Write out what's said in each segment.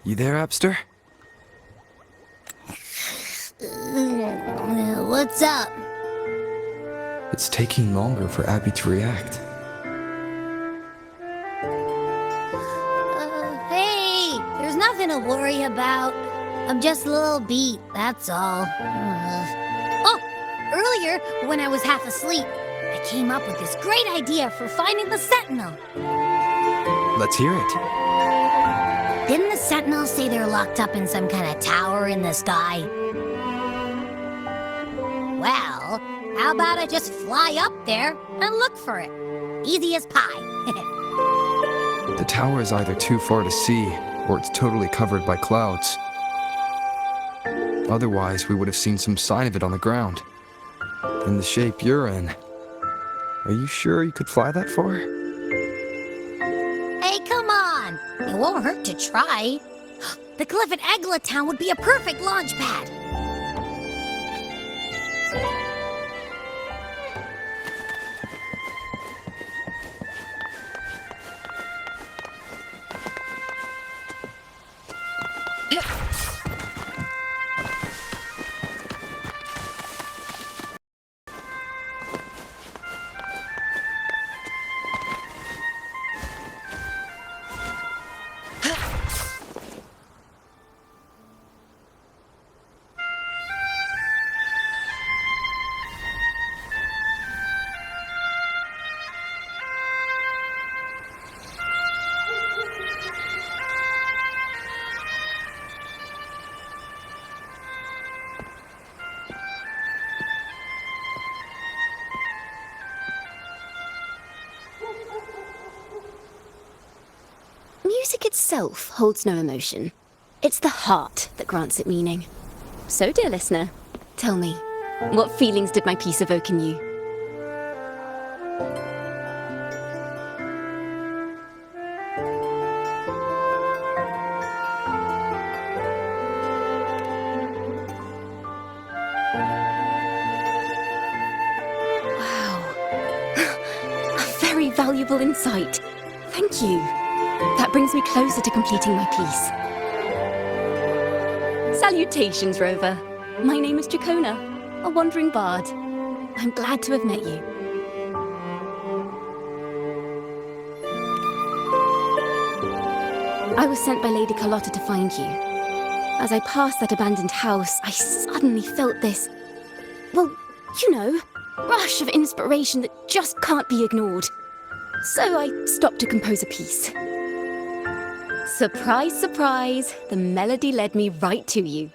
You there, Abster? What's up? It's taking longer for Abby to react. Hey, there's nothing to worry about. I'm just a little beat, that's all. Oh, earlier, when I was half asleep, I came up with this great idea for finding the Sentinel. Let's hear it. Didn't the Sentinels say they're locked up in some kind of tower in the sky? Well, how about I just fly up there and look for it? Easy as pie. The tower is either too far to see, or it's totally covered by clouds. Otherwise, we would have seen some sign of it on the ground. In the shape you're in. Are you sure you could fly that far? Hey, come on! It won't hurt to try. The cliff at Egla Town would be a perfect launch pad. Music itself holds no emotion. It's the heart that grants it meaning. So, dear listener, tell me, what feelings did my piece evoke in you? Wow. A very valuable insight. Thank you. That brings me closer to completing my piece. Salutations, Rover. My name is Jacona, a wandering bard. I'm glad to have met you. I was sent by Lady Carlotta to find you. As I passed that abandoned house, I suddenly felt this, well, you know, rush of inspiration that just can't be ignored. So I stopped to compose a piece. Surprise, surprise, the melody led me right to you.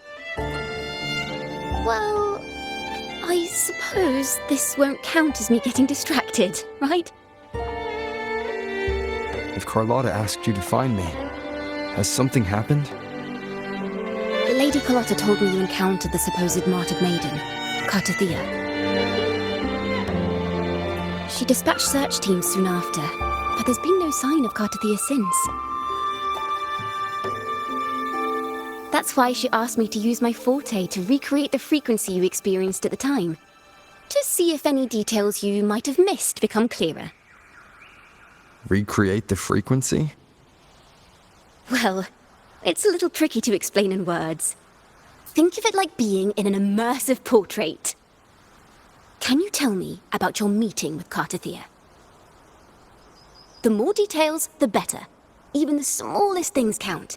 Well, I suppose this won't count as me getting distracted, right? If Carlotta asked you to find me, has something happened? Lady Carlotta told me you encountered the supposed martyred maiden, Cartathea. She dispatched search teams soon after, but there's been no sign of Cartathea since. That's why she asked me to use my forte to recreate the frequency you experienced at the time, to see if any details you might have missed become clearer. Recreate the frequency? Well, it's a little tricky to explain in words. Think of it like being in an immersive portrait. Can you tell me about your meeting with Cartathea? The more details, the better. Even the smallest things count.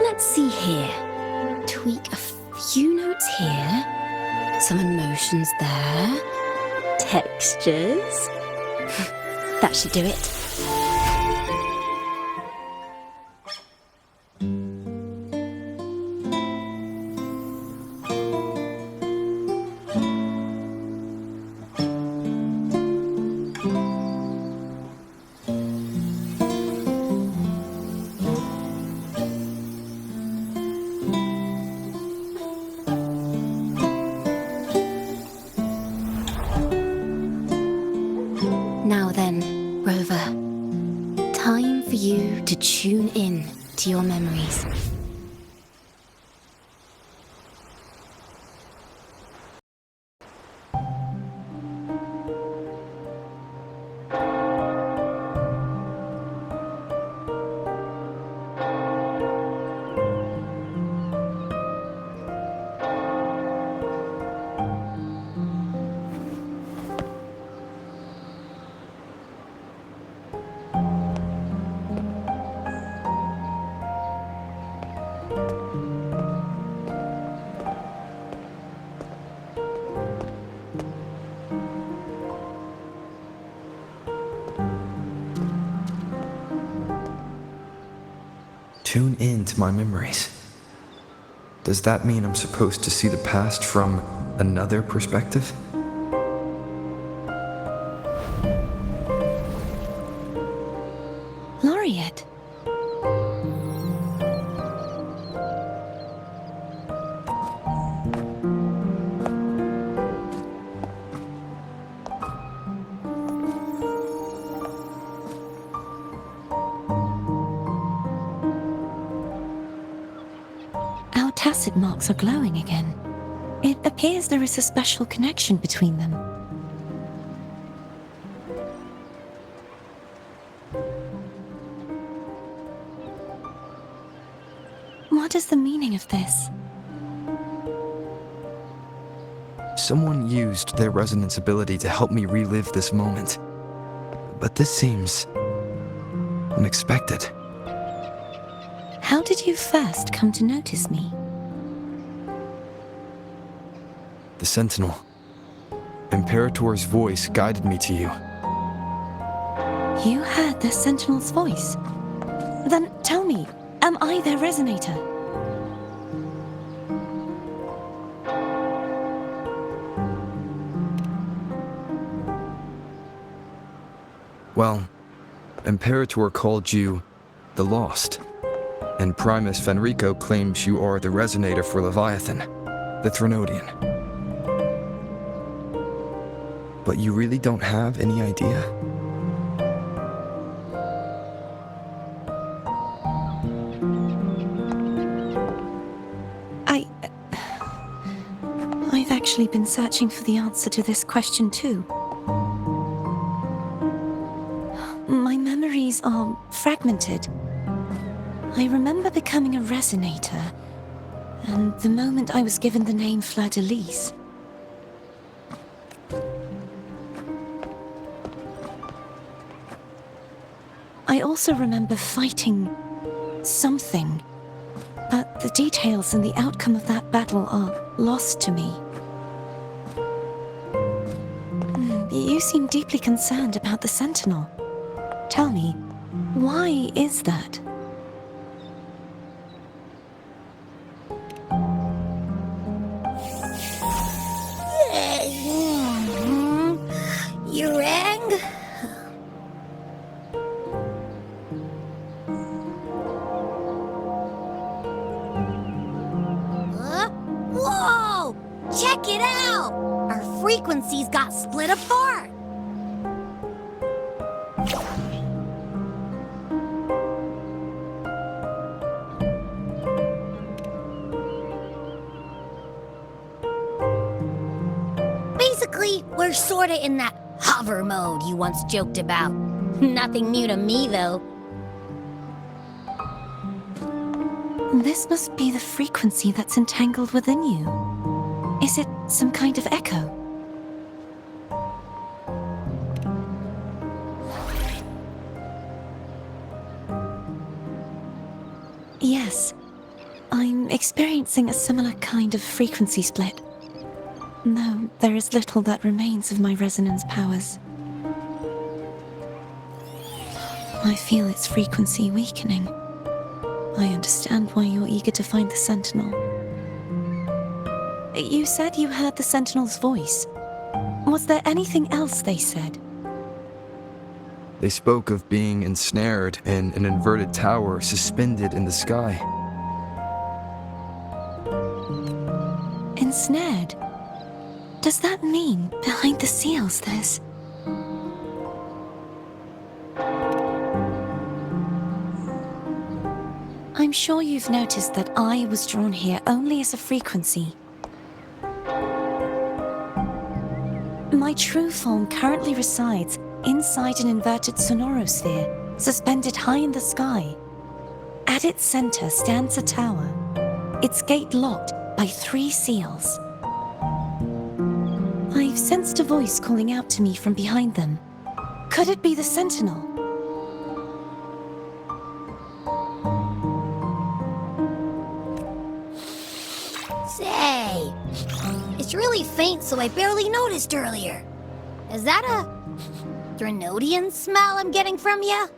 Let's see here. Tweak a few notes here. Some emotions there. Textures. That should do it. to your memories. Tune in to my memories. Does that mean I'm supposed to see the past from another perspective? Laureate. Our tacit marks are glowing again. It appears there is a special connection between them. What is the meaning of this? Someone used their resonance ability to help me relive this moment. But this seems unexpected. How did you first come to notice me? The Sentinel. Imperator's voice guided me to you. You heard the Sentinel's voice? Then tell me, am I their resonator? Well, Imperator called you the Lost, and Primus Fenrico claims you are the resonator for Leviathan, the Threnodian. But you really don't have any idea? I've actually been searching for the answer to this question too. My memories are fragmented. I remember becoming a resonator, and the moment I was given the name Fleur-de-Lis. I also remember fighting something, but the details and the outcome of that battle are lost to me. You seem deeply concerned about the Sentinel. Tell me, why is that? You rang? Whoa! Check it out! Our frequencies got split apart! Basically, we're sorta in that hover mode you once joked about. Nothing new to me, though. This must be the frequency that's entangled within you. Is it some kind of echo? Yes, I'm experiencing a similar kind of frequency split. Though there is little that remains of my resonance powers. I feel its frequency weakening. I understand why you're eager to find the Sentinel. You said you heard the Sentinel's voice. Was there anything else they said? They spoke of being ensnared in an inverted tower suspended in the sky. Ensnared? Does that mean behind the seals there's... I'm sure you've noticed that I was drawn here only as a frequency. My true form currently resides inside an inverted sonorosphere, suspended high in the sky. At its center stands a tower, its gate locked by 3 seals. I've sensed a voice calling out to me from behind them. Could it be the Sentinel? Say, it's really faint, so I barely noticed earlier. Is that a Threnodian smell I'm getting from you?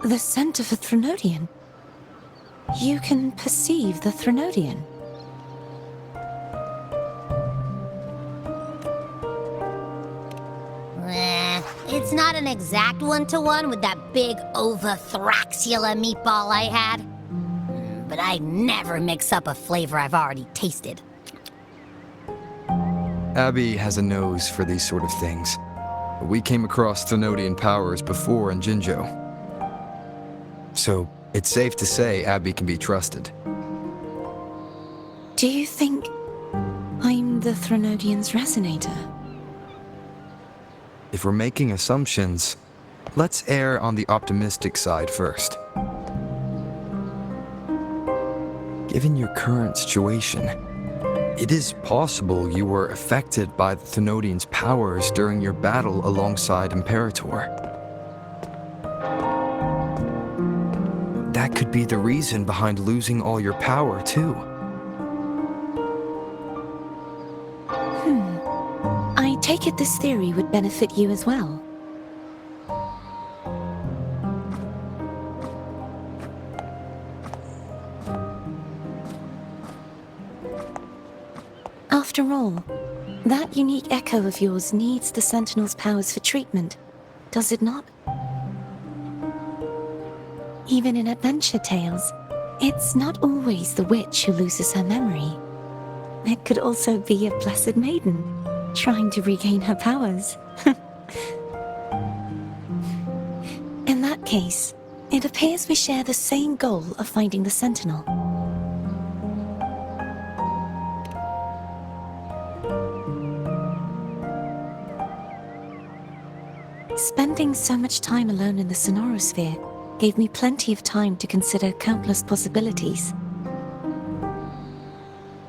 The scent of a Threnodian? You can perceive the Threnodian? It's not an exact one-to-one with that big Ovathraxula meatball I had. But I never mix up a flavor I've already tasted. Abby has a nose for these sort of things. We came across Threnodian powers before in Jinjo. So, it's safe to say Abby can be trusted. Do you think I'm the Threnodian's resonator? If we're making assumptions, let's err on the optimistic side first. Given your current situation, it is possible you were affected by the Threnodian's powers during your battle alongside Imperator. That could be the reason behind losing all your power, too. I take it this theory would benefit you as well. After all, that unique echo of yours needs the Sentinel's powers for treatment, does it not? Even in adventure tales, it's not always the witch who loses her memory. It could also be a blessed maiden, trying to regain her powers. In that case, it appears we share the same goal of finding the Sentinel. Spending so much time alone in the sonorosphere gave me plenty of time to consider countless possibilities.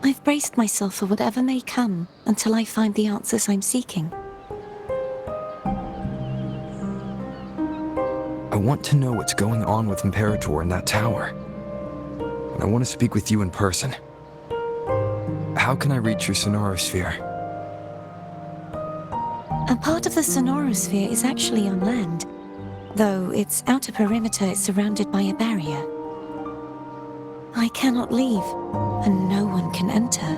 I've braced myself for whatever may come until I find the answers I'm seeking. I want to know what's going on with Imperator in that tower. And I want to speak with you in person. How can I reach your sonorosphere? A part of the sonorosphere is actually on land, though its outer perimeter is surrounded by a barrier. I cannot leave, and no one can enter.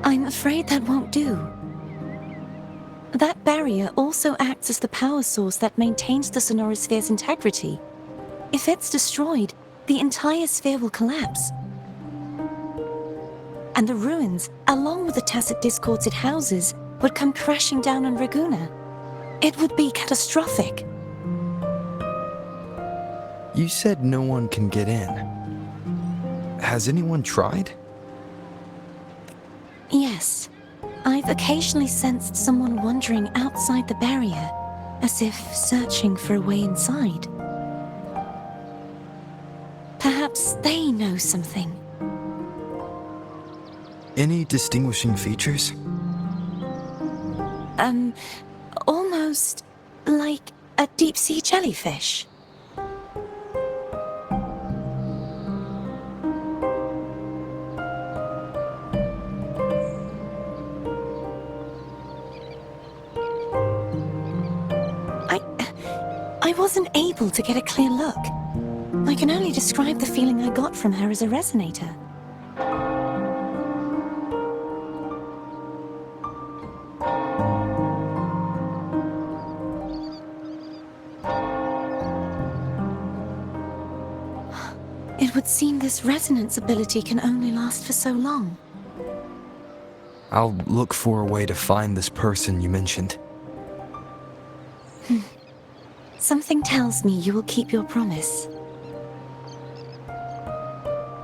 I'm afraid that won't do. That barrier also acts as the power source that maintains the sonorosphere's integrity. If it's destroyed, the entire sphere will collapse. And the ruins, along with the tacit discords it houses, would come crashing down on Raguna. It would be catastrophic. You said no one can get in. Has anyone tried? Yes. I've occasionally sensed someone wandering outside the barrier, as if searching for a way inside. Perhaps they know something. Any distinguishing features? Almost like a deep-sea jellyfish. I wasn't able to get a clear look. I can only describe the feeling I got from her as a resonator. It would seem this resonance ability can only last for so long. I'll look for a way to find this person you mentioned. Something tells me you will keep your promise.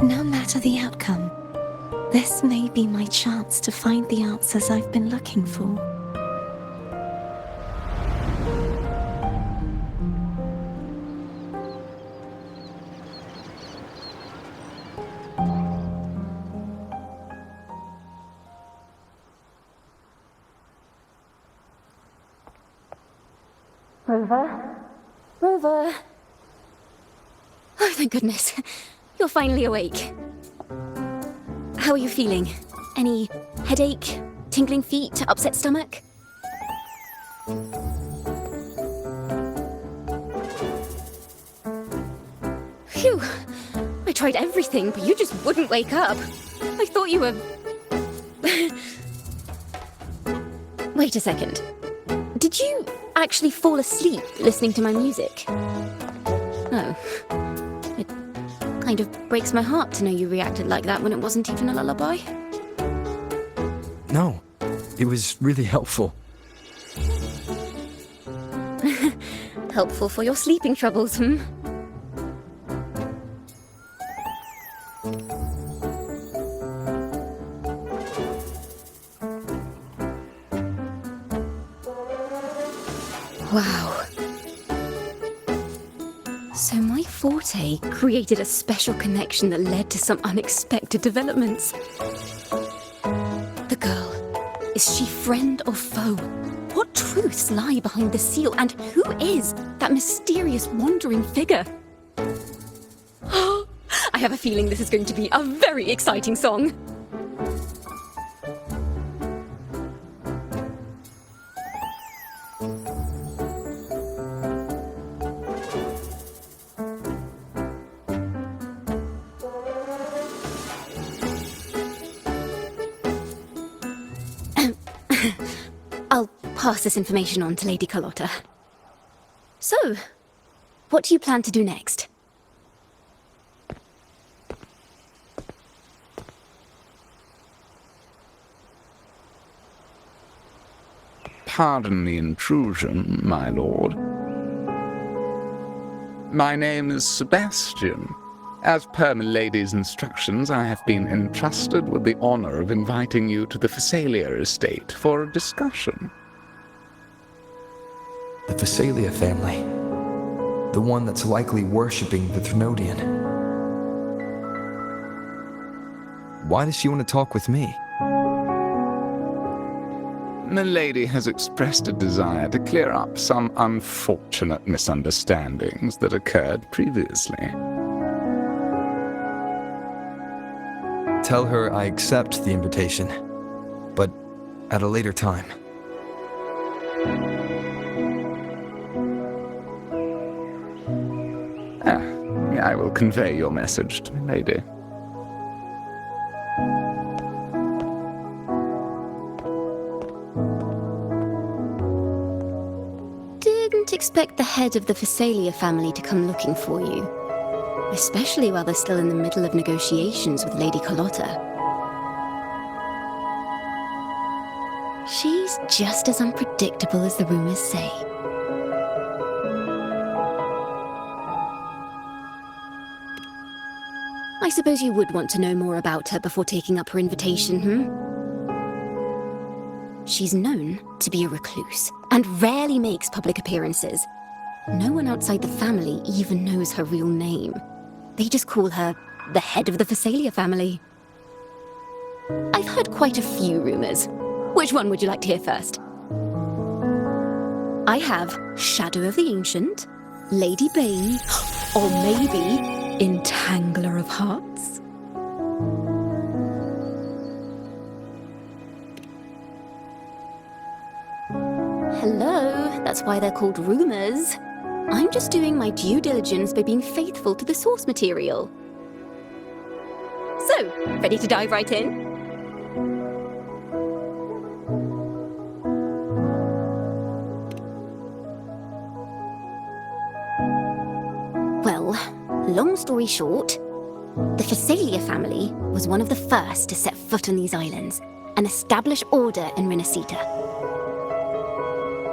No matter the outcome, this may be my chance to find the answers I've been looking for. Rover. Oh, thank goodness. You're finally awake. How are you feeling? Any headache, tingling feet, upset stomach? Phew. I tried everything, but you just wouldn't wake up. I thought you were... Wait a second. Did you actually fall asleep listening to my music? Oh. It kind of breaks my heart to know you reacted like that when it wasn't even a lullaby. No, it was really helpful. Helpful for your sleeping troubles, hmm? Wow. So my forte created a special connection that led to some unexpected developments. The girl, is she friend or foe? What truths lie behind the seal, and who is that mysterious wandering figure? I have a feeling this is going to be a very exciting song. I'll pass this information on to Lady Carlotta. So, what do you plan to do next? Pardon the intrusion, my lord. My name is Sebastian. As per milady's instructions, I have been entrusted with the honor of inviting you to the Phasalia estate for a discussion. The Phasalia family. The one that's likely worshipping the Thrnodian. Why does she want to talk with me? Milady has expressed a desire to clear up some unfortunate misunderstandings that occurred previously. Tell her I accept the invitation, but at a later time. I will convey your message to Milady. Didn't expect the head of the Phasalia family to come looking for you. Especially while they're still in the middle of negotiations with Lady Carlotta. She's just as unpredictable as the rumors say. I suppose you would want to know more about her before taking up her invitation, hmm? She's known to be a recluse, and rarely makes public appearances. No one outside the family even knows her real name. They just call her the head of the Phasalia family. I've heard quite a few rumors. Which one would you like to hear first? I have Shadow of the Ancient, Lady Bane, or maybe Entangler of Hearts. Hello, that's why they're called rumors. I'm just doing my due diligence by being faithful to the source material. So, ready to dive right in? Well, long story short, the Phasalia family was one of the first to set foot on these islands, and establish order in Renacita.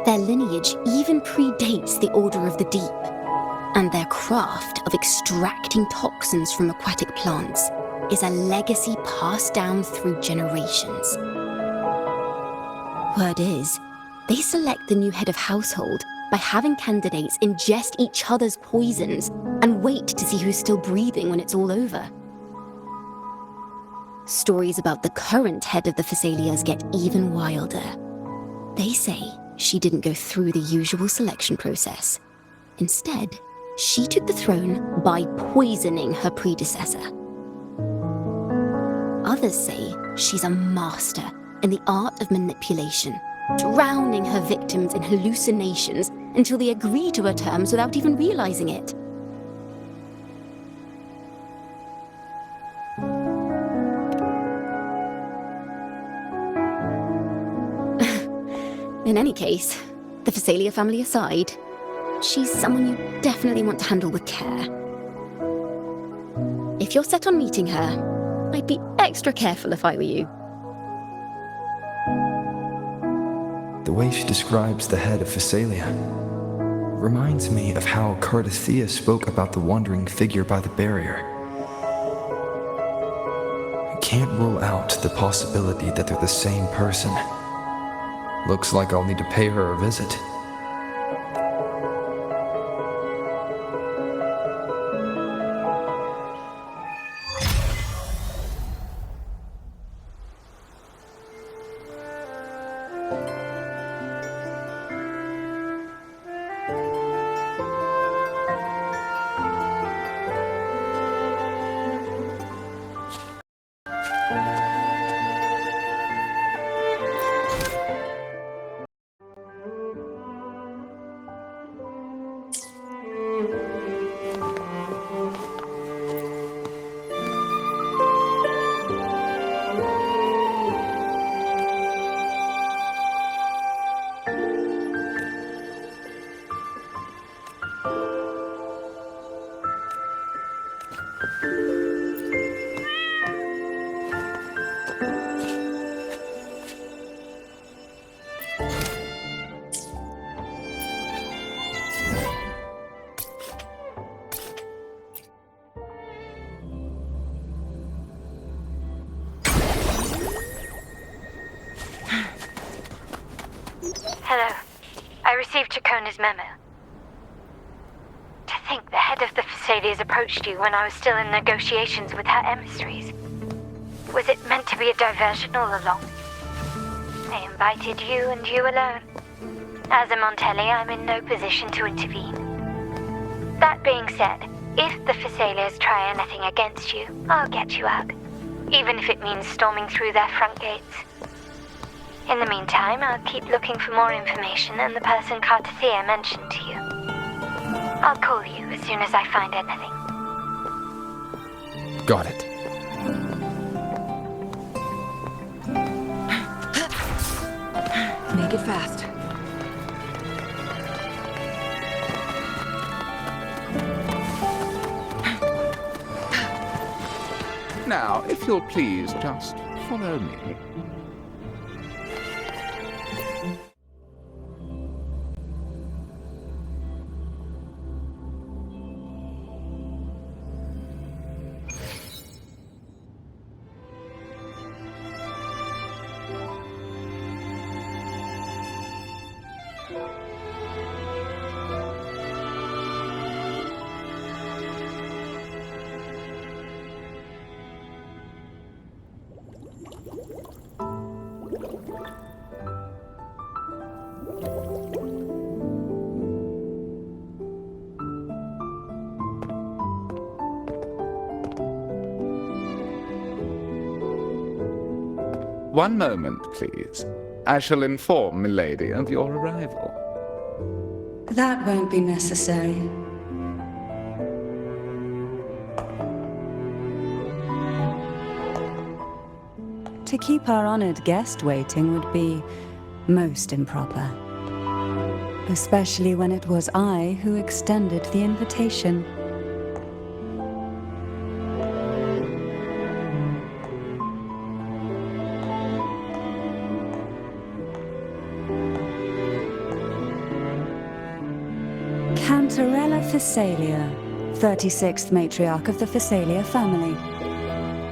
Their lineage even predates the Order of the Deep, and their craft of extracting toxins from aquatic plants is a legacy passed down through generations. Word is, they select the new head of household by having candidates ingest each other's poisons and wait to see who's still breathing when it's all over. Stories about the current head of the Phassalias get even wilder. They say she didn't go through the usual selection process. Instead, she took the throne by poisoning her predecessor. Others say she's a master in the art of manipulation, drowning her victims in hallucinations until they agree to her terms without even realizing it. In any case, the Phasalia family aside, she's someone you definitely want to handle with care. If you're set on meeting her, I'd be extra careful if I were you. The way she describes the head of Phasalia reminds me of how Cardathea spoke about the wandering figure by the barrier. I can't rule out the possibility that they're the same person. Looks like I'll need to pay her a visit. Hello. I received Chacona's memo. To think the head of the Phasalias approached you when I was still in negotiations with her emissaries. Was it meant to be a diversion all along? They invited you and you alone. As a Montelli, I'm in no position to intervene. That being said, if the Phasalias try anything against you, I'll get you out. Even if it means storming through their front gates. In the meantime, I'll keep looking for more information and the person Cardathea mentioned to you. I'll call you as soon as I find anything. Got it. Make it fast. Now, if you'll please just follow me. One moment, please. I shall inform Milady of your arrival. That won't be necessary. To keep our honored guest waiting would be most improper. Especially when it was I who extended the invitation. Cantarella Phasalia, 36th matriarch of the Phasalia family.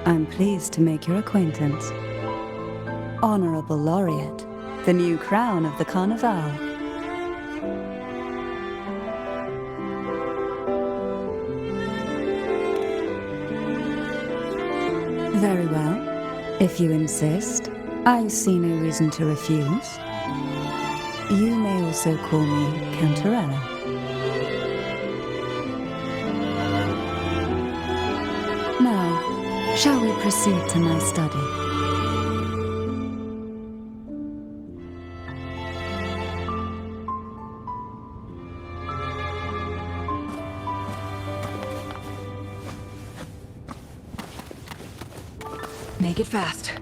I'm pleased to make your acquaintance. Honorable Laureate, the new crown of the Carnival. Very well. If you insist, I see no reason to refuse. You may also call me Cantarella. Now, shall we proceed to my study? Make it fast.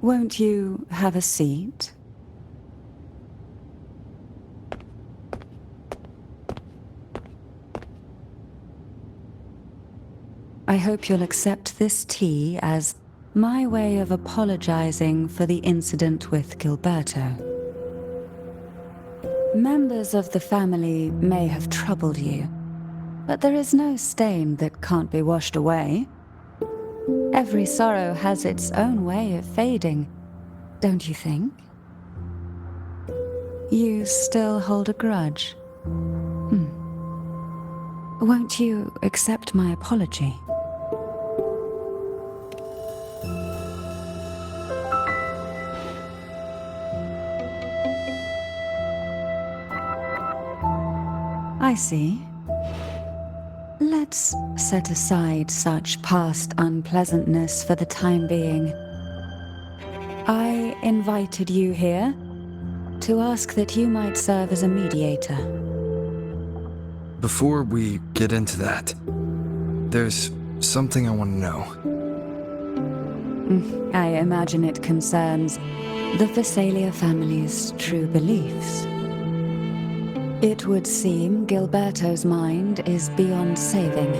Won't you have a seat? I hope you'll accept this tea as my way of apologizing for the incident with Gilberto. Members of the family may have troubled you, but there is no stain that can't be washed away. Every sorrow has its own way of fading, don't you think? You still hold a grudge? Won't you accept my apology? I see. Let's set aside such past unpleasantness for the time being. I invited you here to ask that you might serve as a mediator. Before we get into that, there's something I want to know. I imagine it concerns the Phasalia family's true beliefs. It would seem Gilberto's mind is beyond saving.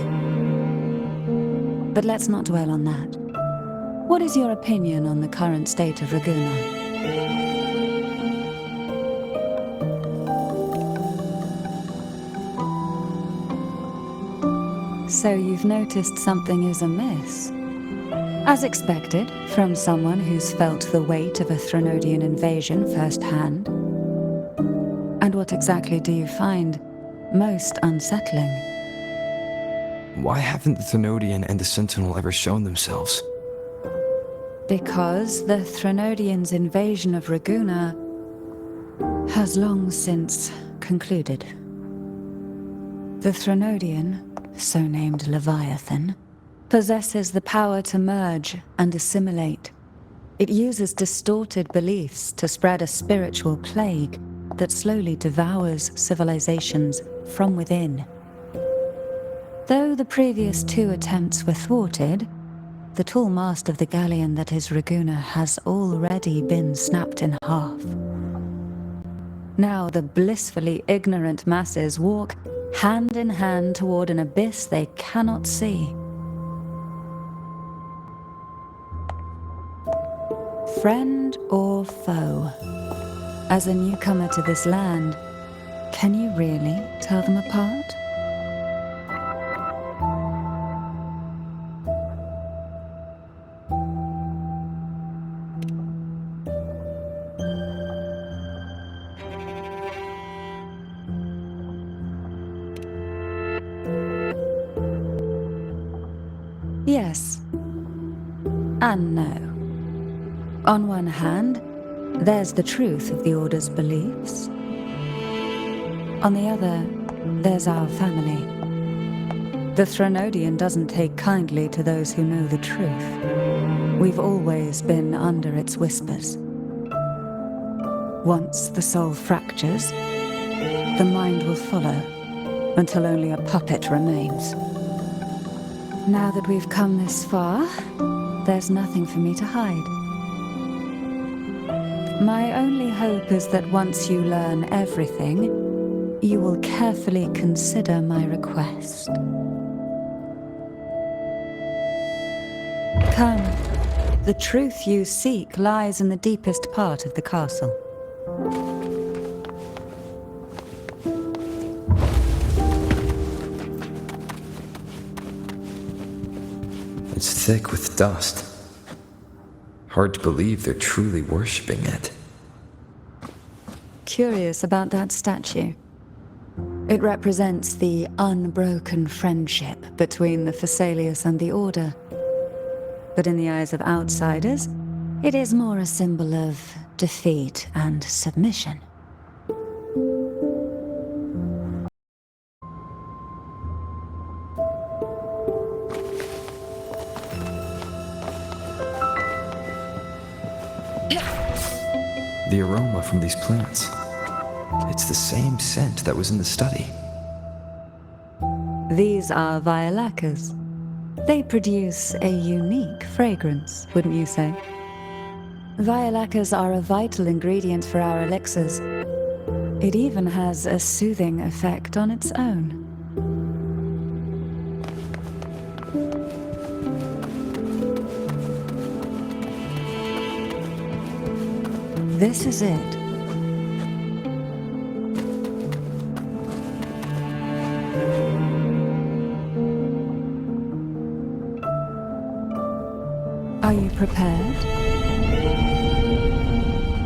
But let's not dwell on that. What is your opinion on the current state of Ragusa? So you've noticed something is amiss. As expected, from someone who's felt the weight of a Threnodian invasion firsthand. And what exactly do you find most unsettling? Why haven't the Threnodian and the Sentinel ever shown themselves? Because the Threnodians' invasion of Ragusa has long since concluded. The Threnodian, so named Leviathan, possesses the power to merge and assimilate. It uses distorted beliefs to spread a spiritual plague that slowly devours civilizations from within. Though the previous two attempts were thwarted, the tall mast of the galleon that is Ragusa has already been snapped in half. Now the blissfully ignorant masses walk hand in hand toward an abyss they cannot see. Friend or foe? As a newcomer to this land, can you really tell them apart? Yes. And no. On one hand, there's the truth of the Order's beliefs. On the other, there's our family. The Threnodian doesn't take kindly to those who know the truth. We've always been under its whispers. Once the soul fractures, the mind will follow, until only a puppet remains. Now that we've come this far, there's nothing for me to hide. My only hope is that once you learn everything, you will carefully consider my request. Come. The truth you seek lies in the deepest part of the castle. It's thick with dust. Hard to believe they're truly worshipping it. Curious about that statue. It represents the unbroken friendship between the Phasaelius and the Order. But in the eyes of outsiders, it is more a symbol of defeat and submission. The aroma from these plants. It's the same scent that was in the study. These are violacas. They produce a unique fragrance, wouldn't you say? Violacas are a vital ingredient for our elixirs. It even has a soothing effect on its own. This is it. Are you prepared?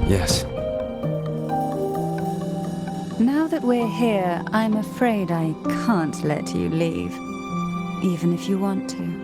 Yes. Now that we're here, I'm afraid I can't let you leave, even if you want to.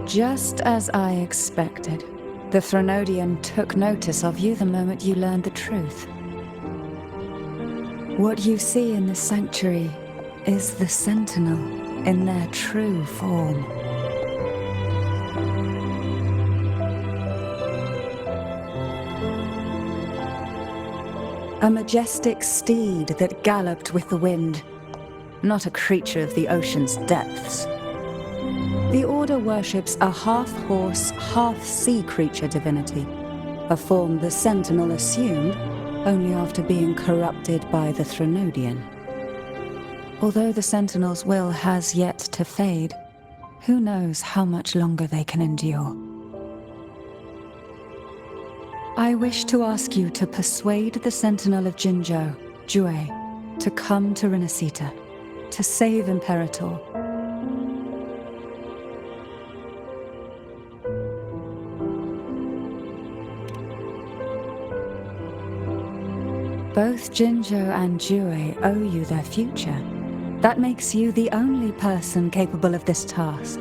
Just as I expected, the Threnodian took notice of you the moment you learned the truth. What you see in the sanctuary is the Sentinel in their true form. A majestic steed that galloped with the wind, not a creature of the ocean's depths. The Order worships a half-horse, half-sea creature divinity, a form the Sentinel assumed only after being corrupted by the Threnodian. Although the Sentinel's will has yet to fade, who knows how much longer they can endure. I wish to ask you to persuade the Sentinel of Jinzhou, Jue, to come to Renacita, to save Imperator. Both Jinzhou and Jue owe you their future. That makes you the only person capable of this task.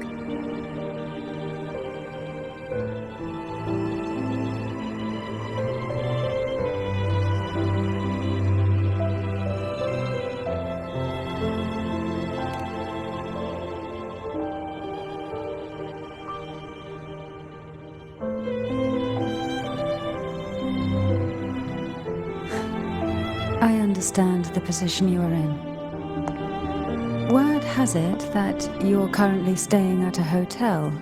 I understand the position you are in. Word has it that you're currently staying at a hotel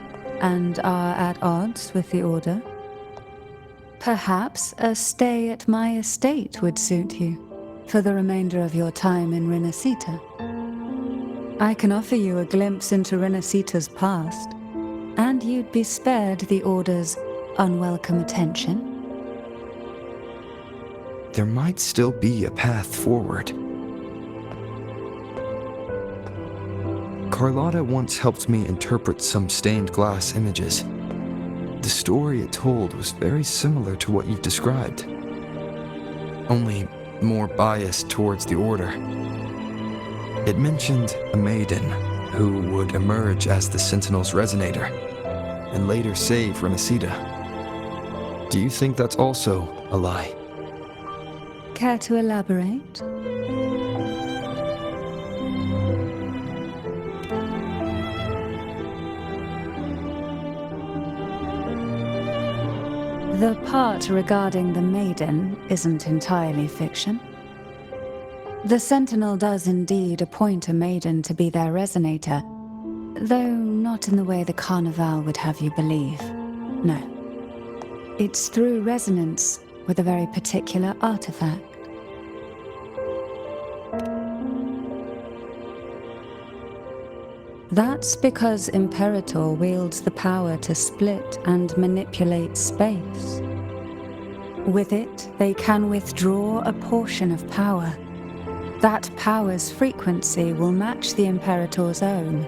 and are at odds with the Order? Perhaps a stay at my estate would suit you for the remainder of your time in Renacita. I can offer you a glimpse into Renacita's past, and you'd be spared the Order's unwelcome attention. There might still be a path forward. Carlotta once helped me interpret some stained glass images. The story it told was very similar to what you've described, only more biased towards the Order. It mentioned a maiden who would emerge as the Sentinel's resonator and later save Renacita. Do you think that's also a lie? Care to elaborate? The part regarding the Maiden isn't entirely fiction. The Sentinel does indeed appoint a Maiden to be their resonator, though not in the way the Carnival would have you believe. No. It's through resonance with a very particular artifact. That's because Imperator wields the power to split and manipulate space. With it, they can withdraw a portion of power. That power's frequency will match the Imperator's own.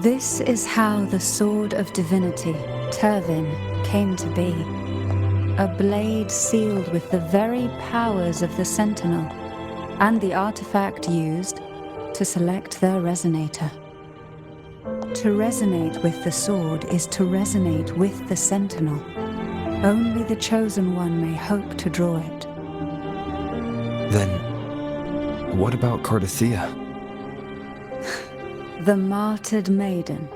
This is how the Sword of Divinity, Turvin, came to be. A blade sealed with the very powers of the Sentinel, and the artifact used to select their resonator. To resonate with the sword is to resonate with the Sentinel. Only the Chosen One may hope to draw it. Then, what about Cardothea? The martyred maiden.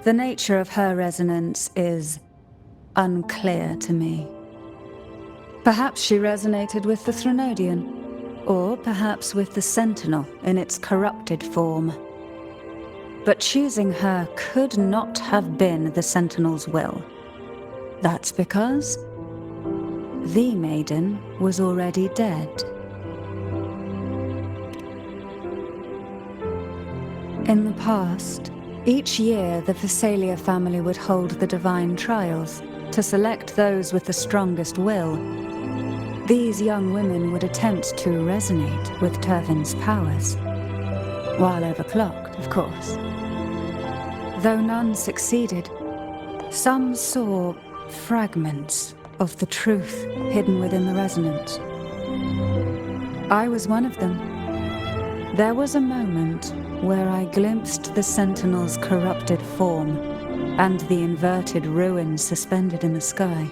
The nature of her resonance is unclear to me. Perhaps she resonated with the Threnodian, or perhaps with the Sentinel in its corrupted form. But choosing her could not have been the Sentinel's will. That's because the Maiden was already dead. In the past, each year the Phasalia family would hold the Divine Trials to select those with the strongest will. These young women would attempt to resonate with Turvin's powers, while overclocked, of course. Though none succeeded, some saw fragments of the truth hidden within the resonance. I was one of them. There was a moment where I glimpsed the Sentinel's corrupted form and the inverted ruins suspended in the sky.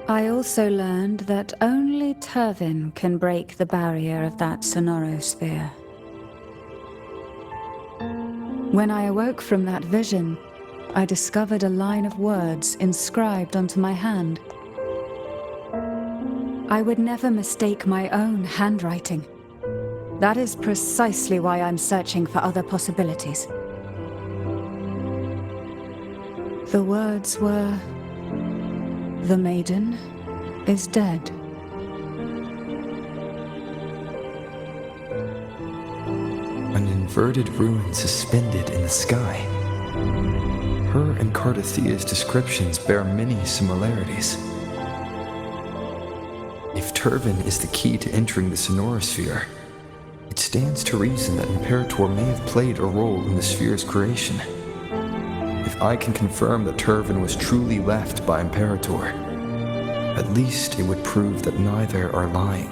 I also learned that only Turvin can break the barrier of that sonorosphere. When I awoke from that vision, I discovered a line of words inscribed onto my hand. I would never mistake my own handwriting. That is precisely why I'm searching for other possibilities. The words were, "The Maiden is dead." An inverted ruin suspended in the sky. Her and Cardothea's descriptions bear many similarities. If Turvin is the key to entering the sonorosphere, it stands to reason that Imperator may have played a role in the sphere's creation. If I can confirm that Turvin was truly left by Imperator, at least it would prove that neither are lying.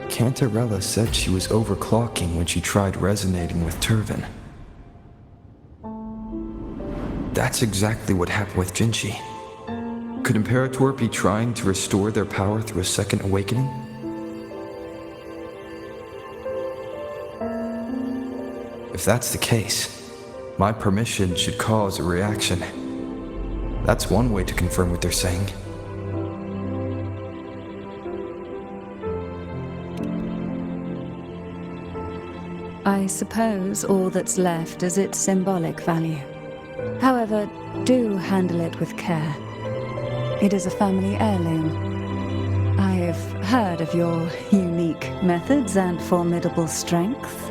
Cantarella said she was overclocking when she tried resonating with Turvin. That's exactly what happened with Jinchi. Could Imperator be trying to restore their power through a second awakening? If that's the case, my permission should cause a reaction. That's one way to confirm what they're saying. I suppose all that's left is its symbolic value. However, do handle it with care. It is a family heirloom. I've heard of your unique methods and formidable strength.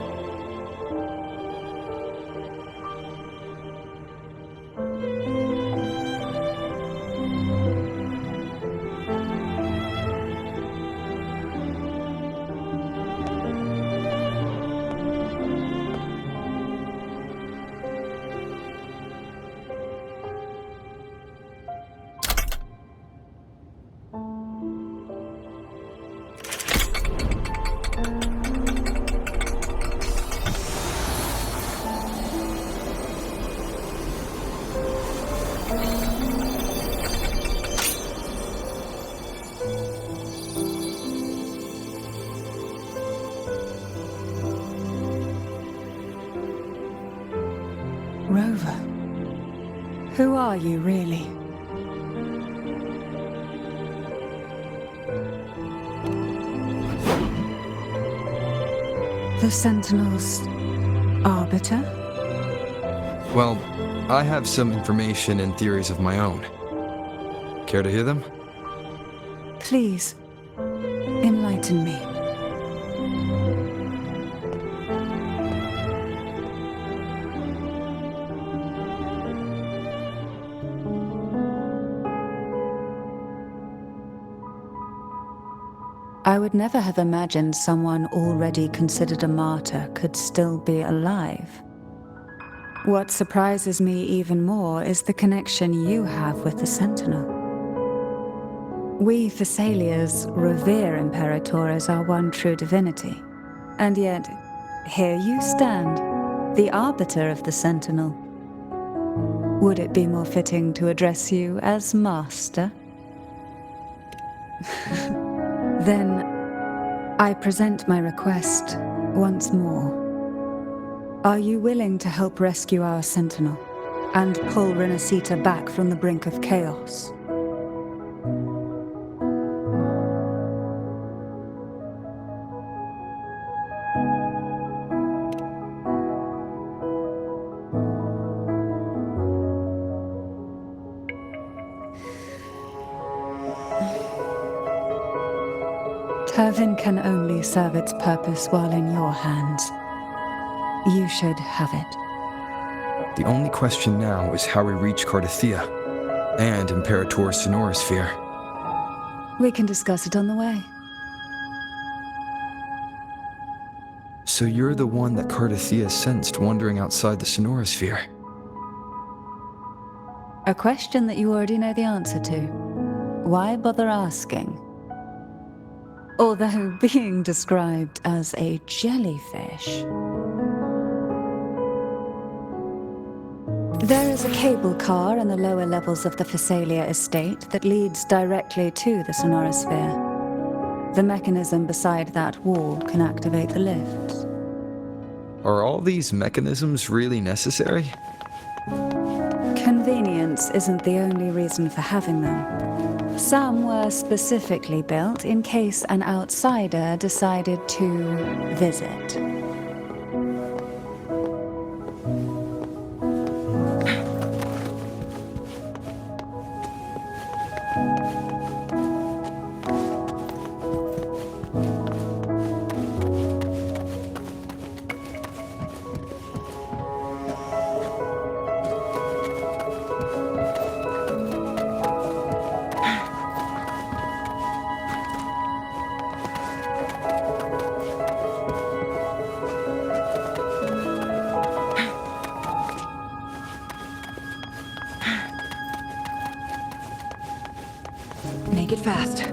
Rover, who are you really? The Sentinel's arbiter? Well, I have some information and theories of my own. Care to hear them? Please, enlighten me. I would never have imagined someone already considered a martyr could still be alive. What surprises me even more is the connection you have with the Sentinel. We Thessalians revere Imperator as our one true divinity, and yet here you stand, the arbiter of the Sentinel. Would it be more fitting to address you as Master? Then, I present my request once more. Are you willing to help rescue our Sentinel and pull Renacita back from the brink of chaos? Turvin can only serve its purpose while in your hands. You should have it. The only question now is how we reach Cardathia and Imperator's Sonorosphere. We can discuss it on the way. So you're the one that Cardathia sensed wandering outside the Sonorosphere? A question that you already know the answer to. Why bother asking? Although being described as a jellyfish. There is a cable car in the lower levels of the Thessalia estate that leads directly to the Sonorosphere. The mechanism beside that wall can activate the lifts. Are all these mechanisms really necessary? Convenience isn't the only reason for having them. Some were specifically built in case an outsider decided to visit. Make it fast.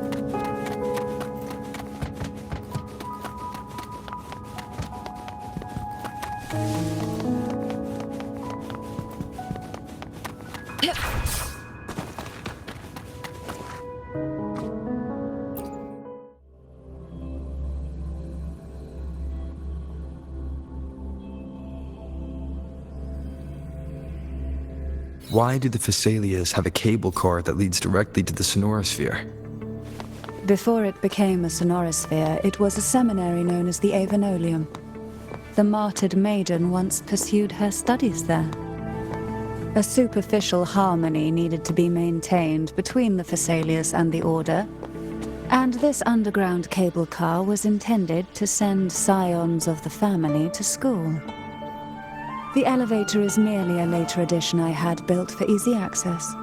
Why do the Thessalias have a cable car that leads directly to the Sonorosphere? Before it became a Sonorosphere, it was a seminary known as the Avinoleum. the martyred Maiden once pursued her studies there. A superficial harmony needed to be maintained between the Thessalians and the Order, and this underground cable car was intended to send scions of the family to school. The elevator is merely a later addition I had built for easy access.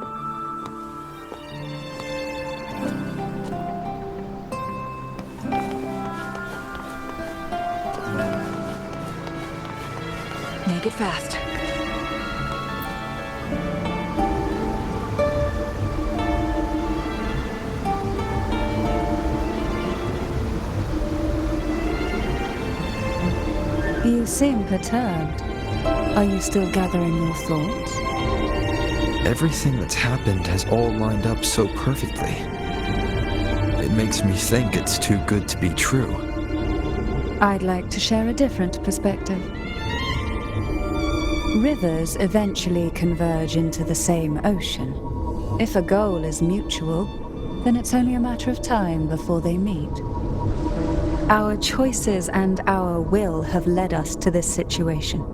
Make it fast. You seem perturbed. Are you still gathering your thoughts? Everything that's happened has all lined up so perfectly. It makes me think it's too good to be true. I'd like to share a different perspective. Rivers eventually converge into the same ocean. If a goal is mutual, then it's only a matter of time before they meet. Our choices and our will have led us to this situation,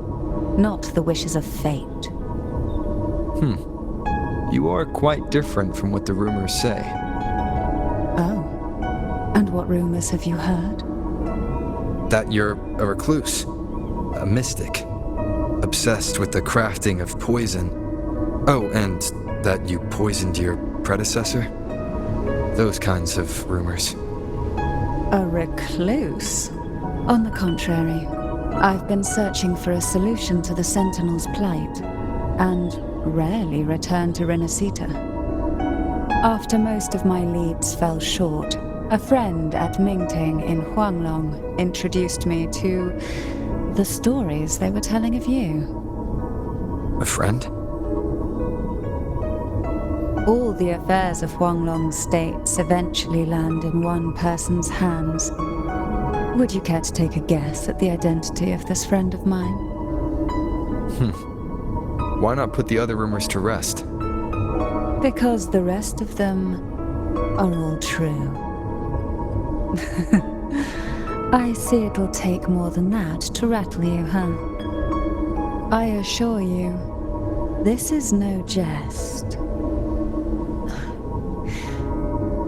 not the wishes of fate. You are quite different from what the rumors say. Oh. And what rumors have you heard? That you're a recluse, a mystic, obsessed with the crafting of poison. Oh, and that you poisoned your predecessor? Those kinds of rumors. A recluse? On the contrary, I've been searching for a solution to the Sentinel's plight, and rarely return to Renacita. After most of my leads fell short, a friend at Mingting in Huanglong introduced me to the stories they were telling of you. A friend? All the affairs of Huanglong states eventually land in one person's hands. Would you care to take a guess at the identity of this friend of mine? Why not put the other rumors to rest? Because the rest of them are all true. I see it'll take more than that to rattle you, huh? I assure you, this is no jest.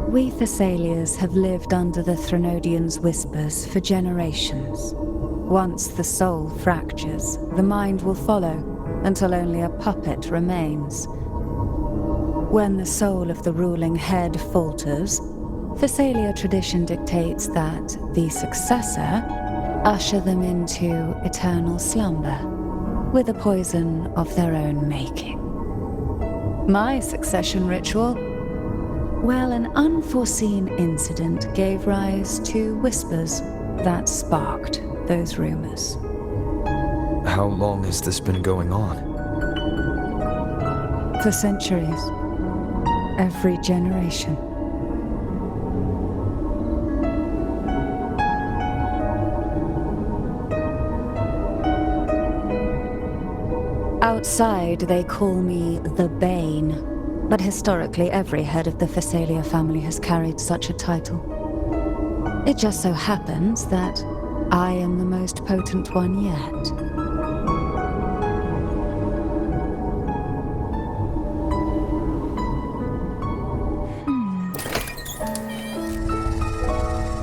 We Thessalians have lived under the Threnodians' whispers for generations. Once the soul fractures, the mind will follow, until only a puppet remains. When the soul of the ruling head falters, Thessalia tradition dictates that the successor usher them into eternal slumber, with a poison of their own making. My succession ritual? Well, an unforeseen incident gave rise to whispers that sparked those rumors. How long has this been going on? For centuries. Every generation. Outside, they call me the Bane, but historically every head of the Thessalia family has carried such a title. It just so happens that I am the most potent one yet.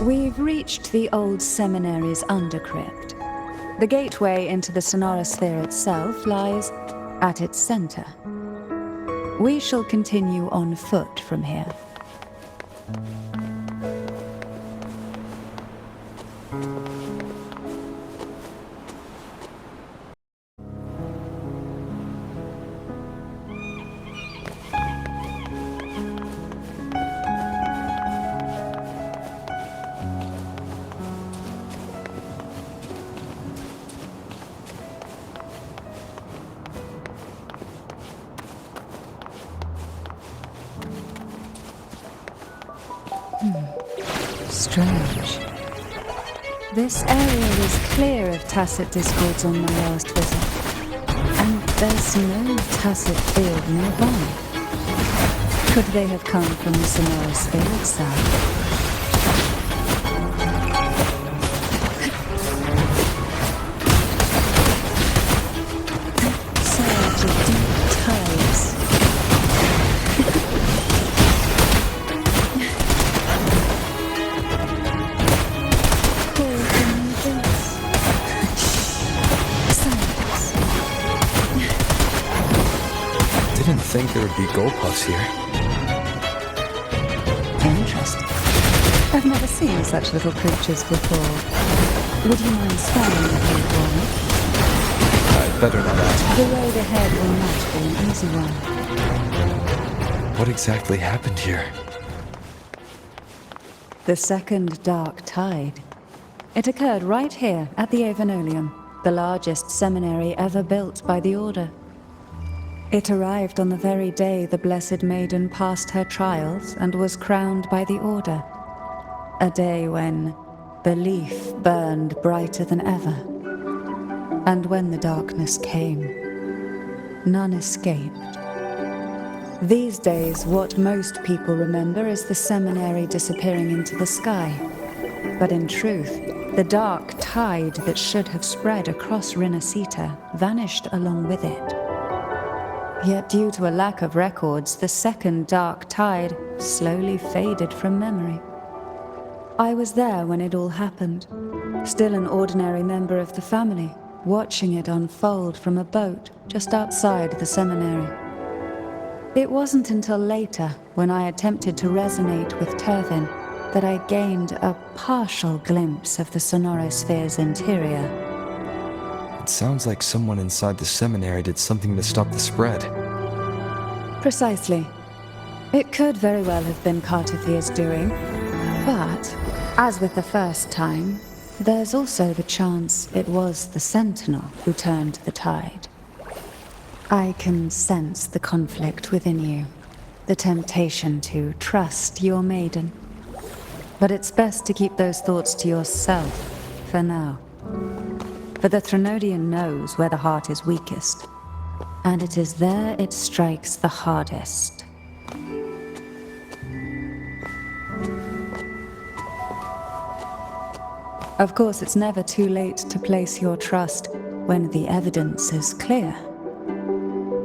We've reached the old seminary's undercrypt. The gateway into the sonorosphere itself lies at its center. We shall continue on foot from here. Strange. This area was clear of tacit discords on my last visit, and there's no tacit field nearby. Could they have come from the sonorosphere itself? think there would be Gulpuffs here. Interesting. I've never seen such little creatures before. Would you mind sparing me for me? I'd better not ask. The road ahead will not be an easy one. What exactly happened here? The second dark tide. It occurred right here at the Avinoleum, the largest seminary ever built by the Order. It arrived on the very day the Blessed Maiden passed her trials and was crowned by the Order. A day when belief burned brighter than ever. And when the darkness came, none escaped. These days, what most people remember is the seminary disappearing into the sky. But in truth, the dark tide that should have spread across Rinascita vanished along with it. Yet due to a lack of records, the second dark tide slowly faded from memory. I was there when it all happened, still an ordinary member of the family, watching it unfold from a boat just outside the seminary. It wasn't until later, when I attempted to resonate with Turvin, that I gained a partial glimpse of the sonorosphere's interior. It sounds like someone inside the seminary did something to stop the spread. Precisely. It could very well have been Cartithir's doing, but, as with the first time, there's also the chance it was the Sentinel who turned the tide. I can sense the conflict within you, the temptation to trust your maiden. But it's best to keep those thoughts to yourself, for now. For the Threnodian knows where the heart is weakest, and it is there it strikes the hardest. Of course, it's never too late to place your trust when the evidence is clear.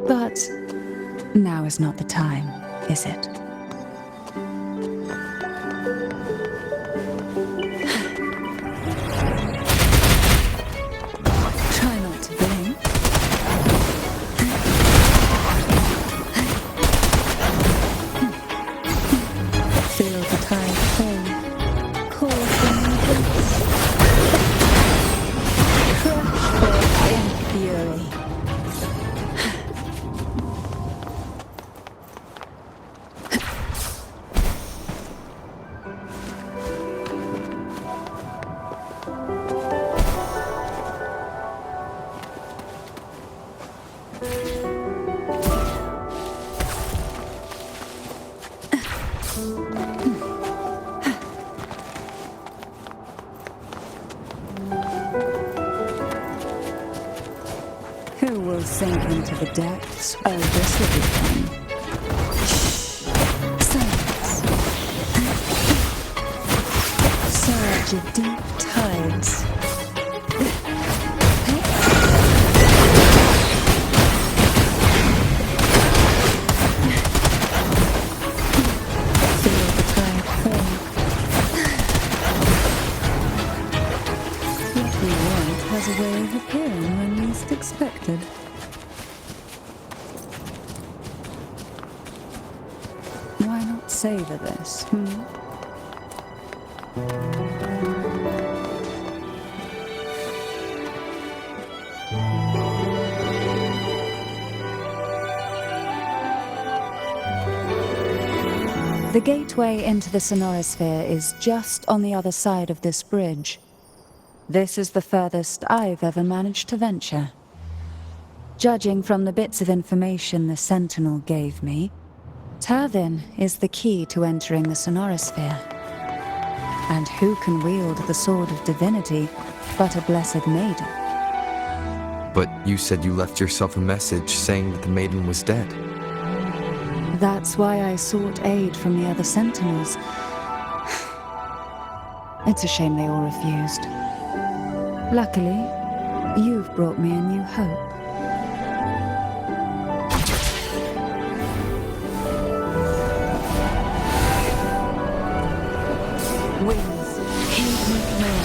But now is not the time, is it? Try not to blink. Feel the tide fall. Call from the depths. Crush forth in fury. Who will sink into the depths? Oh, this will be fun. Silence. Surge of deep tides. Feel the tide fall. What we want has a way of appearing when least expected. Why not savor this, The gateway into the sonorosphere is just on the other side of this bridge. This is the furthest I've ever managed to venture. Judging from the bits of information the Sentinel gave me, Turvin is the key to entering the sonorosphere. And who can wield the Sword of Divinity but a Blessed Maiden? But you said you left yourself a message saying that the maiden was dead. That's why I sought aid from the other Sentinels. It's a shame they all refused. Luckily, you've brought me a new hope. Winds, heed me clear.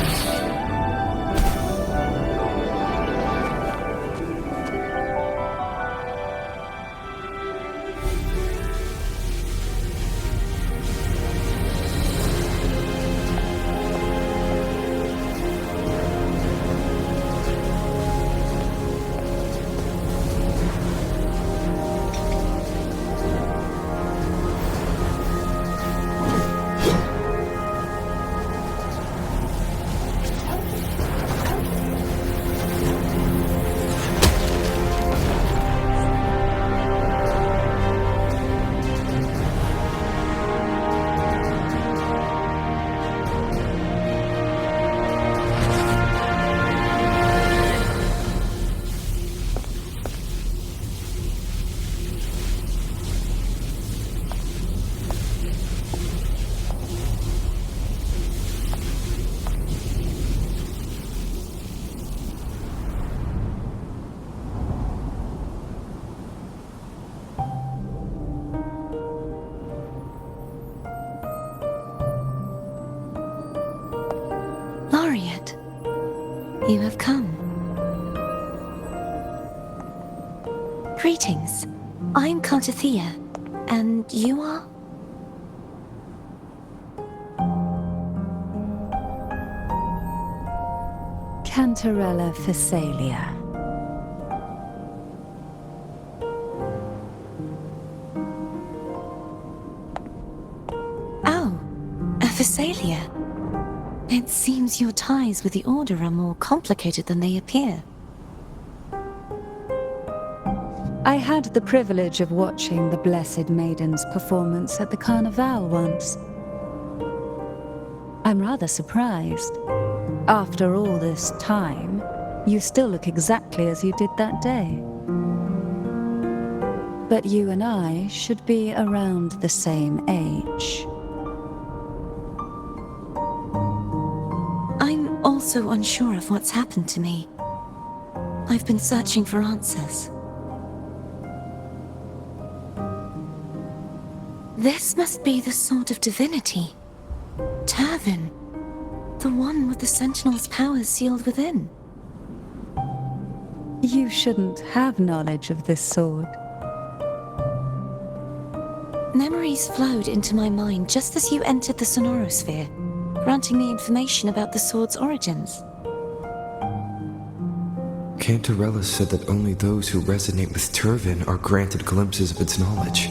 Laureate, you have come. Greetings. I'm Cantarella, and you are? Cantarella Phasalia. Oh, a Phasalia. It seems your ties with the Order are more complicated than they appear. I had the privilege of watching the Blessed Maiden's performance at the Carnival once. I'm rather surprised. After all this time, you still look exactly as you did that day. But you and I should be around the same age. I'm also unsure of what's happened to me. I've been searching for answers. This must be the Sword of Divinity. Turvin. The one with the Sentinel's powers sealed within. You shouldn't have knowledge of this sword. Memories flowed into my mind just as you entered the Sonorosphere, granting me information about the sword's origins. Cantarella said that only those who resonate with Turvin are granted glimpses of its knowledge.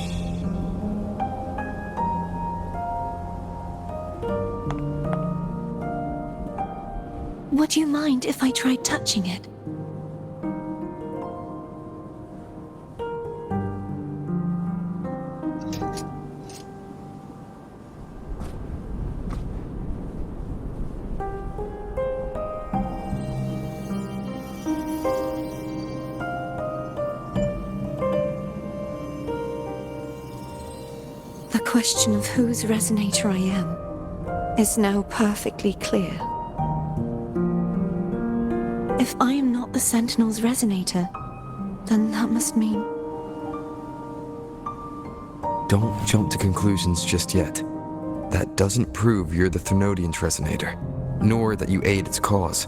Would you mind if I tried touching it? The question of whose resonator I am is now perfectly clear. If I am not the Sentinel's resonator, then that must mean... Don't jump to conclusions just yet. That doesn't prove you're the Thenodian's resonator, nor that you aid its cause.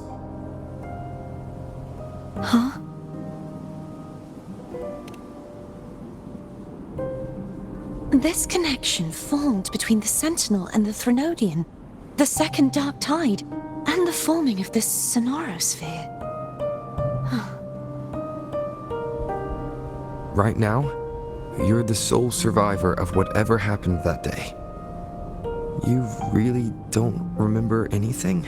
Huh? This connection formed between the Sentinel and the Thenodian, the second Dark Tide, and the forming of this Sonorosphere. Right now, you're the sole survivor of whatever happened that day. You really don't remember anything?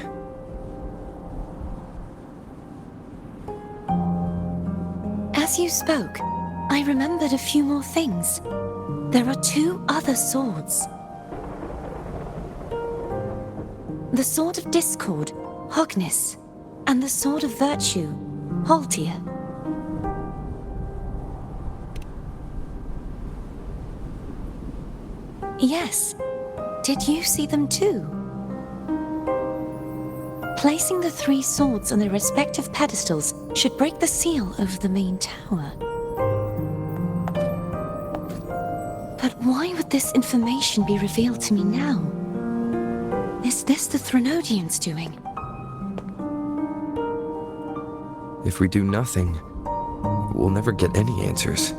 As you spoke, I remembered a few more things. There are 2 other swords. The Sword of Discord, Hognis, and the Sword of Virtue, Haltia. Yes. Did you see them too? Placing the 3 swords on their respective pedestals should break the seal over the main tower. But why would this information be revealed to me now? Is this the Thenodian's doing? If we do nothing, we'll never get any answers.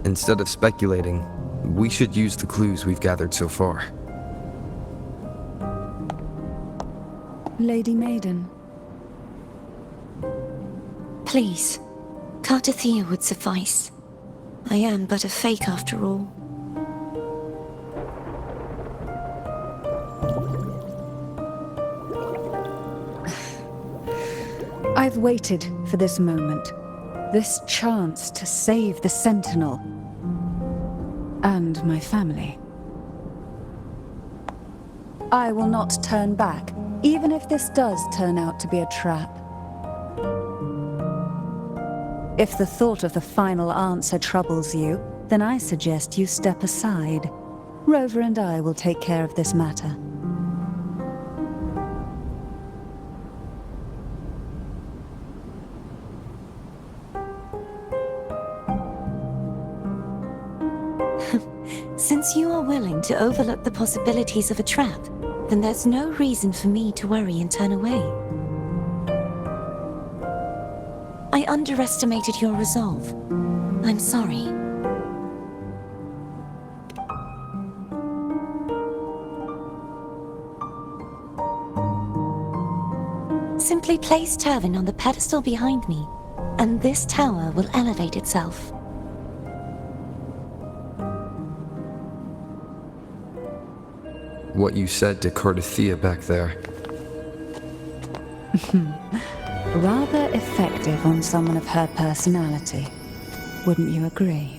Instead of speculating, we should use the clues we've gathered so far. Lady Maiden. Please, Cartathea would suffice. I am but a fake after all. I've waited for this moment. This chance to save the Sentinel. And my family. I will not turn back, even if this does turn out to be a trap. If the thought of the final answer troubles you, then I suggest you step aside. Rover and I will take care of this matter. Since you are willing to overlook the possibilities of a trap, then there's no reason for me to worry and turn away. I underestimated your resolve. I'm sorry. Simply place Turvin on the pedestal behind me, and this tower will elevate itself. What you said to Cardothea back there. Rather effective on someone of her personality. Wouldn't you agree?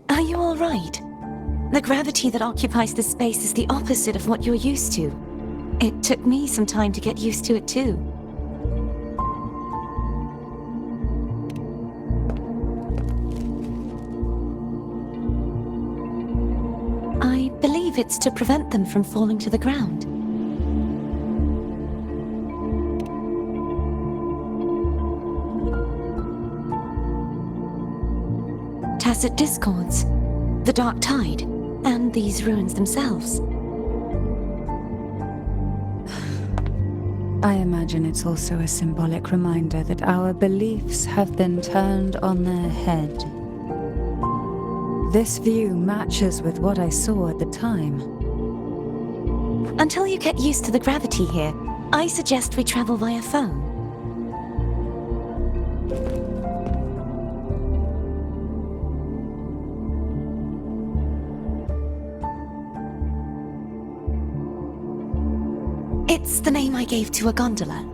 Are you all right? The gravity that occupies this space is the opposite of what you're used to. It took me some time to get used to it too. I believe it's to prevent them from falling to the ground. Tacit discords, the dark tide, and these ruins themselves. I imagine it's also a symbolic reminder that our beliefs have been turned on their head. This view matches with what I saw at the time. Until you get used to the gravity here, I suggest we travel via phone. It's the name I gave to a gondola.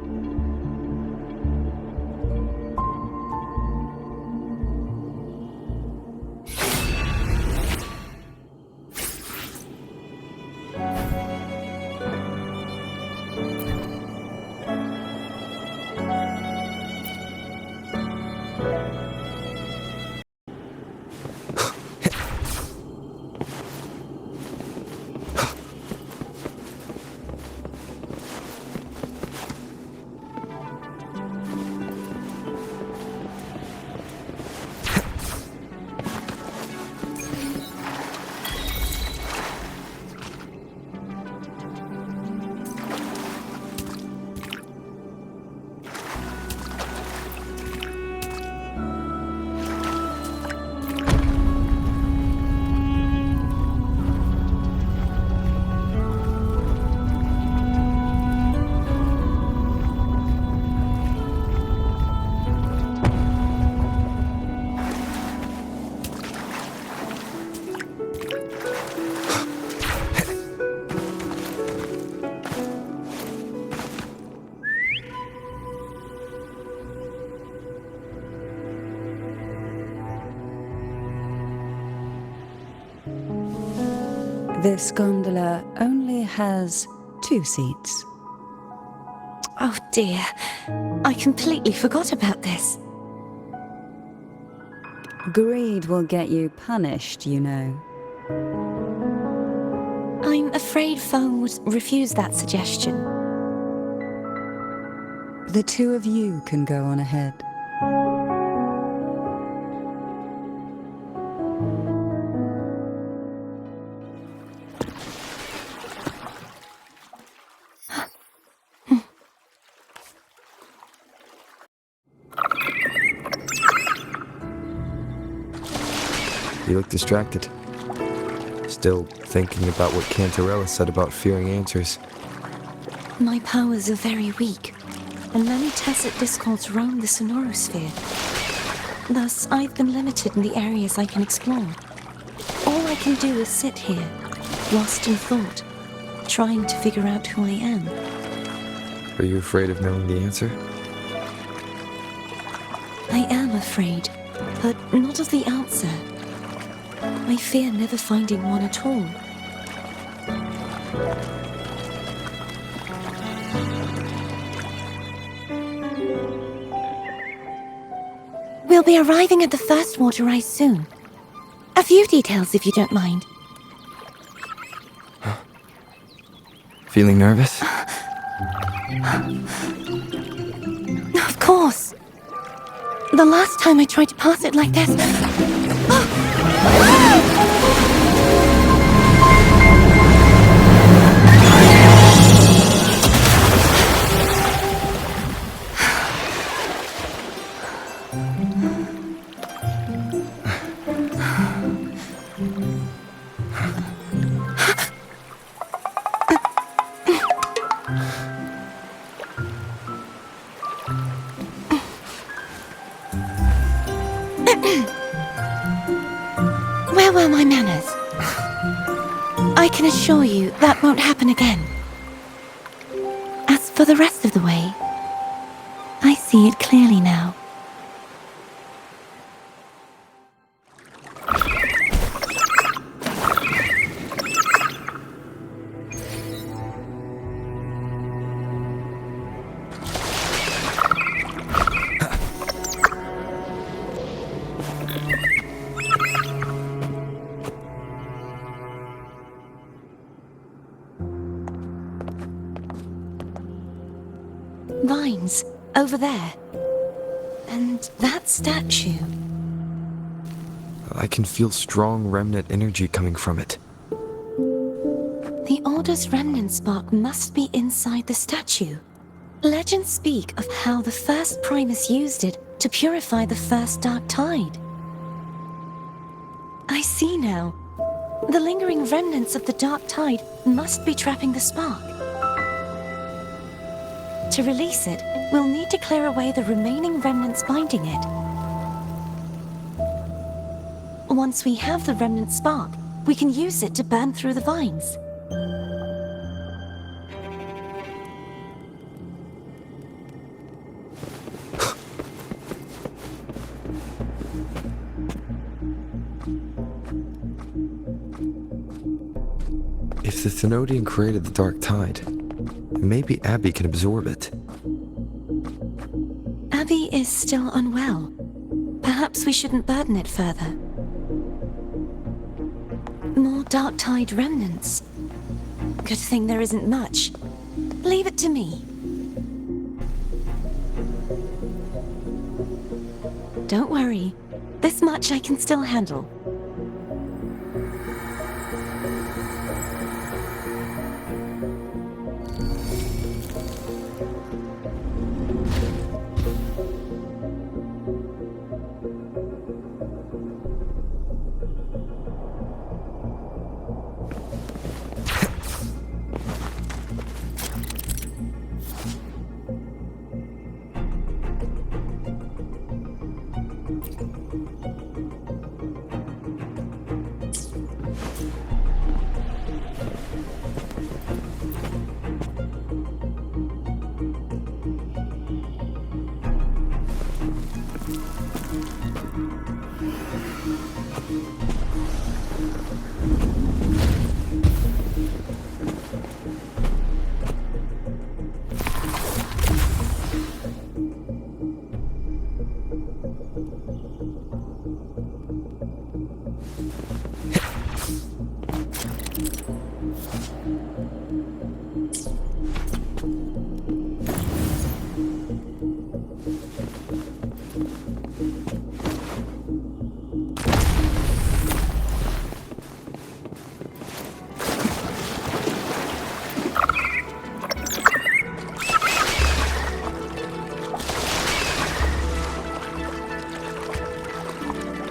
This gondola only has 2 seats. Oh dear, I completely forgot about this. Greed will get you punished, you know. I'm afraid Phone would refuse that suggestion. The two of you can go on ahead. You look distracted. Still thinking about what Cantarella said about fearing answers. My powers are very weak, and many tacit discords roam the sonorosphere. Thus, I've been limited in the areas I can explore. All I can do is sit here, lost in thought, trying to figure out who I am. Are you afraid of knowing the answer? I am afraid, but not of the answer. I fear never finding one at all. We'll be arriving at the first water rise soon. A few details, if you don't mind. Feeling nervous? Of course. The last time I tried to pass it like this... Where were my manners? I can assure you that won't happen again. As for the rest of the way, I see it clearly now. Vines, over there. And that statue. I can feel strong remnant energy coming from it. The Order's remnant spark must be inside the statue. Legends speak of how the first Primus used it to purify the first dark tide. I see now. The lingering remnants of the dark tide must be trapping the spark. To release it, we'll need to clear away the remaining remnants binding it. Once we have the remnant spark, we can use it to burn through the vines. If the Thenodian created the dark tide, maybe Abby can absorb it. Abby is still unwell. Perhaps we shouldn't burden it further. More dark tide remnants. Good thing there isn't much. Leave it to me. Don't worry. This much I can still handle.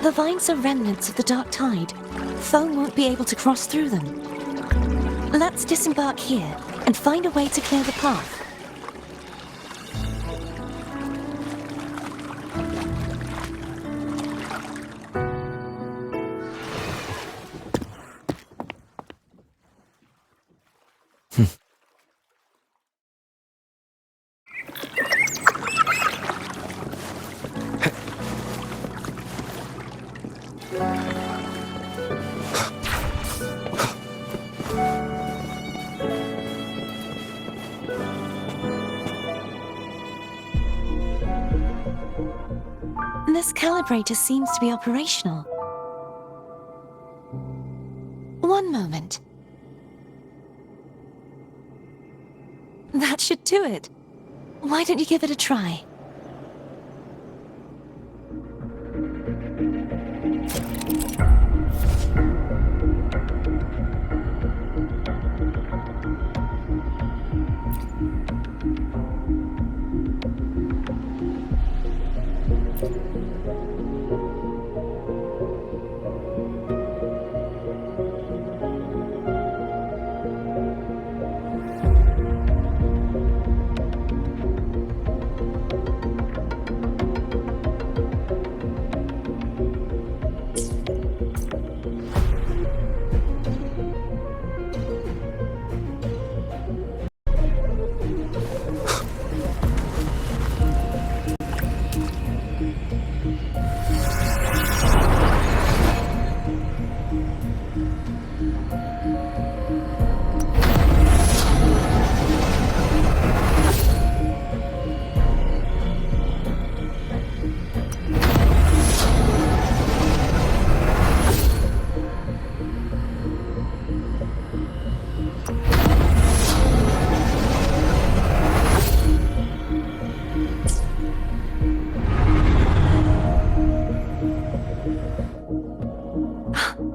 The vines are remnants of the dark tide. Foam won't be able to cross through them. Let's disembark here and find a way to clear the path. This calibrator seems to be operational. One moment. That should do it. Why don't you give it a try?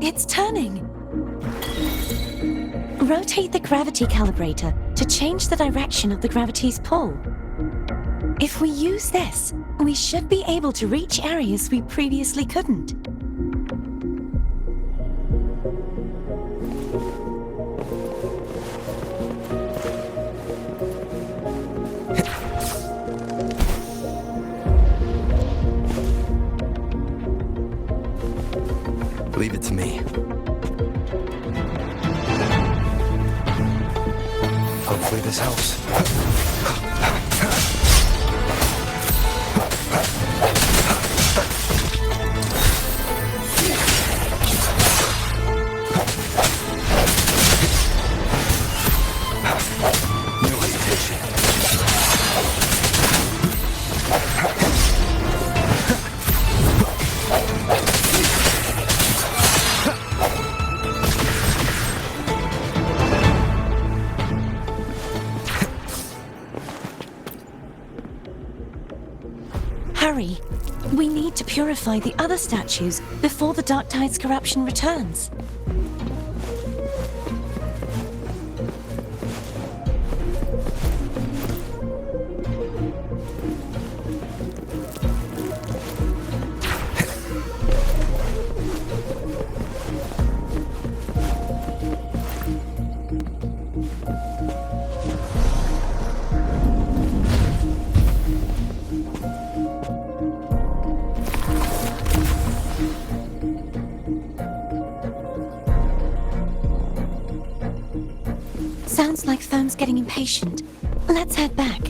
It's turning! Rotate the gravity calibrator to change the direction of the gravity's pull. If we use this, we should be able to reach areas we previously couldn't. Leave it to me. Hopefully this helps. No hesitation. Hurry! We need to purify the other statues before the Dark Tide's corruption returns. Sounds like Foam's getting impatient. Let's head back.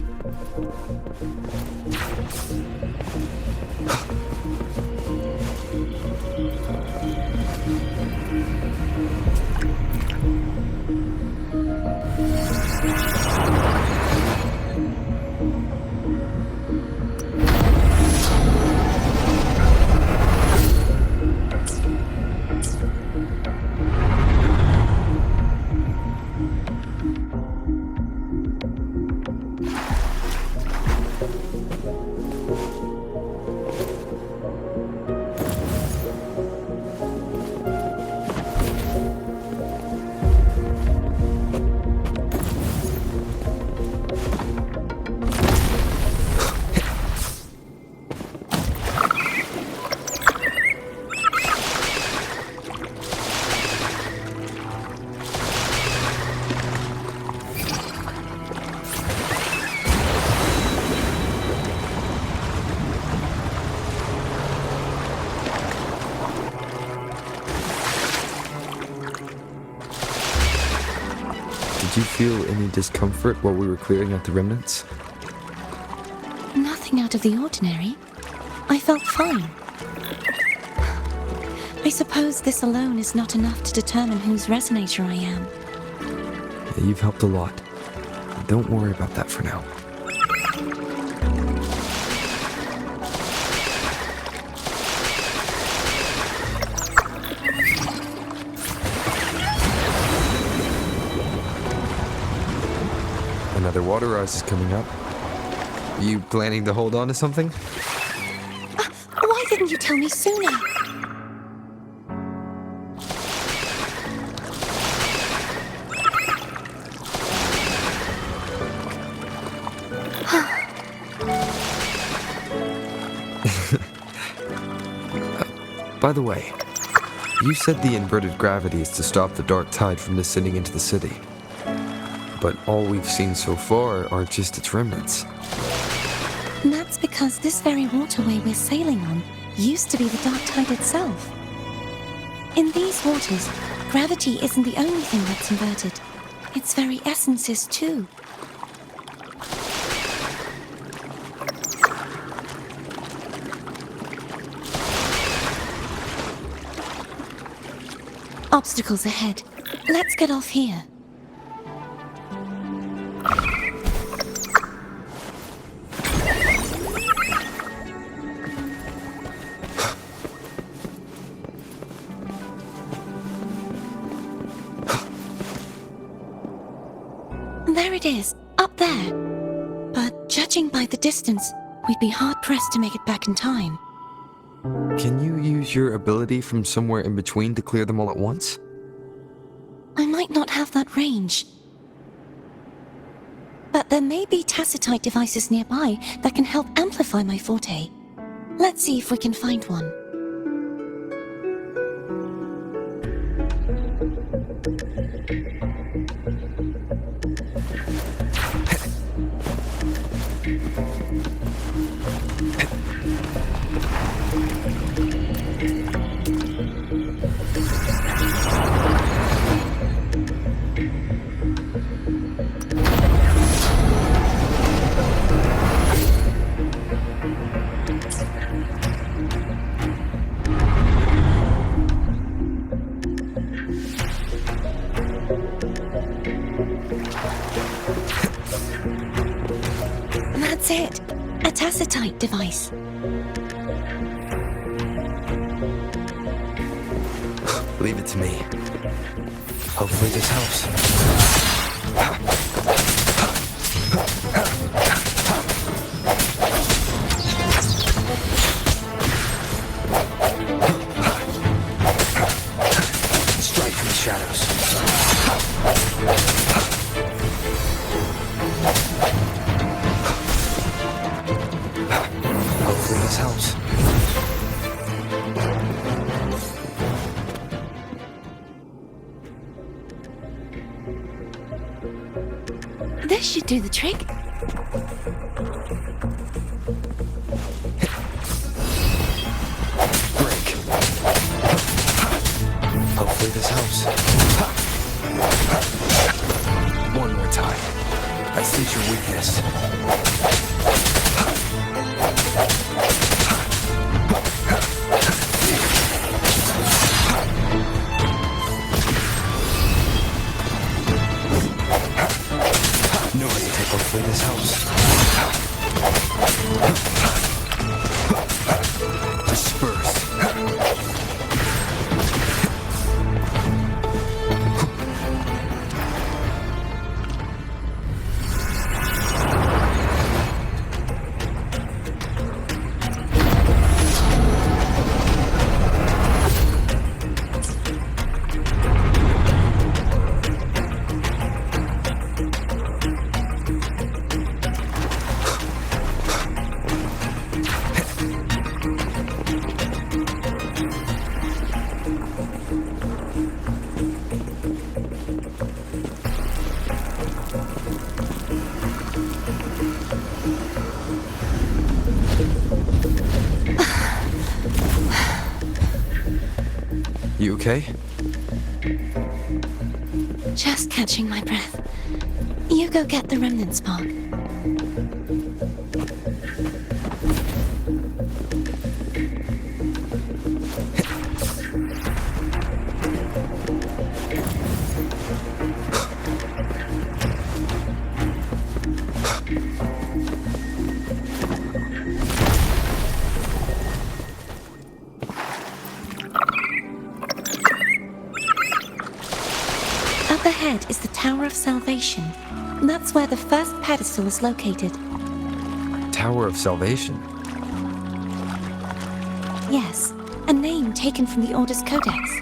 Did you feel any discomfort while we were clearing out the remnants? Nothing out of the ordinary. I felt fine. I suppose this alone is not enough to determine whose resonator I am. Yeah, you've helped a lot. Don't worry about that for now. Another water rise is coming up. You planning to hold on to something? Why didn't you tell me sooner? By the way, you said the inverted gravity is to stop the dark tide from descending into the city. But all we've seen so far are just its remnants. And that's because this very waterway we're sailing on used to be the dark tide itself. In these waters, gravity isn't the only thing that's inverted. Its very essence is too. Obstacles ahead. Let's get off here. There it is, up there. But judging by the distance, we'd be hard-pressed to make it back in time. Can you use your ability from somewhere in between to clear them all at once? I might not have that range. But there may be tacitite devices nearby that can help amplify my forte. Let's see if we can find one. That's it. A tacitite device. Leave it to me. Hopefully this helps. Strike from the shadows. Hopefully this helps. This should do the trick. Break. Hopefully this helps. One more time. I see your weakness. No hesitate, hopefully this helps. Disperse. You okay? Just catching my breath. You go get the remnant spark. Up ahead is the Tower of Salvation. That's where the first pedestal is located. Tower of Salvation. Yes, a name taken from the Order's Codex.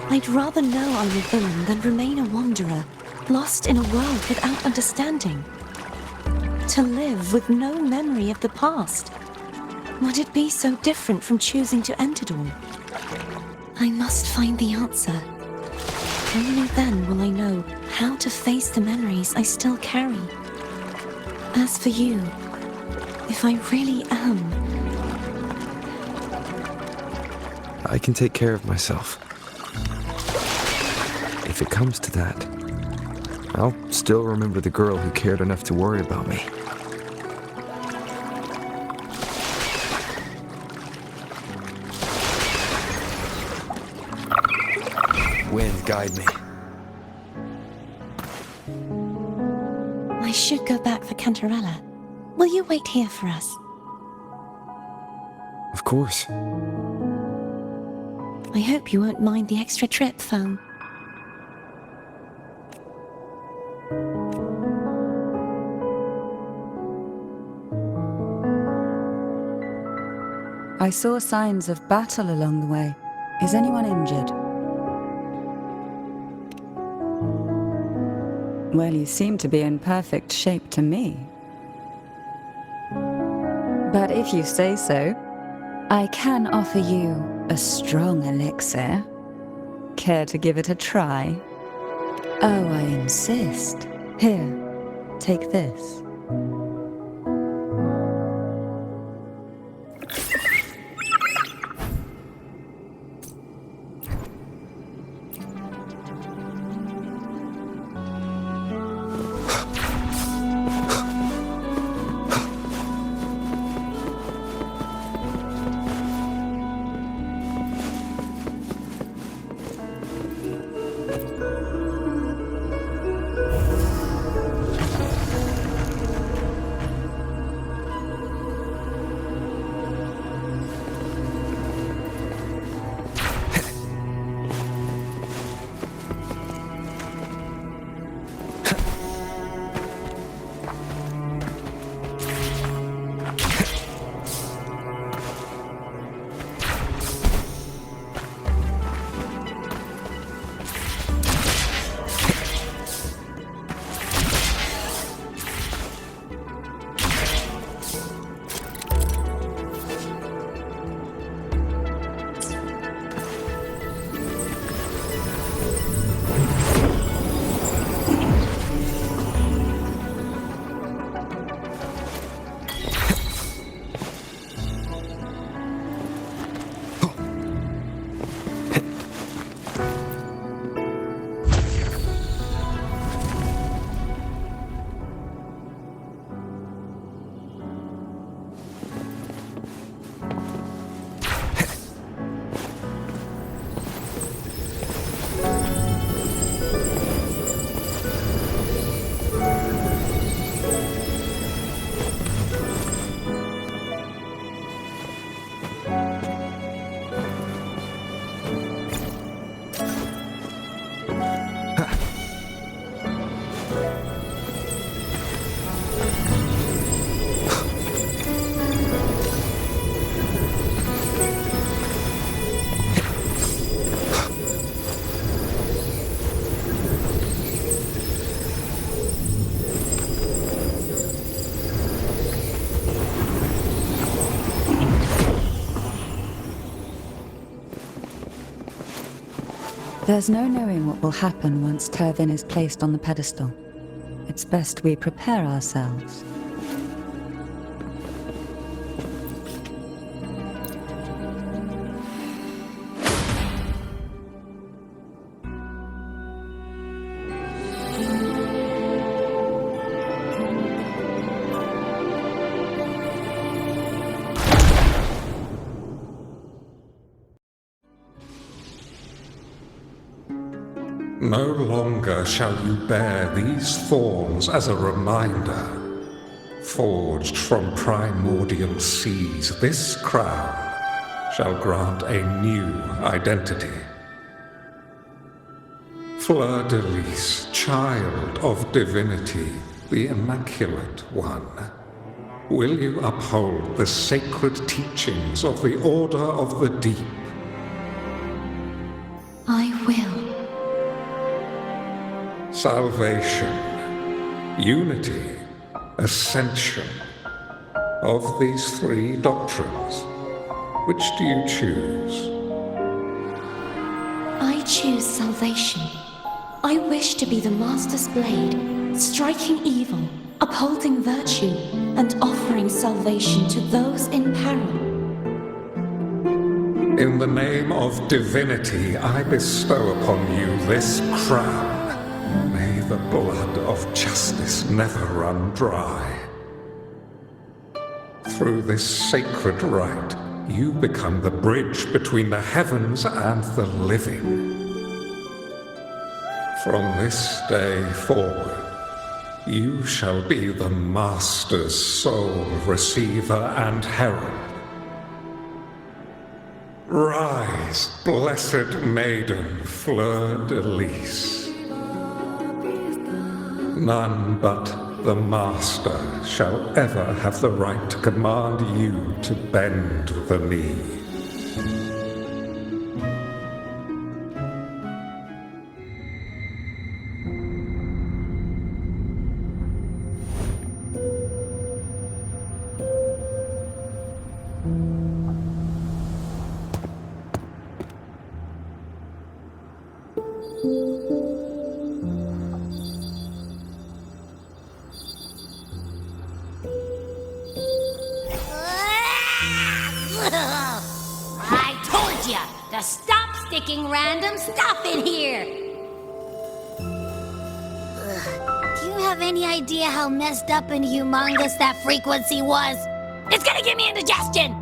I'd rather know I'm a villain than remain a wanderer, lost in a world without understanding. To live with no memory of the past. Would it be so different from choosing to end it all? I must find the answer. Only then will I know how to face the memories I still carry. As for you, if I really am... I can take care of myself. If it comes to that, I'll still remember the girl who cared enough to worry about me. Wind, guide me. I should go back for Cantarella. Will you wait here for us? Of course. I hope you won't mind the extra trip, Foam. I saw signs of battle along the way. Is anyone injured? Well, you seem to be in perfect shape to me. But if you say so, I can offer you a strong elixir. Care to give it a try? Oh, I insist. Here, take this. There's no knowing what will happen once Turvin is placed on the pedestal. It's best we prepare ourselves. No longer shall you bear these thorns as a reminder. Forged from primordial seas, this crown shall grant a new identity. Fleur-de-Lis, child of divinity, the Immaculate One, will you uphold the sacred teachings of the Order of the Deep? I will. Salvation, unity, ascension. Of these three doctrines, which do you choose? I choose salvation. I wish to be the Master's blade, striking evil, upholding virtue, and offering salvation to those in peril. In the name of divinity, I bestow upon you this crown. May the blood of justice never run dry. Through this sacred rite, you become the bridge between the heavens and the living. From this day forward, you shall be the Master's sole receiver and herald. Rise, blessed maiden Fleur-de-Lis. None but the Master shall ever have the right to command you to bend the knee. I told ya to stop sticking random stuff in here! Do you have any idea how messed up and humongous that frequency was? It's gonna give me indigestion!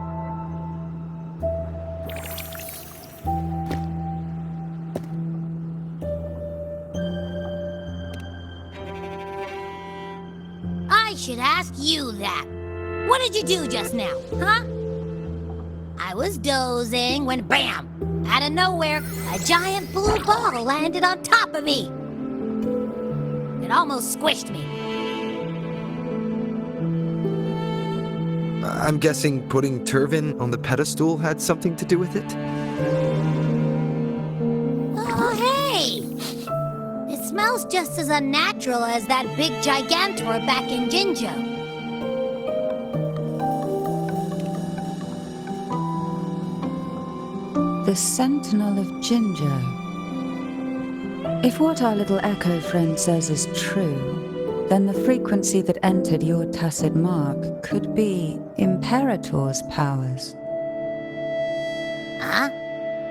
I should ask you that. What did you do just now, huh? I was dozing when bam! Out of nowhere, a giant blue ball landed on top of me. It almost squished me. I'm guessing putting Turvin on the pedestal had something to do with it? Oh, hey! It smells just as unnatural as that big gigantor back in Jinjo. The Sentinel of Jinjo. If what our little echo friend says is true, then the frequency that entered your tacit mark could be Imperator's powers. Huh?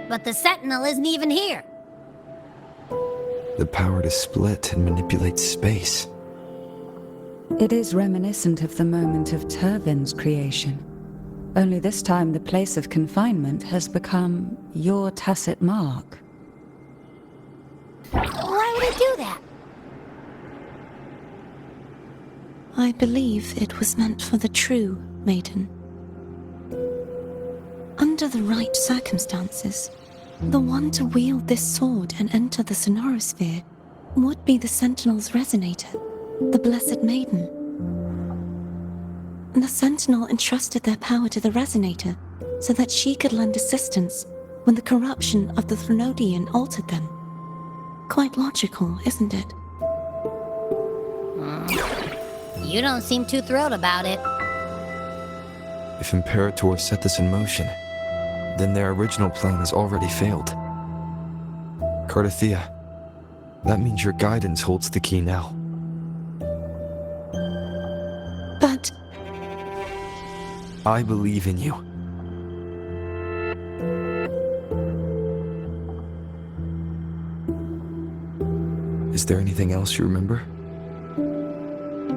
But the Sentinel isn't even here. The power to split and manipulate space. It is reminiscent of the moment of Turvin's creation. Only this time the place of confinement has become your tacit mark. Why would it do that? I believe it was meant for the true Maiden. Under the right circumstances, the one to wield this sword and enter the Sonorosphere would be the Sentinel's resonator, the Blessed Maiden. The Sentinel entrusted their power to the Resonator so that she could lend assistance when the corruption of the Threnodian altered them. Quite logical, isn't it? You don't seem too thrilled about it. If Imperator set this in motion, then their original plan has already failed. Cardathea, that means your guidance holds the key now. But I believe in you. Is there anything else you remember?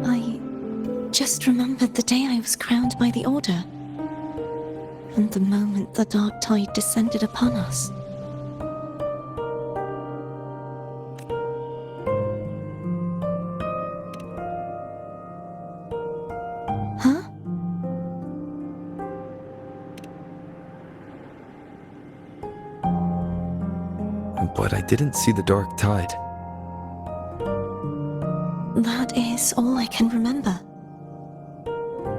I just remembered the day I was crowned by the Order, and the moment the dark tide descended upon us. Huh? But I didn't see the dark tide. That is all I can remember.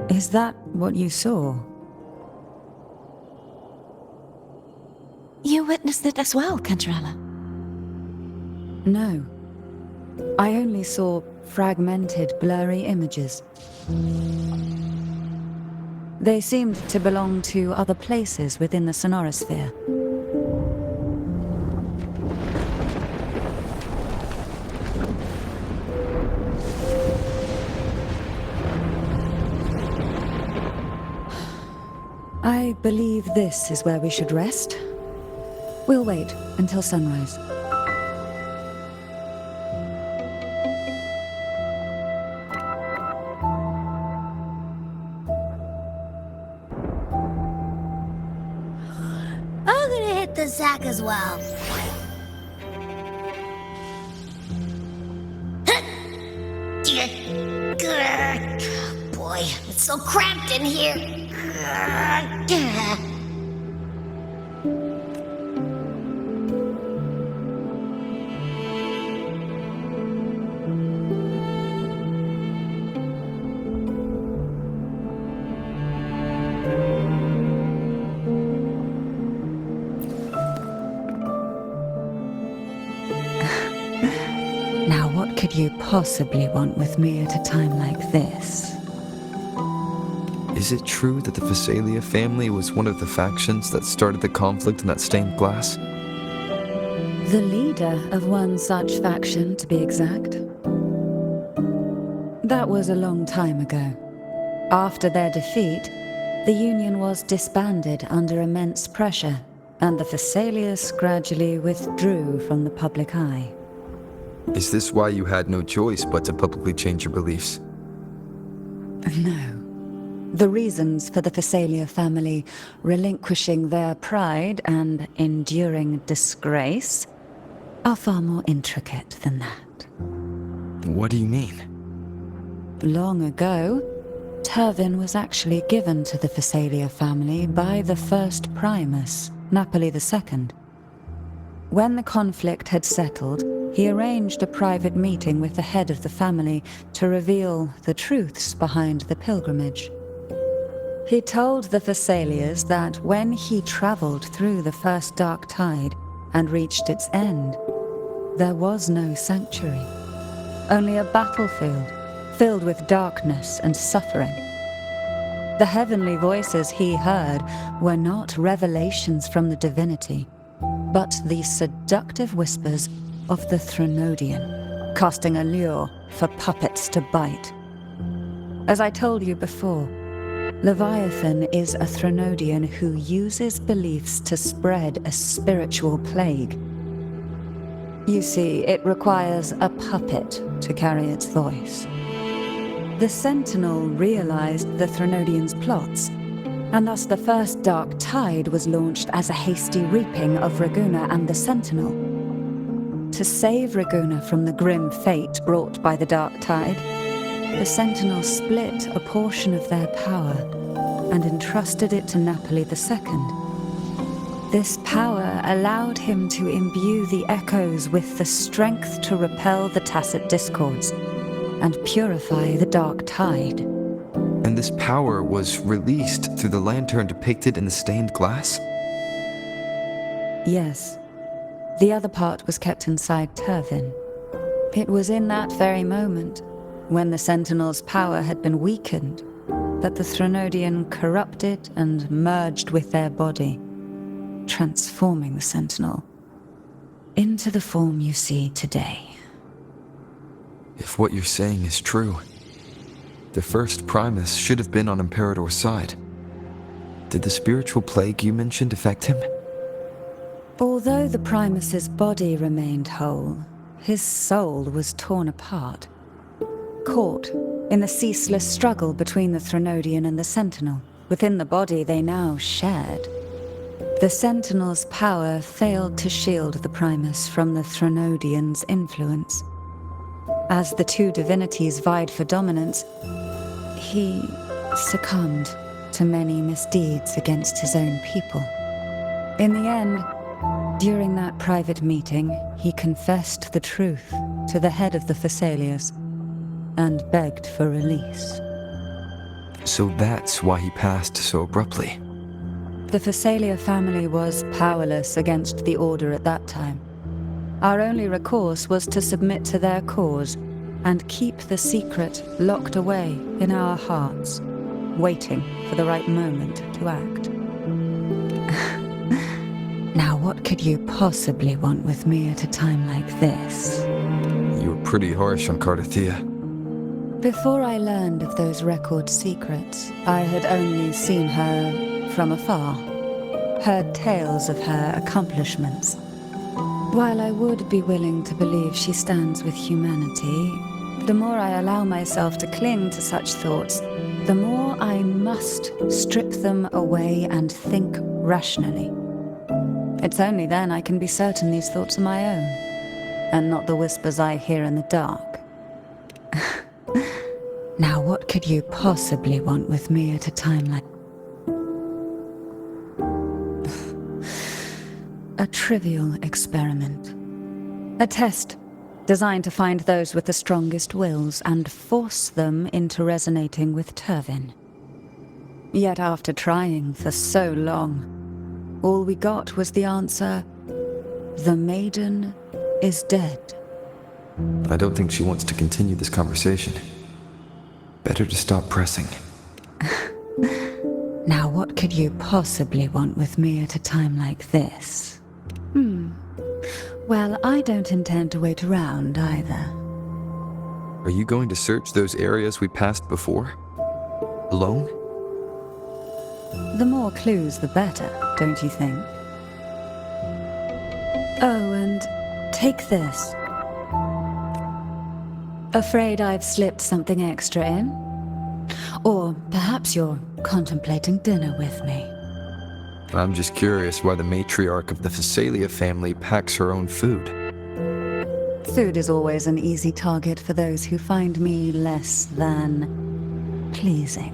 Is that what you saw? You witnessed it as well, Cantarella. No. I only saw fragmented, blurry images. They seemed to belong to other places within the sonorosphere. I believe this is where we should rest. We'll wait until sunrise. I'm gonna hit the sack as well. Boy, it's so cramped in here. Now, what could you possibly want with me at a time like this? Is it true that the Phasalia family was one of the factions that started the conflict in that stained glass? The leader of one such faction, to be exact. That was a long time ago. After their defeat, the Union was disbanded under immense pressure, and the Phasalias gradually withdrew from the public eye. Is this why you had no choice but to publicly change your beliefs? No. The reasons for the Phasalia family relinquishing their pride and enduring disgrace are far more intricate than that. What do you mean? Long ago, Turvin was actually given to the Phasalia family by the first Primus, Napoli II. When the conflict had settled, he arranged a private meeting with the head of the family to reveal the truths behind the pilgrimage. He told the Phasalias that when he traveled through the first dark tide and reached its end, there was no sanctuary, only a battlefield filled with darkness and suffering. The heavenly voices he heard were not revelations from the divinity, but the seductive whispers of the Threnodian, casting a lure for puppets to bite. As I told you before, Leviathan is a Threnodian who uses beliefs to spread a spiritual plague. You see, it requires a puppet to carry its voice. The Sentinel realized the Threnodian's plots, and thus the first Dark Tide was launched as a hasty reaping of Raguna and the Sentinel. To save Raguna from the grim fate brought by the Dark Tide, the Sentinel split a portion of their power and entrusted it to Napoli II. This power allowed him to imbue the echoes with the strength to repel the tacit discords and purify the Dark Tide. And this power was released through the lantern depicted in the stained glass? Yes. The other part was kept inside Turvin. It was in that very moment, when the Sentinel's power had been weakened, that the Threnodian corrupted and merged with their body, transforming the Sentinel into the form you see today. If what you're saying is true, the first Primus should have been on Imperador's side. Did the spiritual plague you mentioned affect him? Although the Primus's body remained whole, his soul was torn apart, caught in the ceaseless struggle between the Threnodian and the Sentinel. Within the body they now shared. The Sentinel's power failed to shield the Primus from the Threnodian's influence. As the two divinities vied for dominance, he succumbed to many misdeeds against his own people. In the end, during that private meeting, he confessed the truth to the head of the Thessalians and begged for release. So that's why he passed so abruptly. The Thessalia family was powerless against the Order at that time. Our only recourse was to submit to their cause and keep the secret locked away in our hearts, waiting for the right moment to act. Now, what could you possibly want with me at a time like this? You were pretty harsh on Cardathia. Before I learned of those record secrets, I had only seen her from afar, heard tales of her accomplishments. While I would be willing to believe she stands with humanity, the more I allow myself to cling to such thoughts, the more I must strip them away and think rationally. It's only then I can be certain these thoughts are my own, and not the whispers I hear in the dark. Now, what could you possibly want with me at a time like... A trivial experiment. A test designed to find those with the strongest wills and force them into resonating with Turvin. Yet after trying for so long, all we got was the answer, the Maiden is dead. I don't think she wants to continue this conversation. Better to stop pressing. Now, what could you possibly want with me at a time like this? Well, I don't intend to wait around either. Are you going to search those areas we passed before? Alone? The more clues, the better, don't you think? Oh, and take this. Afraid I've slipped something extra in? Or perhaps you're contemplating dinner with me. I'm just curious why the matriarch of the Thessalia family packs her own food. Food is always an easy target for those who find me less than pleasing.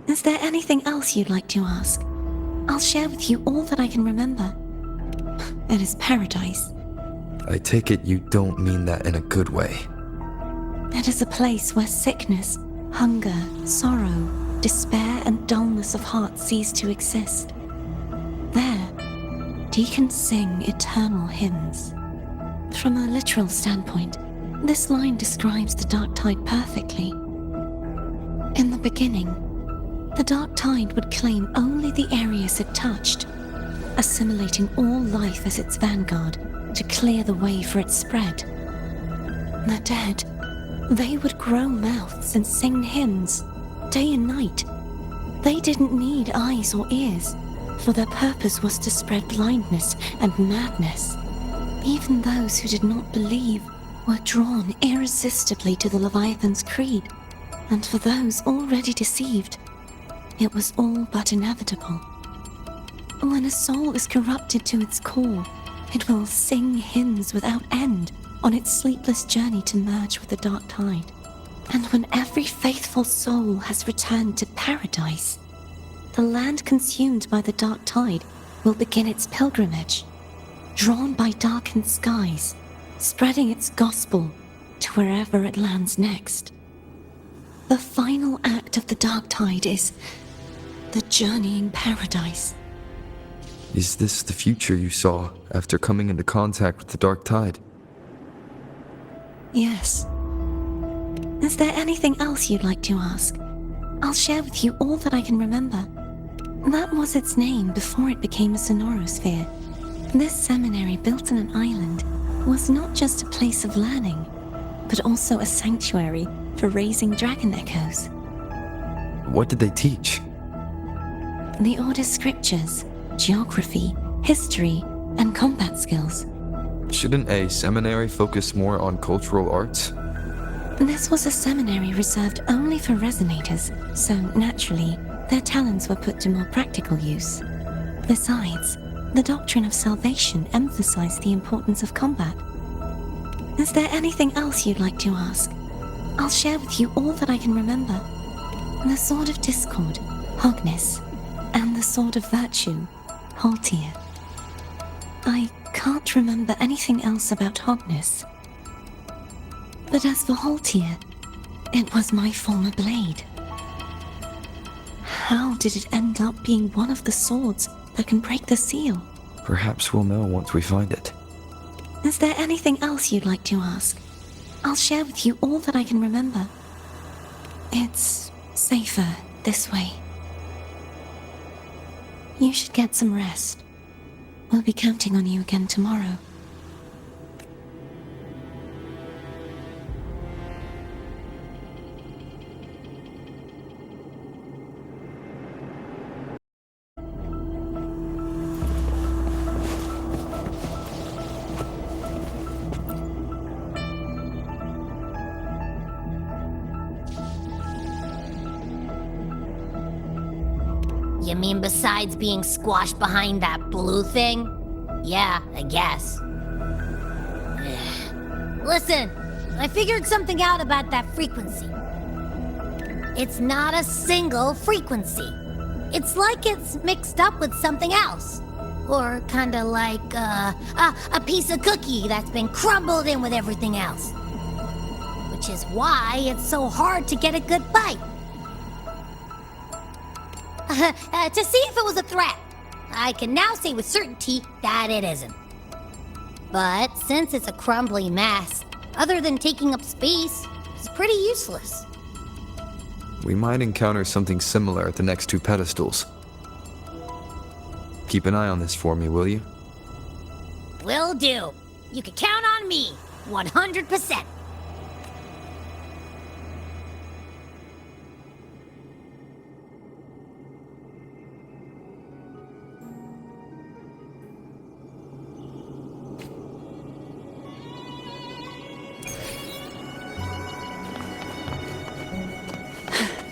Is there anything else you'd like to ask? I'll share with you all that I can remember. It is paradise. I take it you don't mean that in a good way. It is a place where sickness, hunger, sorrow, despair, and dullness of heart cease to exist. There, deacons sing eternal hymns. From a literal standpoint, this line describes the dark tide perfectly. In the beginning, the dark tide would claim only the areas it touched, assimilating all life as its vanguard to clear the way for its spread. The dead, they would grow mouths and sing hymns, day and night. They didn't need eyes or ears. for their purpose was to spread blindness and madness. Even those who did not believe were drawn irresistibly to the Leviathan's creed, and for those already deceived, it was all but inevitable. When a soul is corrupted to its core, it will sing hymns without end on its sleepless journey to merge with the dark tide. And when every faithful soul has returned to paradise, the land consumed by the dark tide will begin its pilgrimage, drawn by darkened skies, spreading its gospel to wherever it lands next. The final act of the dark tide is the journeying paradise. Is this the future you saw after coming into contact with the dark tide? Yes. Is there anything else you'd like to ask? I'll share with you all that I can remember. That was its name before it became a sonorosphere. This seminary, built on an island, was not just a place of learning, but also a sanctuary for raising dragon echoes. What did they teach? The Order's scriptures, geography, history, and combat skills. Shouldn't a seminary focus more on cultural arts? This was a seminary reserved only for resonators, so naturally, their talents were put to more practical use. Besides, the doctrine of salvation emphasized the importance of combat. Is there anything else you'd like to ask? I'll share with you all that I can remember. The Sword of Discord, Hogness, and the Sword of Virtue, Haltier. I can't remember anything else about Hogness. But as for Haltier, it was my former blade. How did it end up being one of the swords that can break the seal? Perhaps we'll know once we find it. Is there anything else you'd like to ask? I'll share with you all that I can remember. It's safer this way. You should get some rest. We'll be counting on you again tomorrow. You mean besides being squashed behind that blue thing? Yeah, I guess. Listen, I figured something out about that frequency. It's not a single frequency. It's like it's mixed up with something else. Or kinda like, a piece of cookie that's been crumbled in with everything else. Which is why it's so hard to get a good bite. To see if it was a threat. I can now say with certainty that it isn't. But since it's a crumbly mess, other than taking up space, it's pretty useless. We might encounter something similar at the next two pedestals. Keep an eye on this for me, will you? Will do. You can count on me, 100%.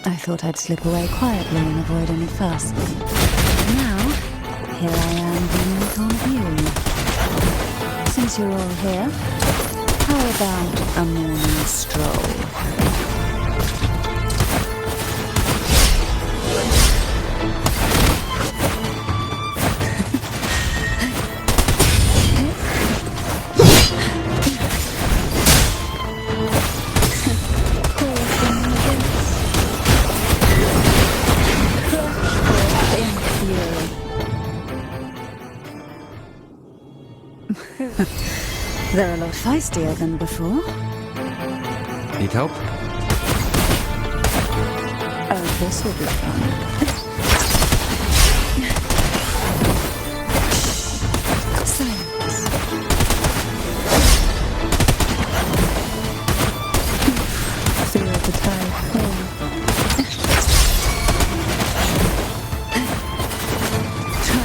I thought I'd slip away quietly and avoid any fuss. Now, here I am being on you. Since you're all here, how about a morning stroll? They're a lot feistier than before. Need help? Oh, this will be fun. Silence. Feel the tide pull. Try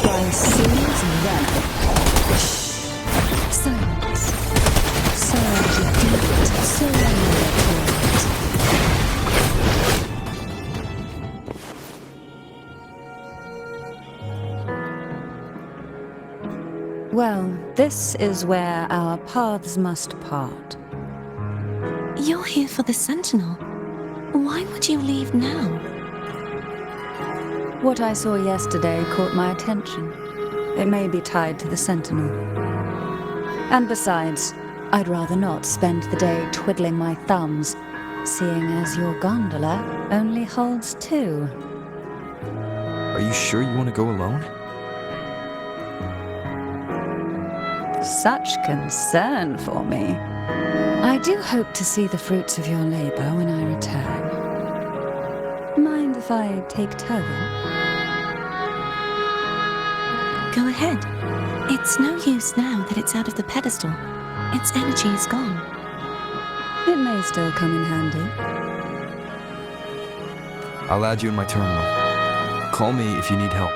by seas then. Silence. Surge a deep, surrender towards. Well, this is where our paths must part. You're here for the Sentinel. Why would you leave now? What I saw yesterday caught my attention. It may be tied to the Sentinel. And besides, I'd rather not spend the day twiddling my thumbs, seeing as your gondola only holds 2. Are you sure you want to go alone? Such concern for me. I do hope to see the fruits of your labor when I return. Mind if I take Turvin? Go ahead. It's no use now that it's out of the pedestal. Its energy is gone. It may still come in handy. I'll add you in my terminal. Call me if you need help.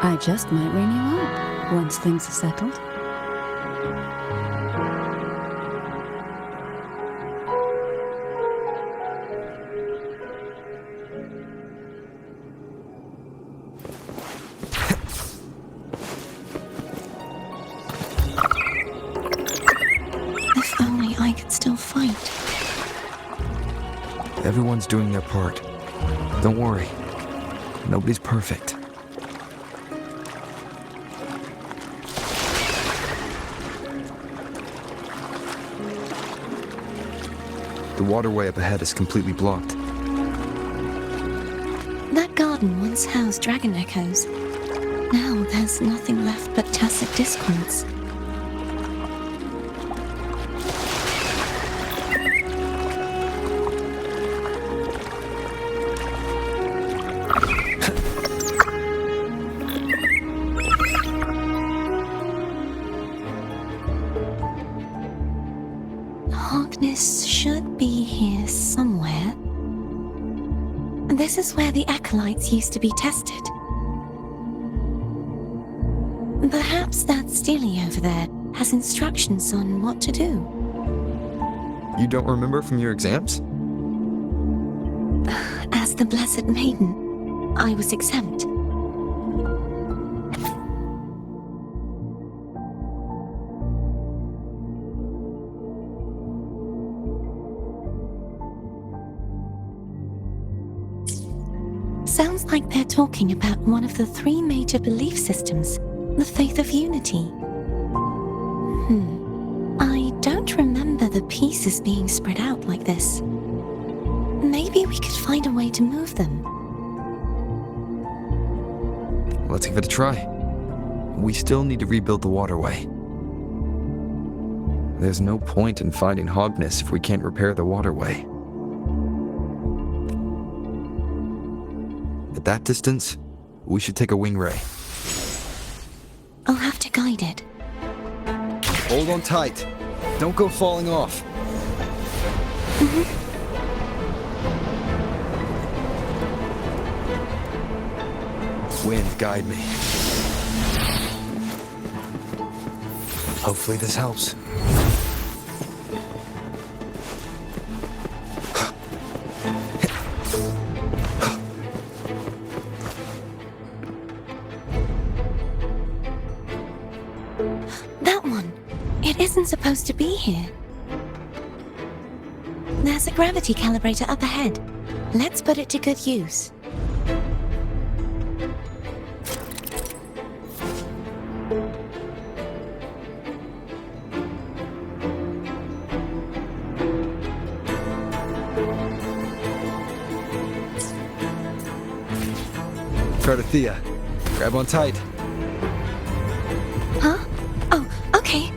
I just might ring you up once things are settled. If only I could still fight. Everyone's doing their part. Don't worry. Nobody's perfect. The waterway up ahead is completely blocked. That garden once housed dragon echoes. Now there's nothing left but tacit discords. Harkness should be here somewhere. This is where the acolytes used to be tested. Perhaps that Steely over there has instructions on what to do. You don't remember from your exams? As the Blessed Maiden, I was exempt. Sounds like they're talking about one of the 3 major belief systems, the faith of unity. I don't remember the pieces being spread out like this. Maybe we could find a way to move them. Let's give it a try. We still need to rebuild the waterway. There's no point in fighting Harkness if we can't repair the waterway. At that distance, we should take a wing ray. I'll have to guide it. Hold on tight. Don't go falling off. Wind, guide me. Hopefully this helps. That one. It isn't supposed to be here. There's a gravity calibrator up ahead. Let's put it to good use. Thea, grab on tight. Huh? Oh, okay.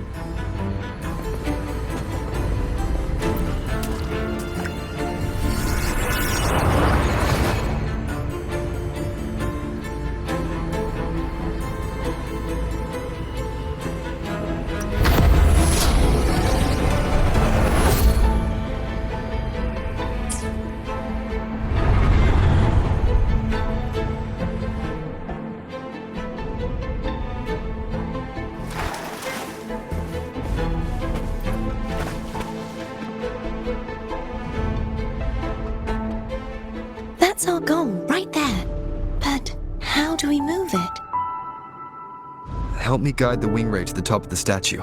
That's our goal, right there. But how do we move it? Help me guide the wing ray to the top of the statue.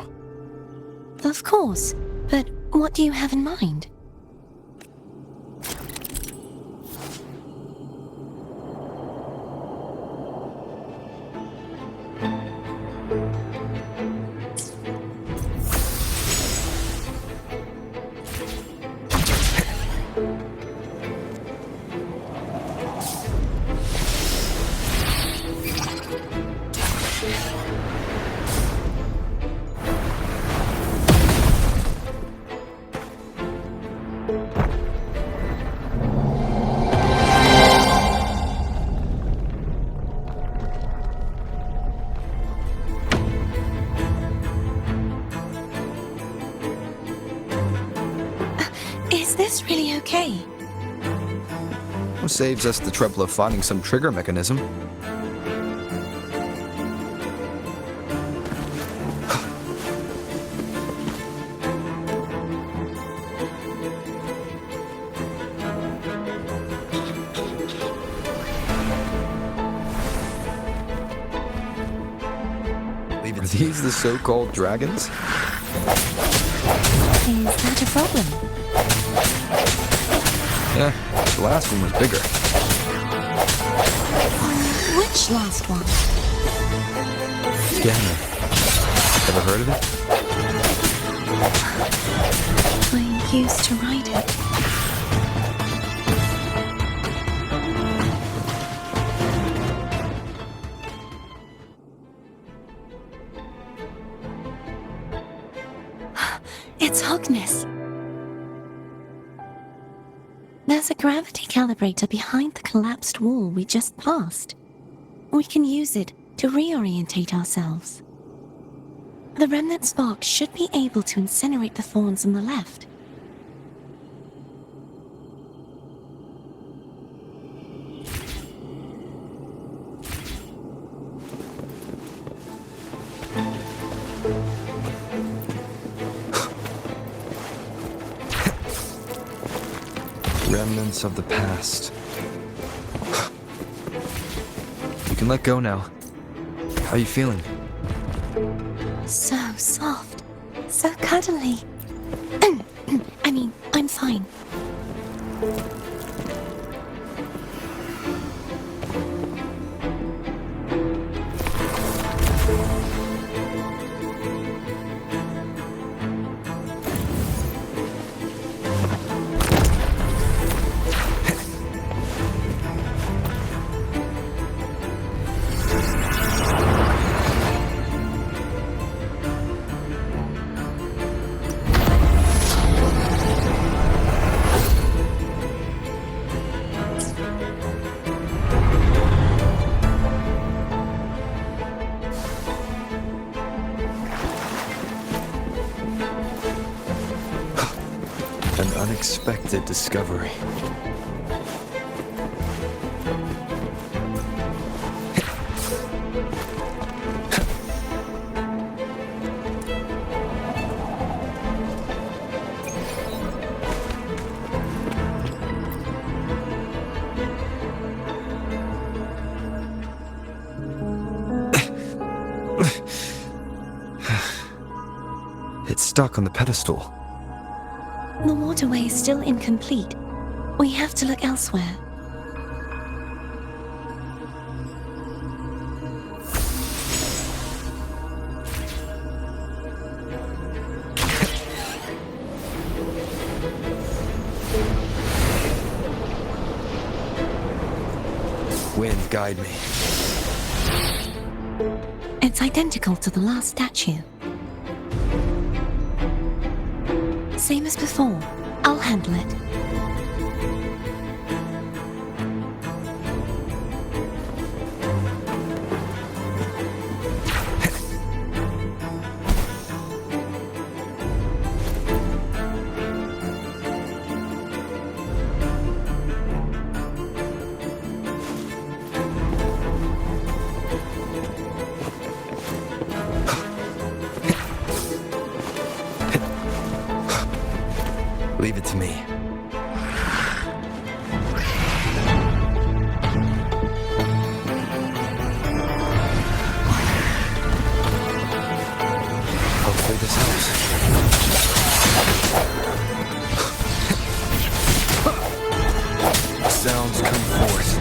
Of course, but what do you have in mind? Is this really okay? What saves us the trouble of finding some trigger mechanism? Are these the so-called dragons? Is that a problem? Yeah, the last one was bigger. Which last one? Scanner. Ever heard of it? I used to ride it. It's Hogness. There's a gravity calibrator behind the collapsed wall we just passed. We can use it to reorientate ourselves. The remnant spark should be able to incinerate the thorns on the left. Remnants of the past. You can let go now. How are you feeling? So soft. So cuddly. I mean, I'm fine. An unexpected discovery. It's stuck on the pedestal. The waterway is still incomplete. We have to look elsewhere. Wind, guide me. It's identical to the last statue. Same as before. I'll handle it. Leave it to me. hounds come forth.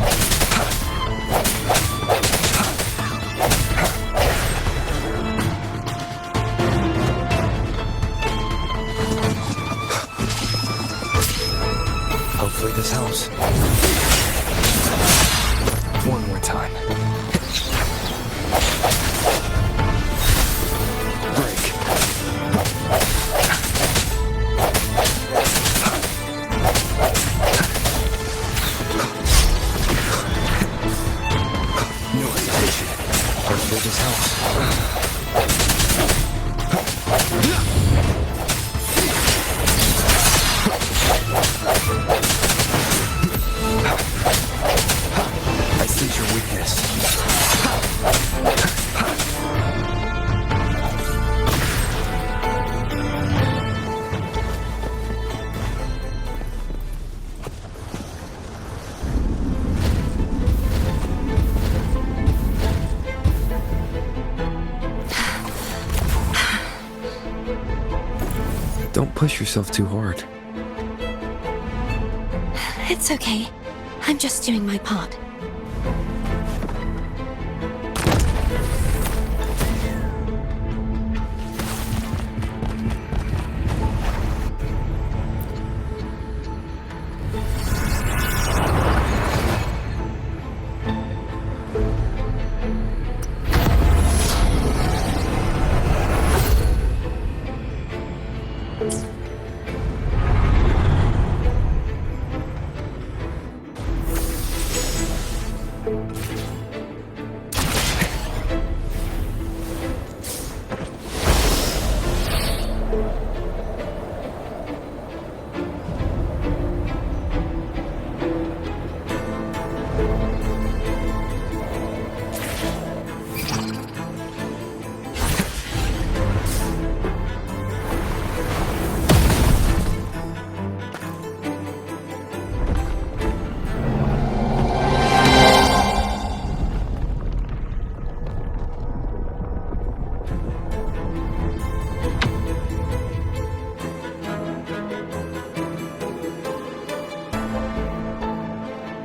Hopefully this helps. One more time. Break. No hesitation. Hopefully this helps. I sense your weakness. Don't push yourself too hard. It's okay. I'm just doing my part.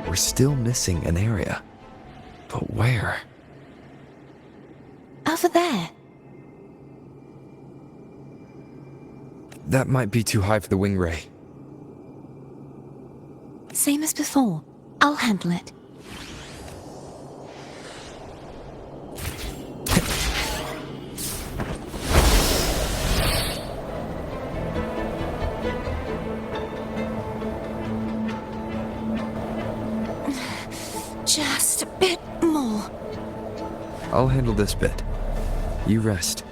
We're still missing an area. But where? Over there. That might be too high for the wing ray. Same as before. I'll handle it. Just a bit more. I'll handle this bit. You rest.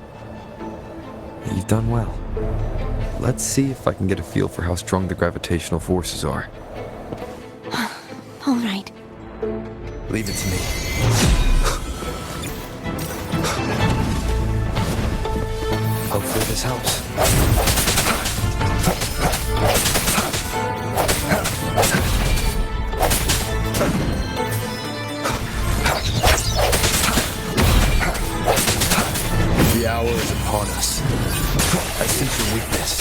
You've done well. Let's see if I can get a feel for how strong the gravitational forces are. All right. Leave it to me. Hopefully this helps. The hour is upon us. I sense your weakness.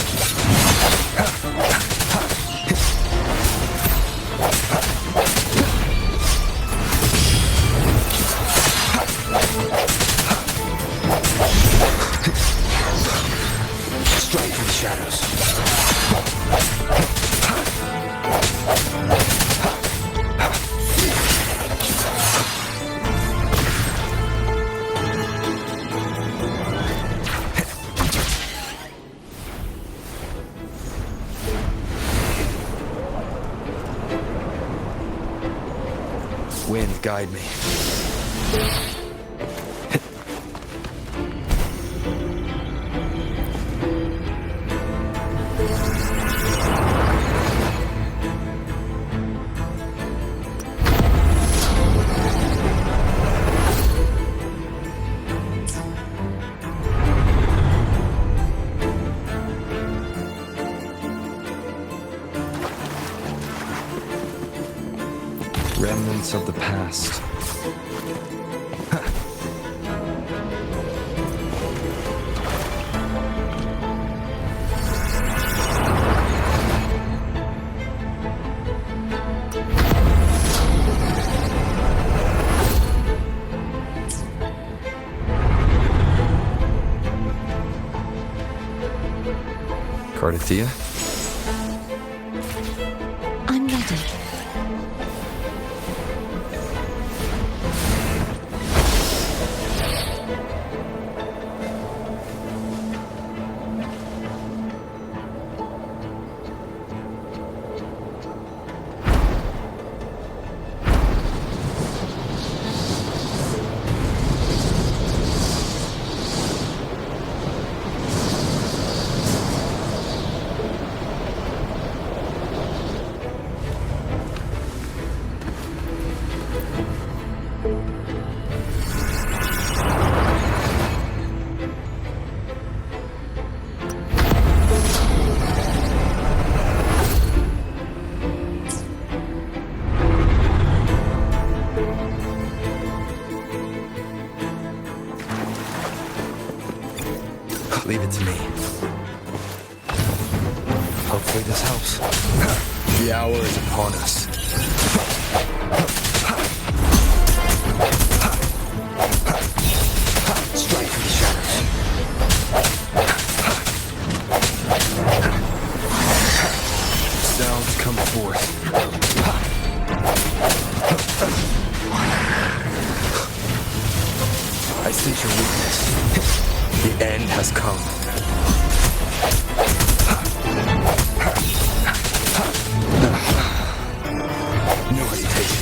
Strike from the shadows. Wind, guide me. Remnants of the past. Cardathia? I'm ready. Leave it to me. Hopefully this helps. The hour is upon us. Strike from the shadows. Sounds come forth. I sense your weakness. The end has come. No hesitation.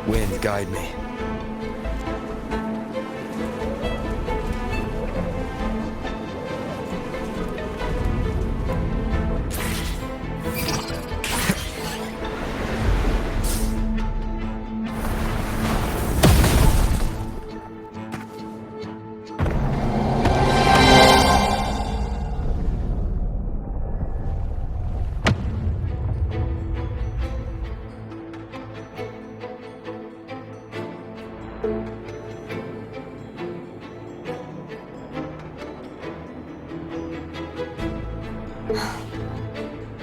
Wind, guide me.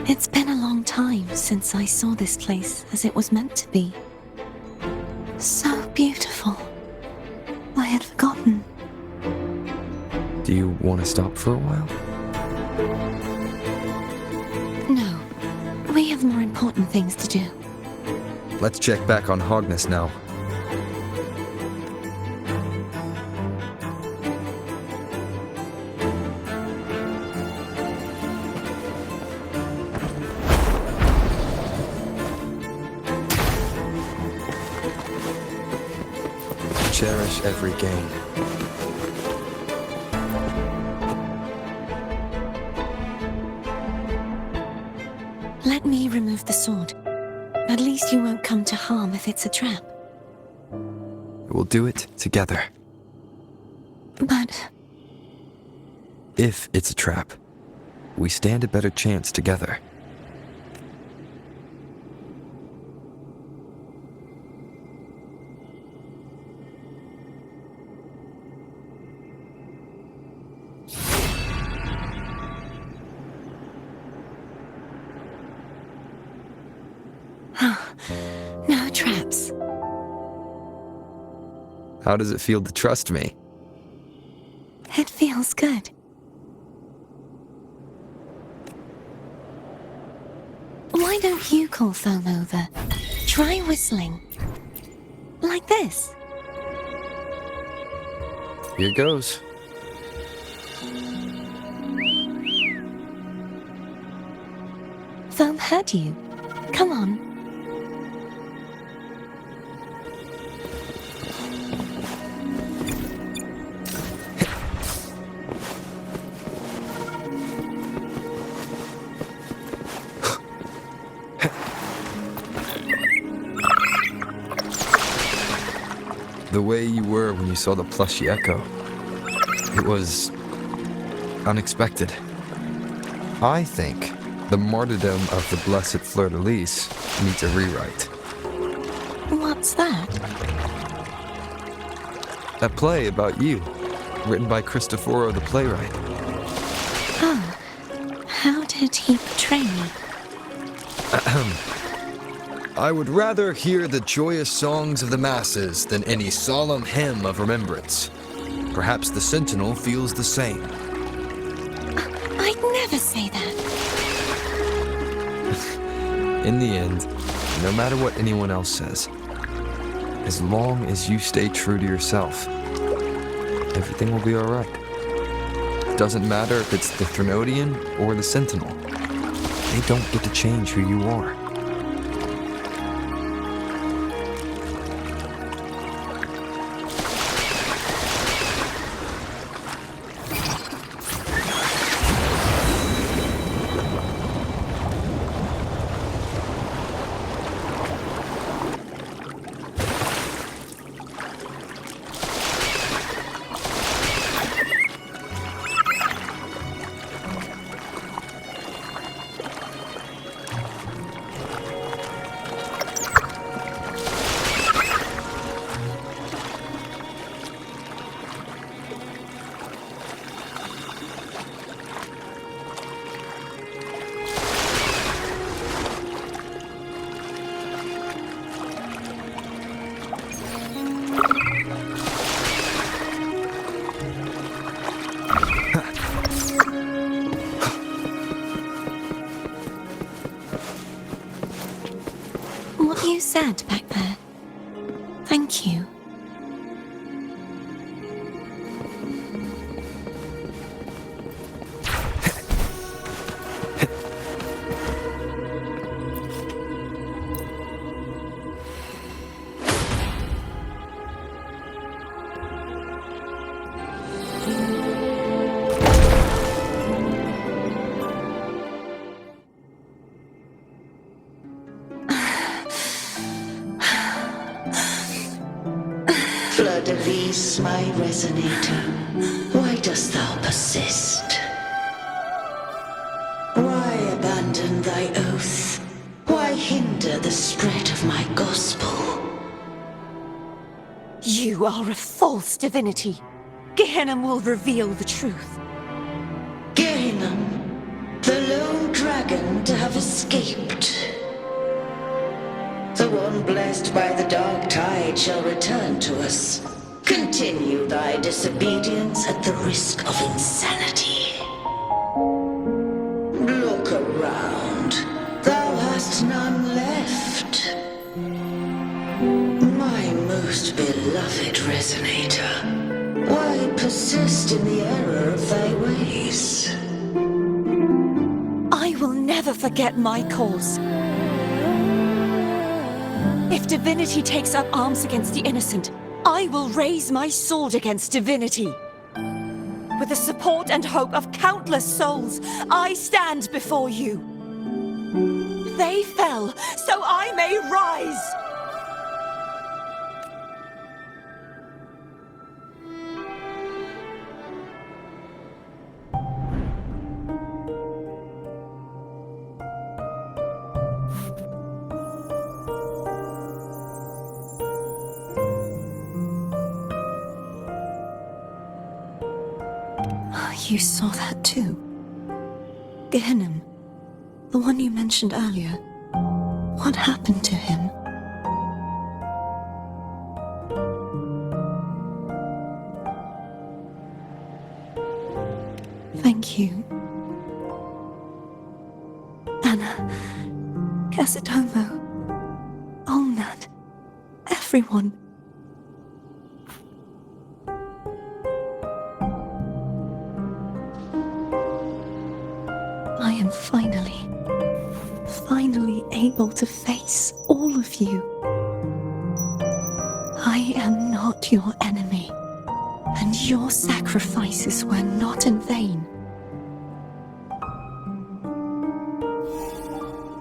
It's been a long time since I saw this place as it was meant to be. So beautiful. I had forgotten. Do you want to stop for a while? No. We have more important things to do. Let's check back on Hogness now. Cherish every gain. Let me remove the sword. At least you won't come to harm if it's a trap. We'll do it together. But If it's a trap, we stand a better chance together. no traps. How does it feel to trust me? It feels good. Why don't you call Foam over? Try whistling. Like this. Here goes. Foam heard you. Come on. The way you were when you saw the plushy echo. It was unexpected. I think the martyrdom of the Blessed Fleur-de-Lis needs a rewrite. What's that? A play about you, written by Cristoforo the playwright. Oh, how did he portray me? I would rather hear the joyous songs of the masses than any solemn hymn of remembrance. Perhaps the Sentinel feels the same. I'd never say that. In the end, no matter what anyone else says, as long as you stay true to yourself, everything will be alright. Doesn't matter if it's the Threnodian or the Sentinel. They don't get to change who you are. What you said back there. Thank you. Fleur-de-Lis, my resonator, why dost thou persist? Why abandon thy oath? Why hinder the spread of my gospel? You are a false divinity. Gehenna will reveal the truth. Gehenna, the lone dragon to have escaped. The one blessed by the dark tide shall return to us. Continue thy disobedience at the risk of insanity. Look around. Thou hast none left. My most beloved resonator, why persist in the error of thy ways? I will never forget my cause. If divinity takes up arms against the innocent, I will raise my sword against divinity. With the support and hope of countless souls, I stand before you. They fell, so I may rise! You saw that too? Gehenna, the one you mentioned earlier. What happened to him? Thank you. Anna, Casitomo, Olnat, everyone. I am finally able to face all of you. I am not your enemy, and your sacrifices were not in vain.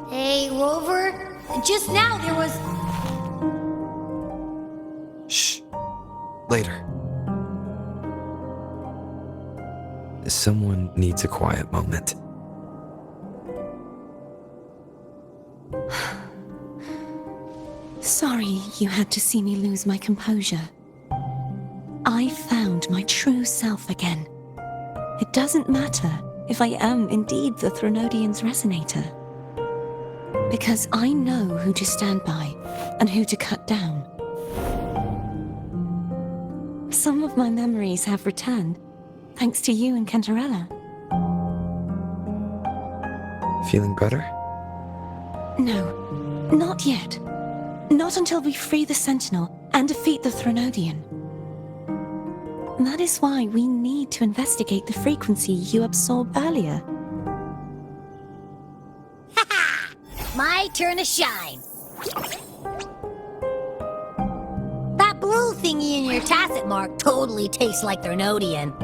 Hey, Hey, Rover. Just now there was... Shh. Later. Someone needs a quiet moment. Sorry you had to see me lose my composure. I found my true self again. It doesn't matter if I am indeed the Threnodian's resonator. Because I know who to stand by and who to cut down. Some of my memories have returned, thanks to you and Cantarella. Feeling better? No, not yet. Not until we free the Sentinel and defeat the Threnodian. That is why we need to investigate the frequency you absorbed earlier. My turn to shine. That blue thingy in your tacit mark totally tastes like Threnodian.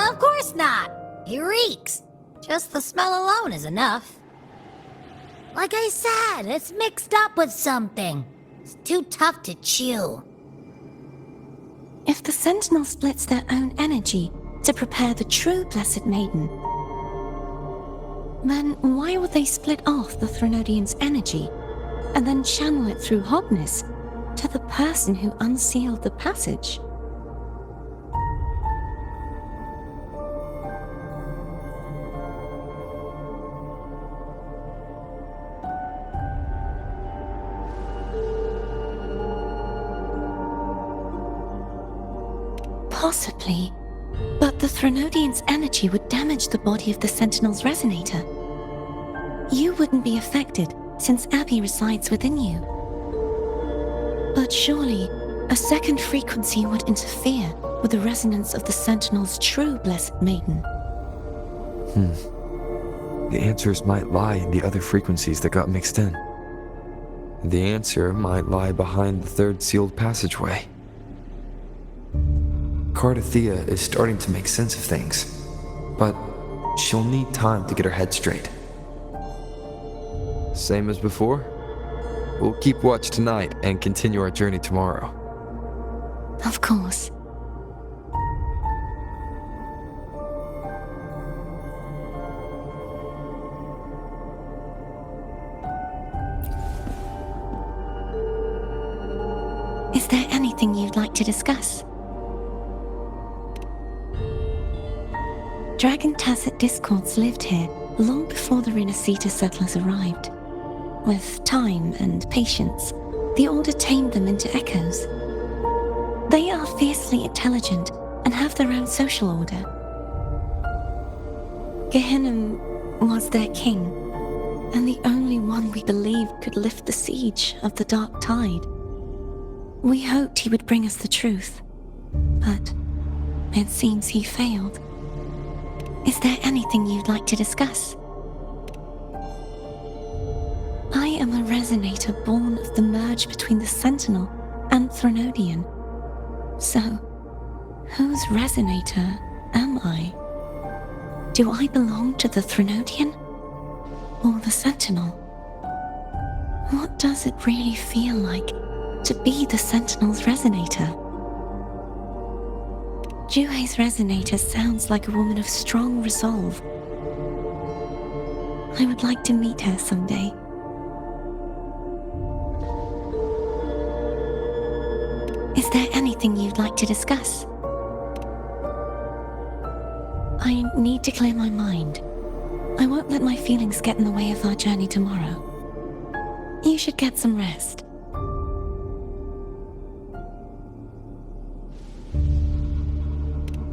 Of course not. It reeks. Just the smell alone is enough. Like I said, it's mixed up with something. It's too tough to chew. If the Sentinel splits their own energy to prepare the true Blessed Maiden, then why would they split off the Threnodian's energy and then channel it through Hognis to the person who unsealed the passage? Possibly, but the Threnodian's energy would damage the body of the Sentinel's resonator. You wouldn't be affected, since Abby resides within you. But surely, a second frequency would interfere with the resonance of the Sentinel's true Blessed Maiden. The answers might lie in the other frequencies that got mixed in. The answer might lie behind the third sealed passageway. Cardathea is starting to make sense of things, but she'll need time to get her head straight. Same as before? We'll keep watch tonight and continue our journey tomorrow. Of course. Is there anything you'd like to discuss? Dragon Tacet discords lived here long before the Renacita settlers arrived. With time and patience, the Order tamed them into echoes. They are fiercely intelligent and have their own social order. Gehinnom was their king, and the only one we believed could lift the siege of the Dark Tide. We hoped he would bring us the truth, but it seems he failed. Is there anything you'd like to discuss? I am a resonator born of the merge between the Sentinel and Threnodian. So, whose resonator am I? Do I belong to the Threnodian or the Sentinel? What does it really feel like to be the Sentinel's resonator? Juhe's resonator sounds like a woman of strong resolve. I would like to meet her someday. Is there anything you'd like to discuss? I need to clear my mind. I won't let my feelings get in the way of our journey tomorrow. You should get some rest.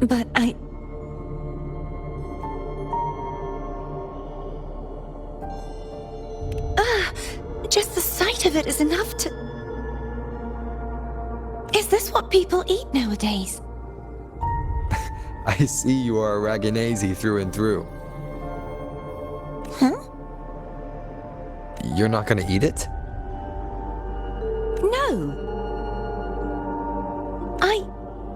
But just the sight of it is enough to... Is this what people eat nowadays? I see you are a Raganazi through and through. Huh? You're not gonna eat it? No. I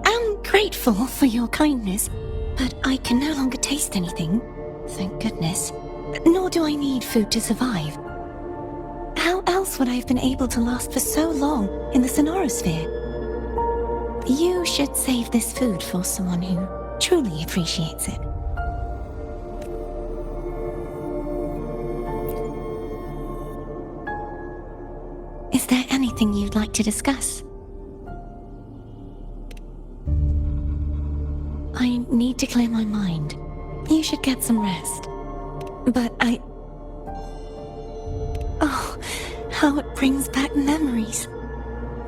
am grateful for your kindness, But I can no longer taste anything, thank goodness. Nor do I need food to survive. How else would I have been able to last for so long in the Sonorosphere? You should save this food for someone who truly appreciates it. Is there anything you'd like to discuss? I need to clear my mind. You should get some rest. But Oh, how it brings back memories.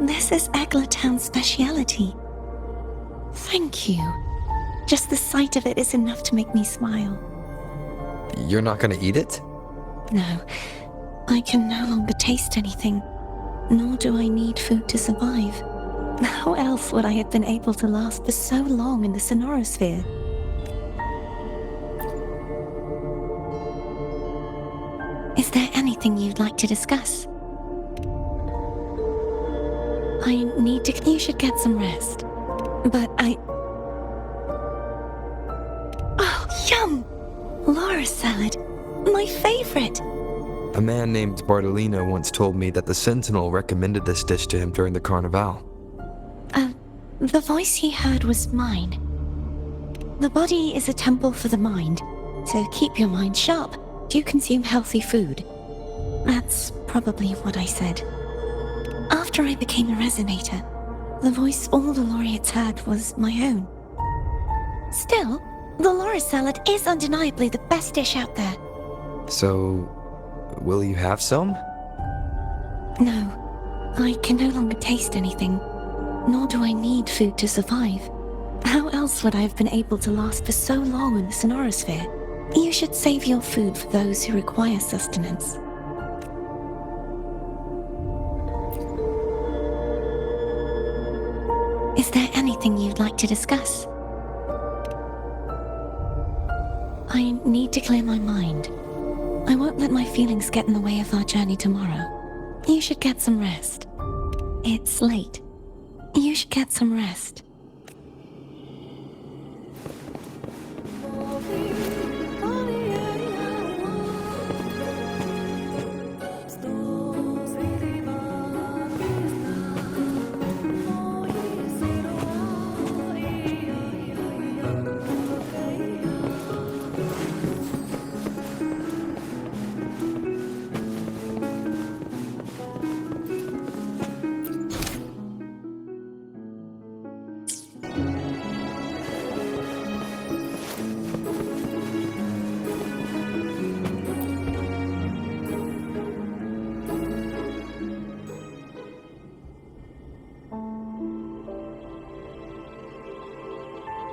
This is Eglinton's speciality. Thank you. Just the sight of it is enough to make me smile. You're not gonna eat it? No, I can no longer taste anything, nor do I need food to survive. How else would I have been able to last for so long in the Sonorosphere? Is there anything you'd like to discuss? I need to... You should get some rest. But Oh, yum! Laura salad. My favorite. A man named Bartolino once told me that the Sentinel recommended this dish to him during the Carnival. The voice he heard was mine. The body is a temple for the mind, so keep your mind sharp. Do consume healthy food. That's probably what I said. After I became a resonator, the voice all the laureates heard was my own. Still, the Laura salad is undeniably the best dish out there. So, will you have some? No, I can no longer taste anything, nor do I need food to survive. How else would I have been able to last for so long in the Sonorosphere? You should save your food for those who require sustenance. Is there anything you'd like to discuss? I need to clear my mind. I won't let my feelings get in the way of our journey tomorrow. You should get some rest. It's late. You should get some rest.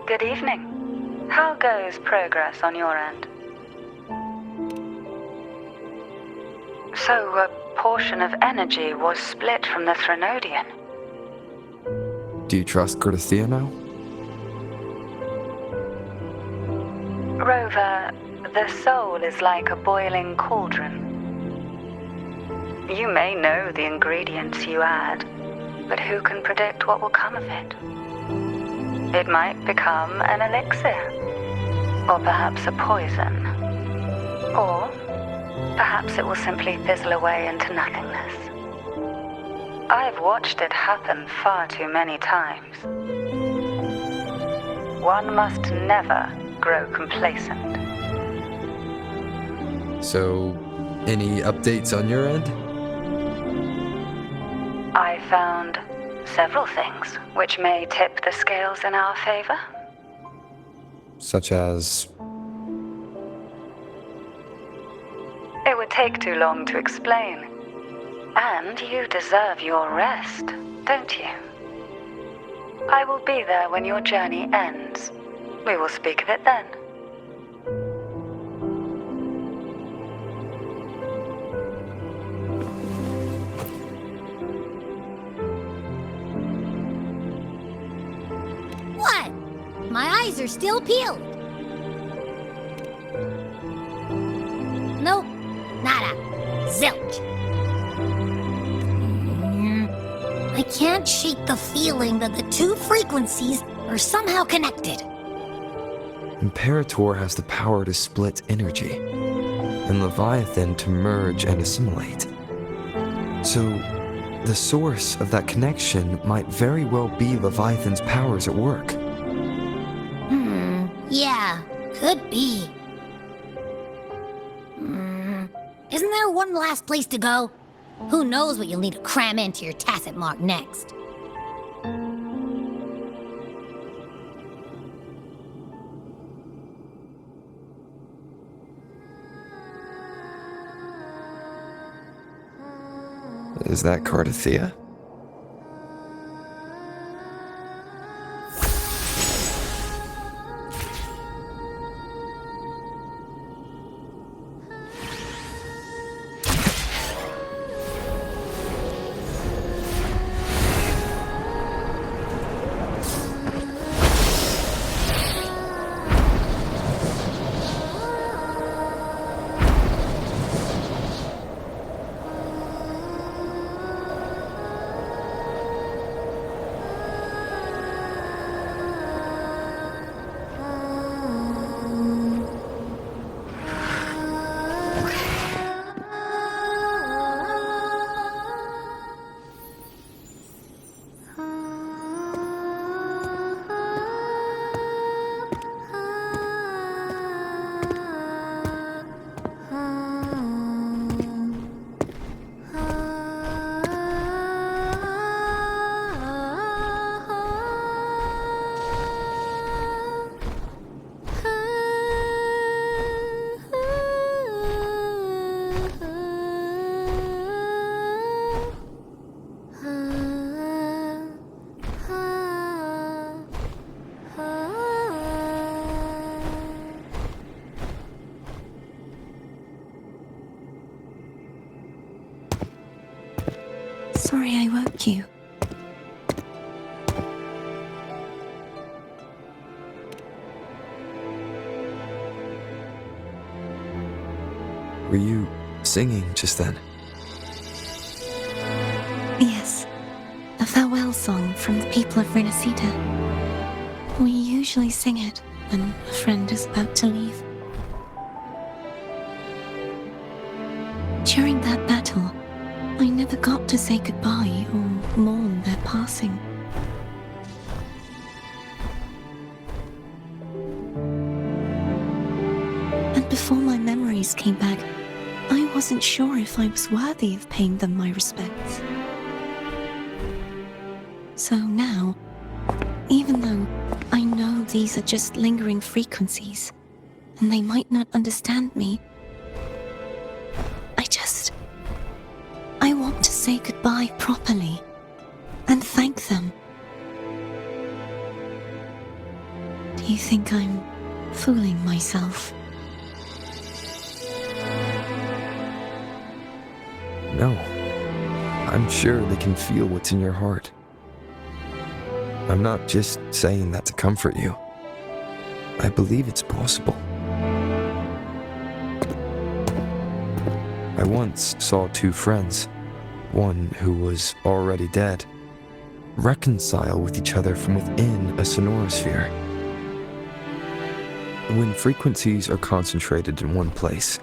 Good evening. How goes progress on your end? So, a portion of energy was split from the Threnodian. Do you trust Cordesia now? Rover, the soul is like a boiling cauldron. You may know the ingredients you add, but who can predict what will come of it? It might become an elixir, or perhaps a poison, or perhaps it will simply fizzle away into nothingness. I've watched it happen far too many times. One must never grow complacent. So, any updates on your end? I found several things which may tip the scales in our favor. Such as... It would take too long to explain. And you deserve your rest, don't you? I will be there when your journey ends. We will speak of it then. What? My eyes are still peeled. Nope. Nada. Zilch. I can't shake the feeling that the two frequencies are somehow connected. Imperator has the power to split energy, and Leviathan to merge and assimilate. So, the source of that connection might very well be Leviathan's powers at work. Yeah, could be. Isn't there one last place to go? Who knows what you'll need to cram into your tacit mark next? Is that Cardathea? Sorry I woke you. Were you singing just then? Yes, a farewell song from the people of Renacita. We usually sing it when a friend is about to leave. During that battle, I never got to say goodbye or mourn their passing. And before my memories came back, I wasn't sure if I was worthy of paying them my respects. So now, even though I know these are just lingering frequencies, and they might not understand me, I want to say goodbye properly and thank them. Do you think I'm fooling myself? No. I'm sure they can feel what's in your heart. I'm not just saying that to comfort you. I believe it's possible. I once saw two friends, one who was already dead, reconcile with each other from within a sonorosphere. When frequencies are concentrated in one place,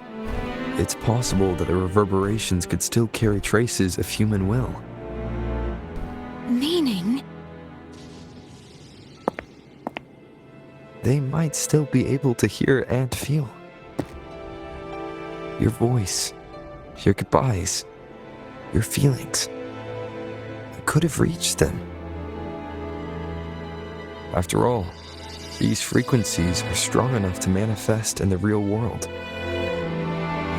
it's possible that the reverberations could still carry traces of human will. Meaning? They might still be able to hear and feel. Your voice, your goodbyes, your feelings. I could have reached them. After all, these frequencies are strong enough to manifest in the real world.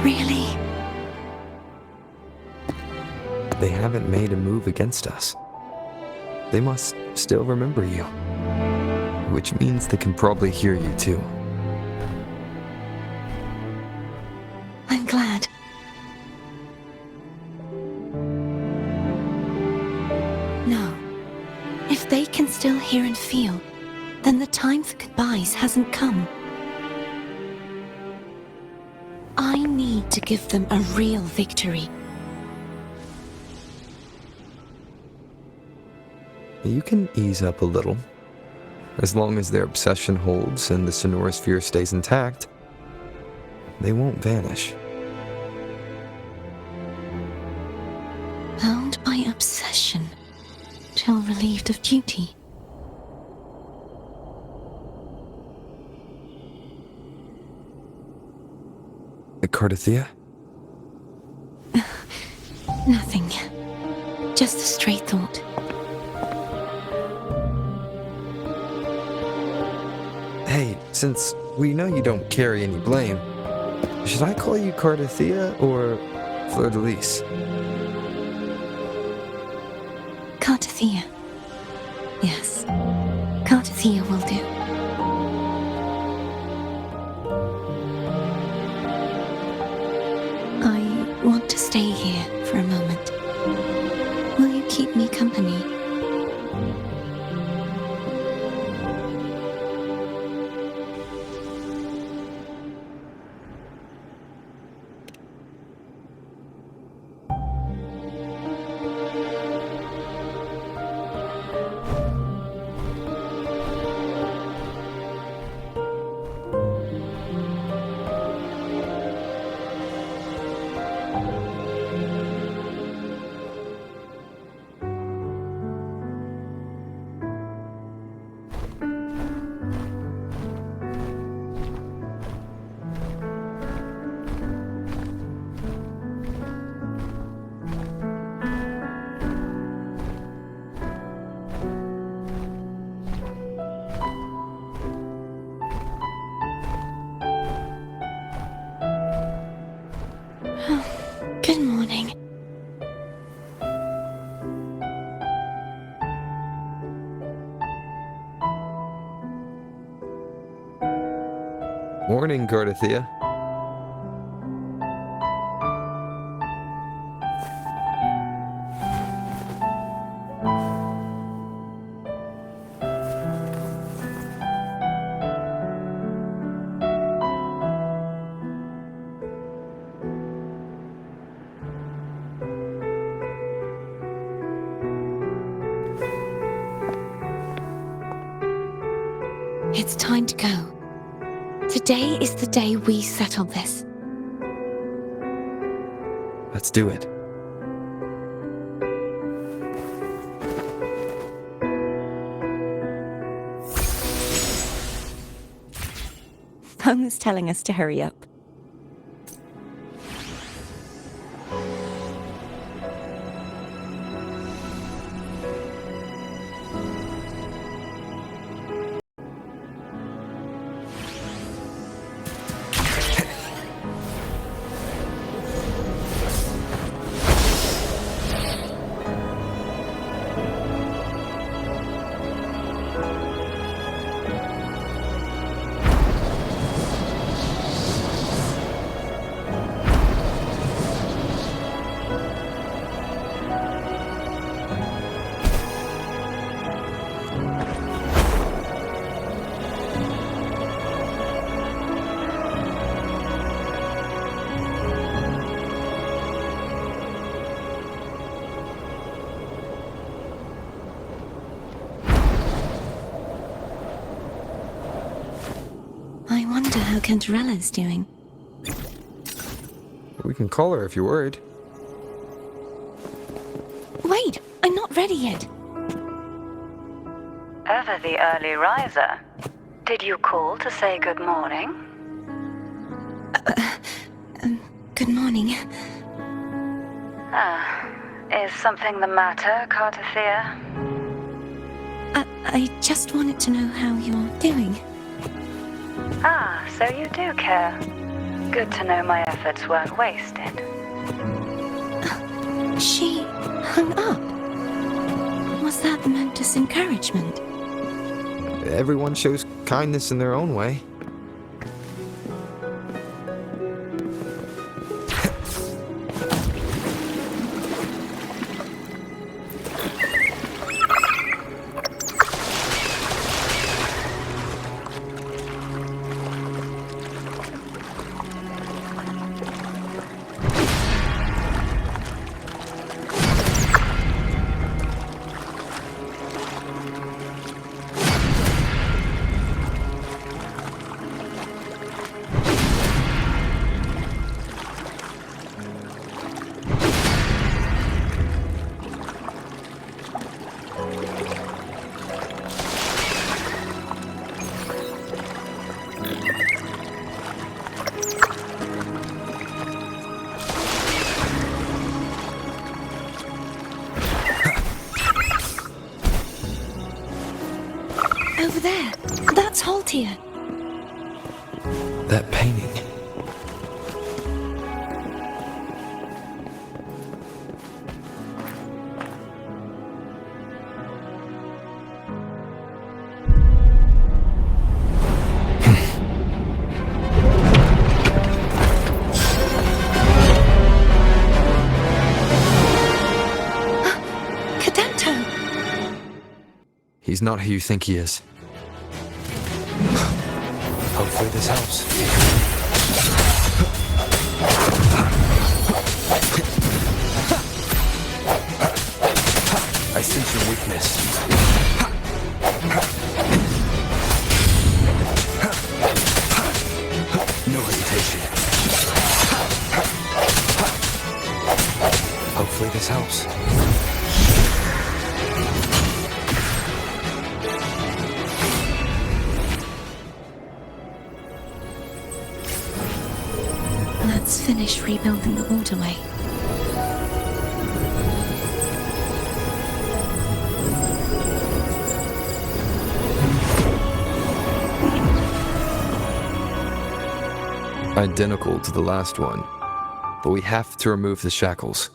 Really? They haven't made a move against us. They must still remember you, which means they can probably hear you too. I'm glad. No. If they can still hear and feel, then the time for goodbyes hasn't come. I need to give them a real victory. You can ease up a little. As long as their obsession holds and the sonorosphere stays intact, they won't vanish. Bound by obsession, till relieved of duty. Cardothea? Nothing. Just a stray thought. Hey, since we know you don't carry any blame, should I call you Cardothea or Fleur-de-Lis? Cardothea. Yes. Cardothea will do. I want to stay here for a moment. Will you keep me company? Good morning. Morning, Cardothea. It's time to go. Today is the day we settle this. Let's do it. Phone's telling us to hurry up. I wonder how Cantarella's doing. We can call her if you're worried. Wait, I'm not ready yet. Ever the early riser. Did you call to say good morning? Good morning. Is something the matter, Cardothea? I just wanted to know how you're doing. So you do care. Good to know my efforts weren't wasted. She hung up. Was that meant as encouragement? Everyone shows kindness in their own way. Let's halt here. That painting. He's not who you think he is. Hopefully this helps. I sense your weakness. No hesitation. Hopefully this helps. Let's finish rebuilding the waterway. Identical to the last one, but we have to remove the shackles.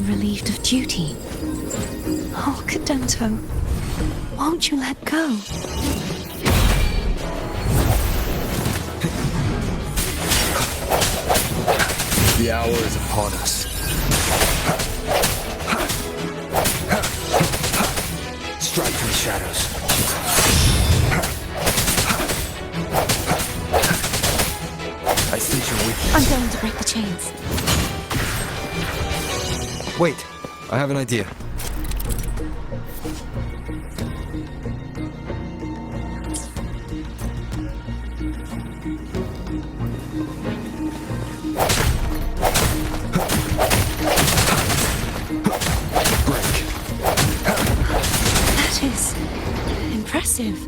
Relieved of duty. Oh, Cadento, won't you let go? The hour is upon us. Strike from the shadows. I sense your weakness. I'm going to break the chains. Wait, I have an idea. Break. That is impressive.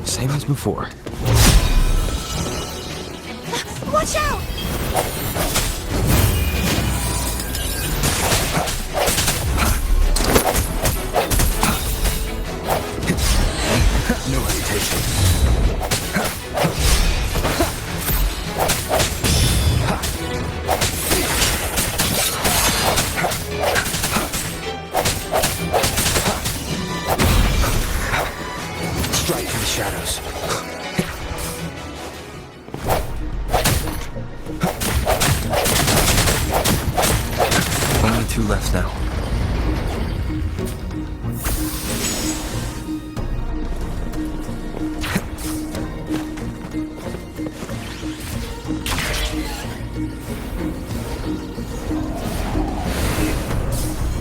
Same as before. Watch out! No hesitation. Strike from the shadows. Only two left now.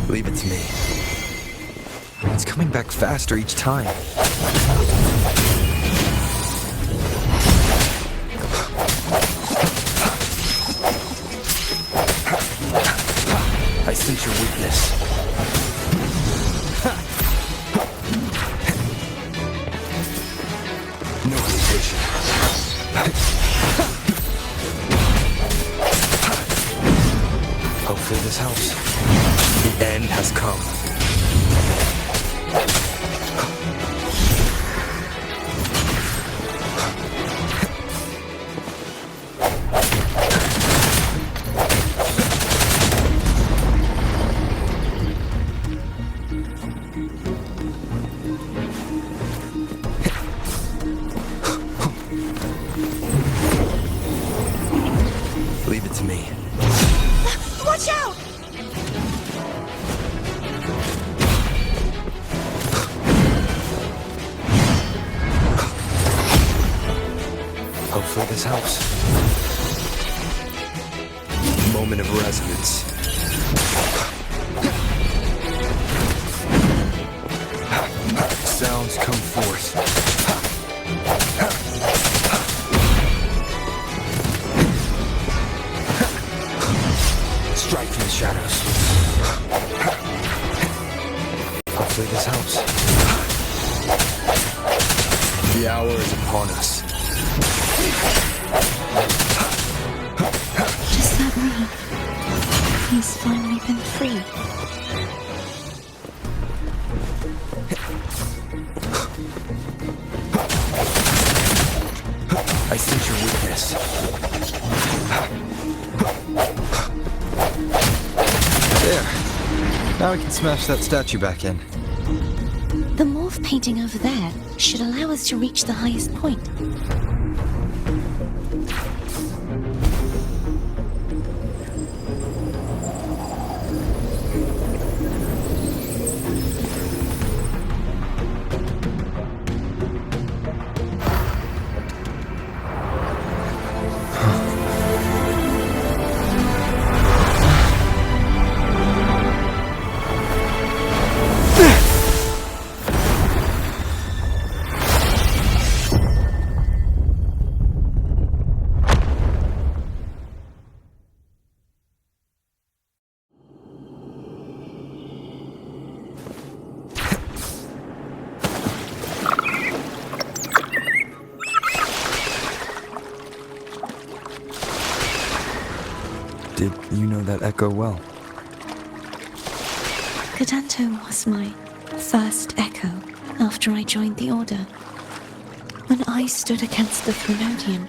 Leave it to me. It's coming back faster each time. I sense your weakness. No hesitation. Hopefully this helps. The end has come. Leave it to me. Watch out! Hopefully this helps. Moment of resonance. Sounds come forth. Strike from the shadows. Hopefully this helps. The hour is upon us. Does that mean he's finally been freed? I sense your weakness. There. Now we can smash that statue back in. The morph painting over there should allow us to reach the highest point. Did you know that echo well? Cadanto was my first echo after I joined the Order. When I stood against the Threnodian,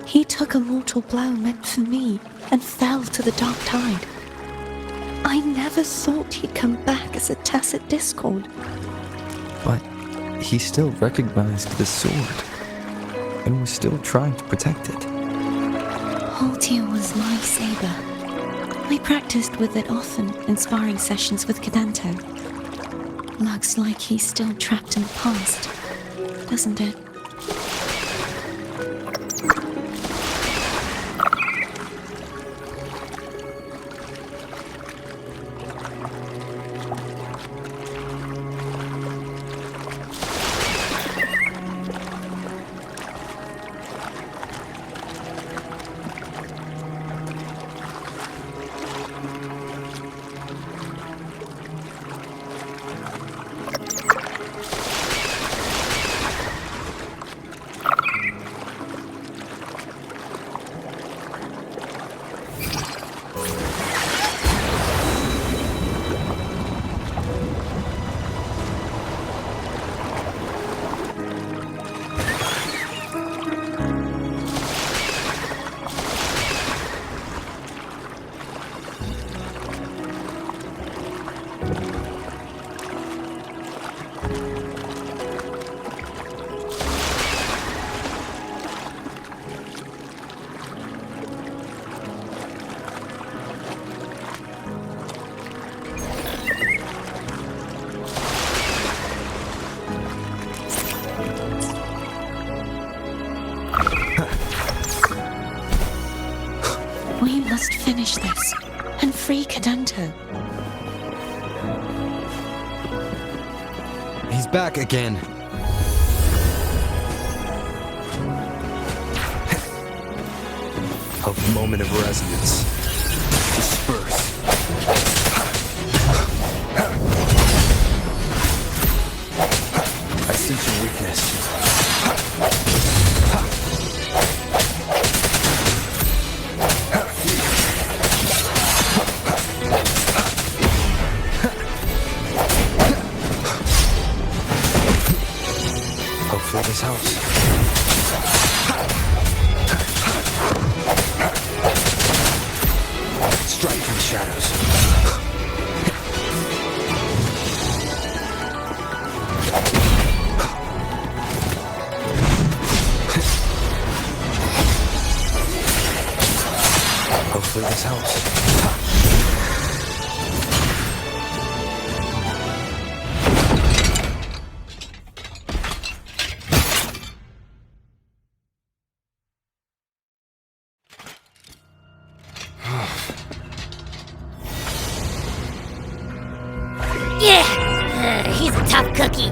he took a mortal blow meant for me and fell to the dark tide. I never thought he'd come back as a tacit discord. But he still recognized the sword and was still trying to protect it. Haltier was my saber. I practiced with it often in sparring sessions with Cadanto. Looks like he's still trapped in the past, doesn't it? We must finish this and free Cadanto. He's back again. A moment of resonance. Disperse. I sense your weakness. Hopefully this helps. Strike from the shadows. Hopefully this helps. Yeah, he's a tough cookie.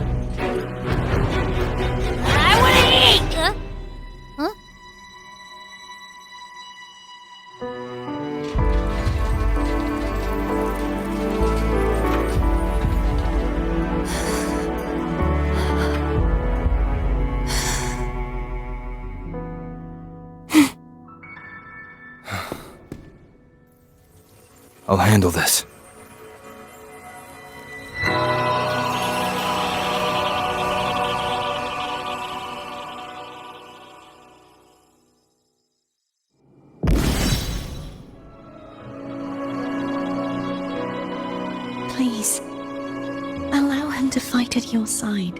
I wanna eat! Huh? I'll handle this. Please, allow him to fight at your side.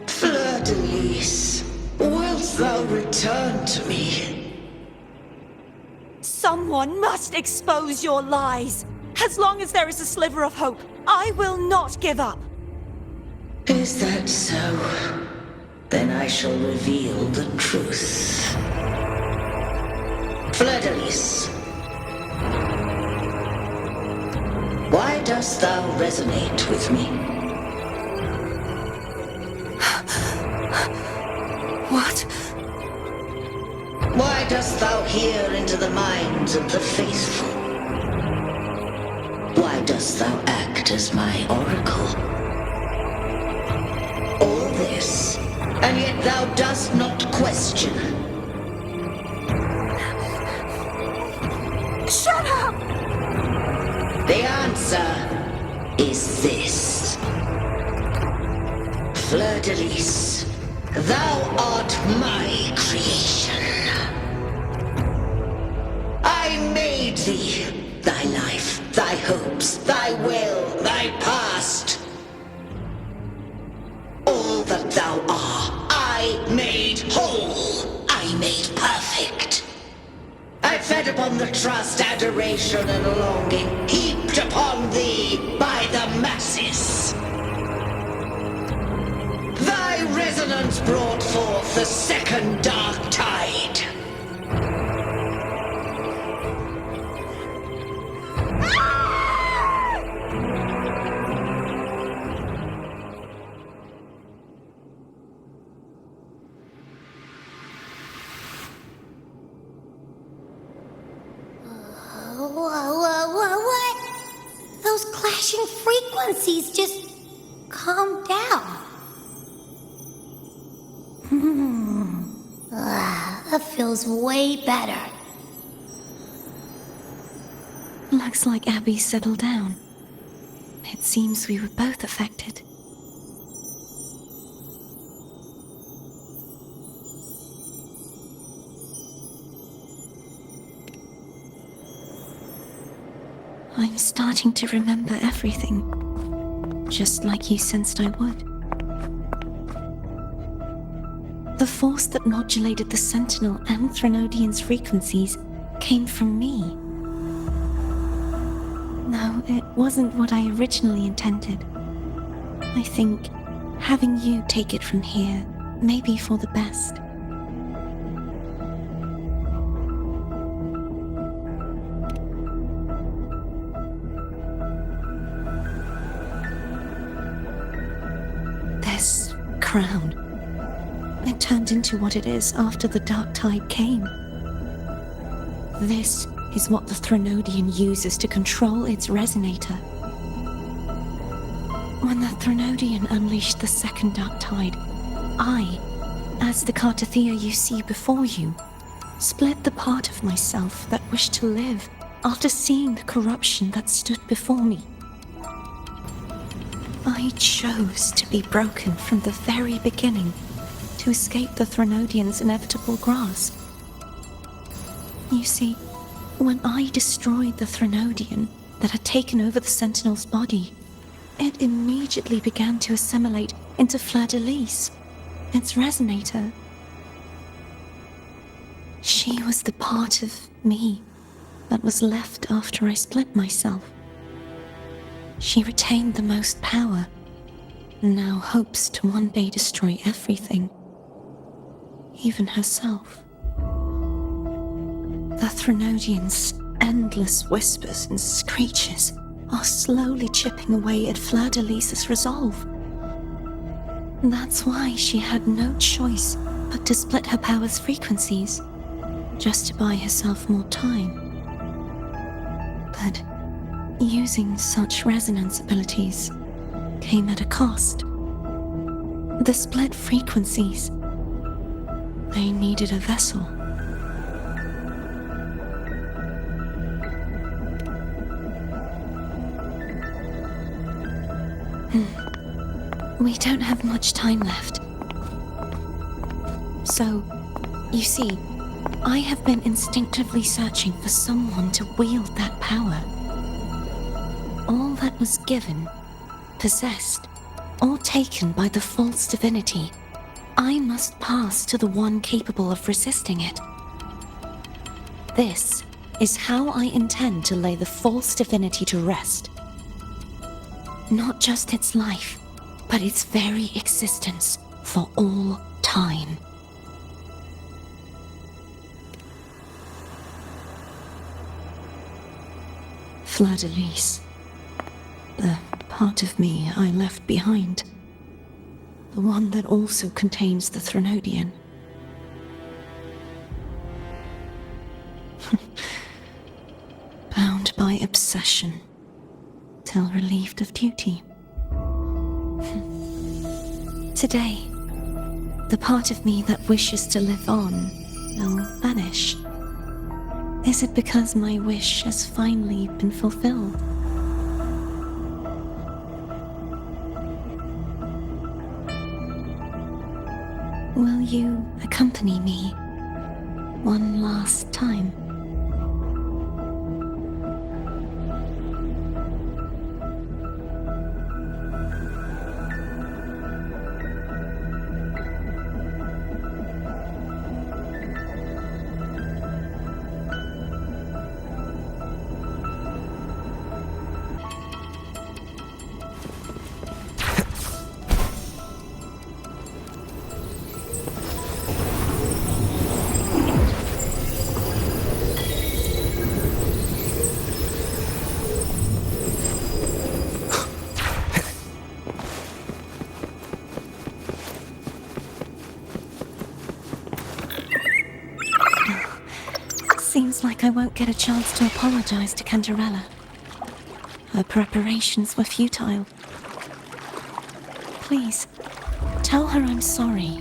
Fleur-de-Lis, wilt thou return to me? Someone must expose your lies. As long as there is a sliver of hope, I will not give up. Is that so? Then I shall reveal the truth. Fleur-de-Lis, why dost thou resonate with me? What? Why dost thou hear into the minds of the faithful? Why dost thou act as my oracle? All this, and yet thou dost not question. Shut up! The answer is this. Fleur-de-Lis, thou art my creation. I made thee, thy life, thy hopes, thy will, thy past. All that thou art, I made whole. I made perfect. I fed upon the trust, adoration, and longing heaped upon thee by the masses. Thy resonance brought forth the second dark tide. What? Those clashing frequencies just calm down. That feels way better. Looks like Abby settled down. It seems we were both affected. I'm starting to remember everything, just like you sensed I would. The force that modulated the Sentinel and Threnodian's frequencies came from me. No, it wasn't what I originally intended. I think having you take it from here may be for the best. This crown, it turned into what it is after the Dark Tide came. This is what the Threnodian uses to control its resonator. When the Threnodian unleashed the second Dark Tide, I, as the Cartathea you see before you, split the part of myself that wished to live after seeing the corruption that stood before me. I chose to be broken from the very beginning to escape the Threnodian's inevitable grasp. You see, when I destroyed the Threnodian that had taken over the Sentinel's body, it immediately began to assimilate into Fleur-de-Lis, its resonator. She was the part of me that was left after I split myself. She retained the most power, and now hopes to one day destroy everything, even herself. The Threnodian's endless whispers and screeches are slowly chipping away at Fleur-de-Lis's resolve. That's why she had no choice but to split her power's frequencies, just to buy herself more time. But using such resonance abilities came at a cost. The split frequencies. They needed a vessel. We don't have much time left. So, you see, I have been instinctively searching for someone to wield that power. All that was given, possessed, or taken by the false divinity, I must pass to the one capable of resisting it. This is how I intend to lay the false divinity to rest. Not just its life, but its very existence for all time. Fleur-de-Lis. The part of me I left behind. The one that also contains the Threnodian. Bound by obsession, till relieved of duty. Today, the part of me that wishes to live on will vanish. Is it because my wish has finally been fulfilled? Will you accompany me one last time? Seems like I won't get a chance to apologize to Cantarella. Her preparations were futile. Please, tell her I'm sorry.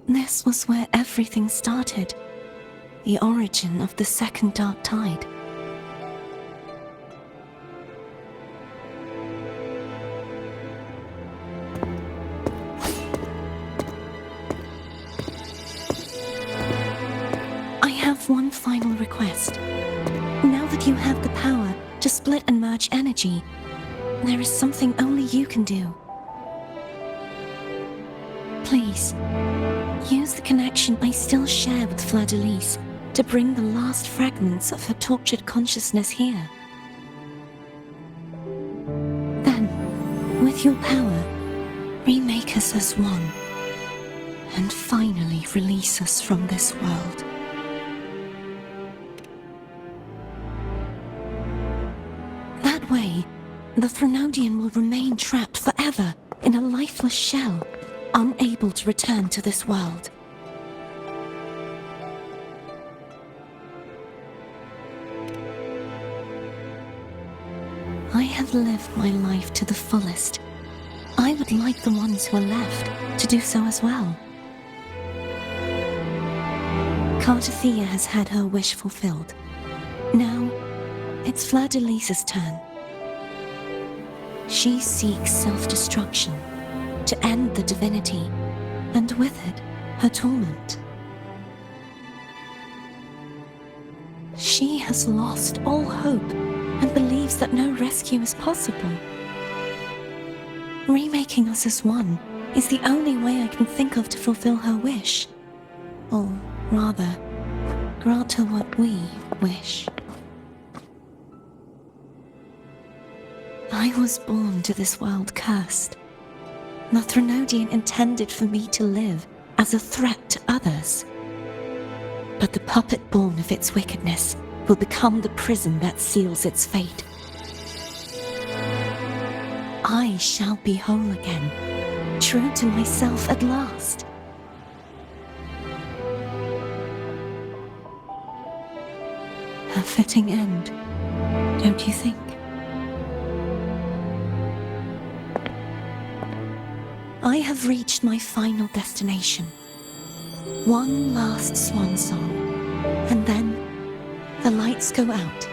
This was where everything started. The origin of the second dark tide. I have one final request. Now that you have the power to split and merge energy, there is something only you can do. Please, use the connection I still share with Fleur-de-Lis to bring the last fragments of her tortured consciousness here. Then, with your power, remake us as one, and finally release us from this world. That way, the Threnodian will remain trapped forever in a lifeless shell, unable to return to this world. I have lived my life to the fullest. I would like the ones who are left to do so as well. Cantarella has had her wish fulfilled. Now, it's Fleur-de-Lis's turn. She seeks self-destruction to end the divinity, and with it, her torment. She has lost all hope and believes that no rescue is possible. Remaking us as one is the only way I can think of to fulfill her wish. Or rather, grant her what we wish. I was born to this world cursed. The Threnodian intended for me to live as a threat to others. But the puppet born of its wickedness will become the prison that seals its fate. I shall be whole again, true to myself at last. A fitting end, don't you think? I have reached my final destination. One last swan song, and then the lights go out.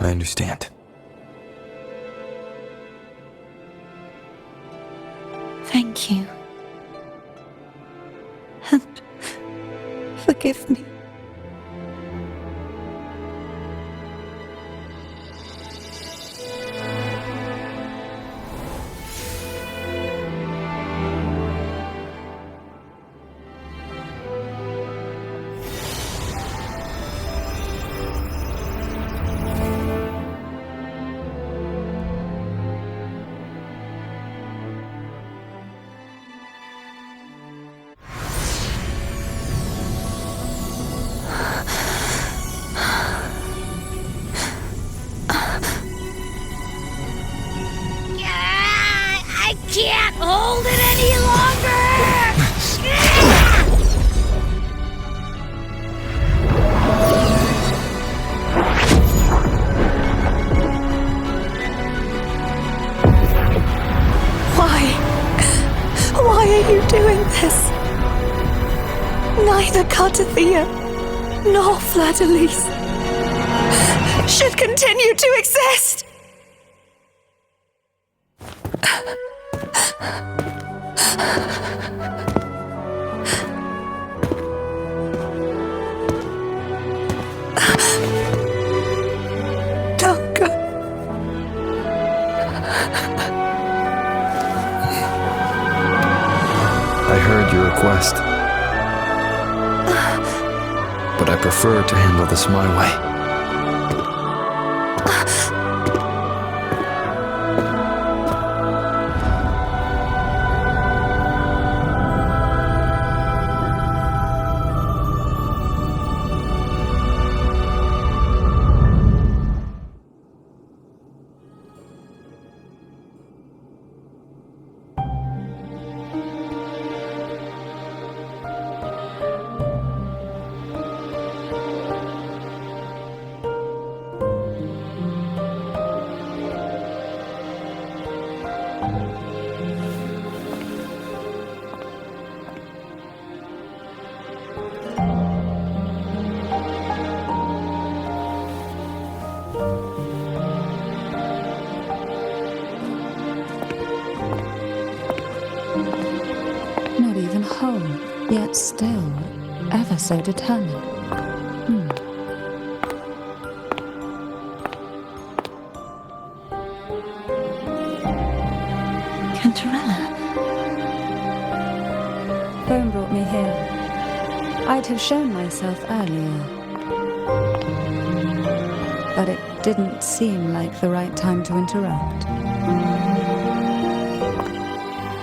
I understand. Thank you. And forgive me. I can't hold it any longer! Why are you doing this? Neither Cantarella nor Fleur-de-Lis should continue to exist! Don't go. I heard your request. But I prefer to handle this my way. Not even whole, yet still ever so determined. brought me here. I'd have shown myself earlier, but it didn't seem like the right time to interrupt.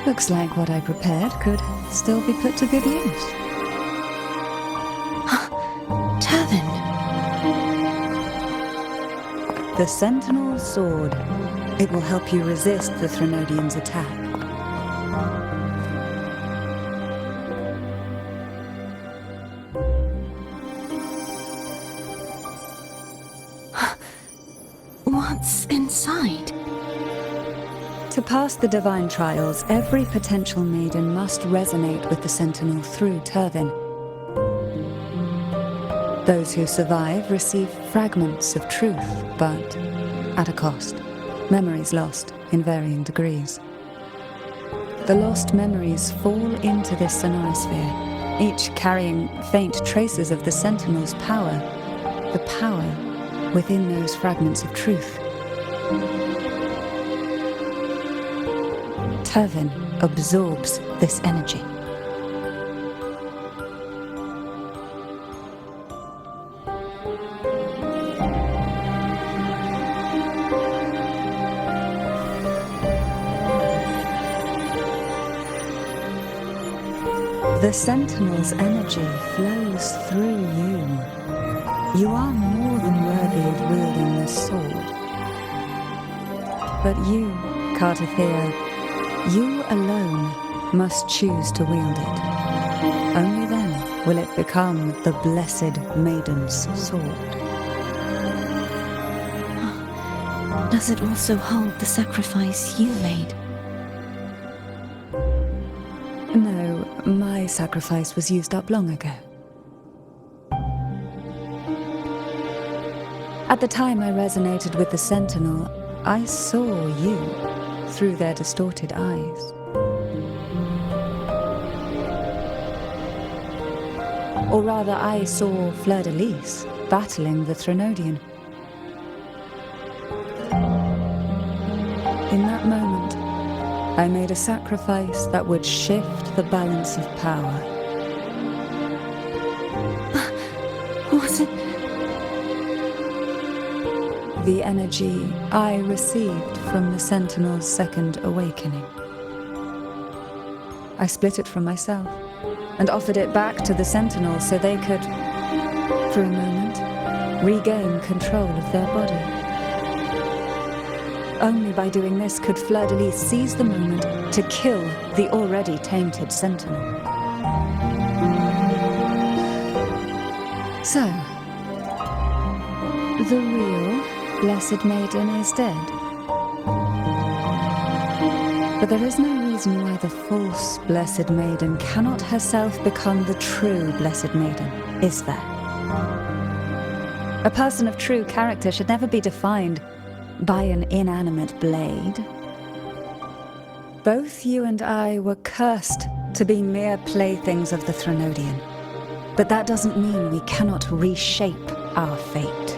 Looks like what I prepared could still be put to good use. Turvin. The Sentinel's Sword. It will help you resist the Threnodian's attack. What's inside? To pass the divine trials, every potential maiden must resonate with the Sentinel through Turvin. Those who survive receive fragments of truth, but at a cost. Memories lost in varying degrees. The lost memories fall into this sonorosphere, each carrying faint traces of the Sentinel's power, the power within those fragments of truth. Turvin absorbs this energy. The Sentinel's energy flows through you. You are more than worthy of wielding this sword. But you, Cartathea, you alone must choose to wield it. Only then will it become the Blessed Maiden's sword. Does it also hold the sacrifice you made? No, my sacrifice was used up long ago. At the time I resonated with the Sentinel, I saw you through their distorted eyes. Or rather, I saw Fleur-de-Lis battling the Threnodian. In that moment, I made a sacrifice that would shift the balance of power. Was it? The energy I received from the Sentinel's second awakening. I split it from myself and offered it back to the Sentinel so they could, for a moment, regain control of their body. Only by doing this could Fleur-de-Lis seize the moment to kill the already tainted Sentinel. So, the real Blessed Maiden is dead. But there is no reason why the false Blessed Maiden cannot herself become the true Blessed Maiden, is there? A person of true character should never be defined by an inanimate blade. Both you and I were cursed to be mere playthings of the Threnodian. But that doesn't mean we cannot reshape our fate.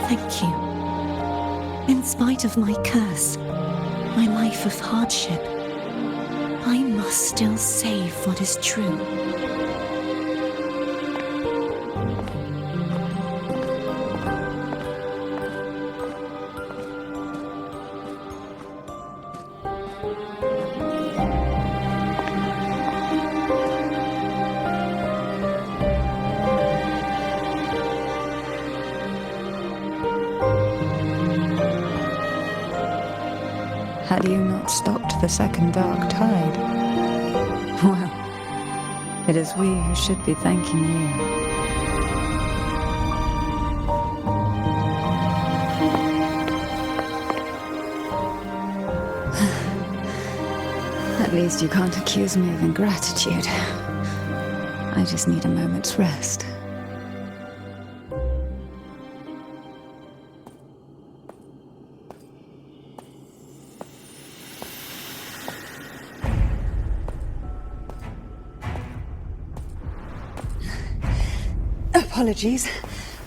Thank you. In spite of my curse, my life of hardship, I must still save what is true. Had you not stopped the second dark tide? Well, it is we who should be thanking you. At least you can't accuse me of ingratitude. I just need a moment's rest. apologies,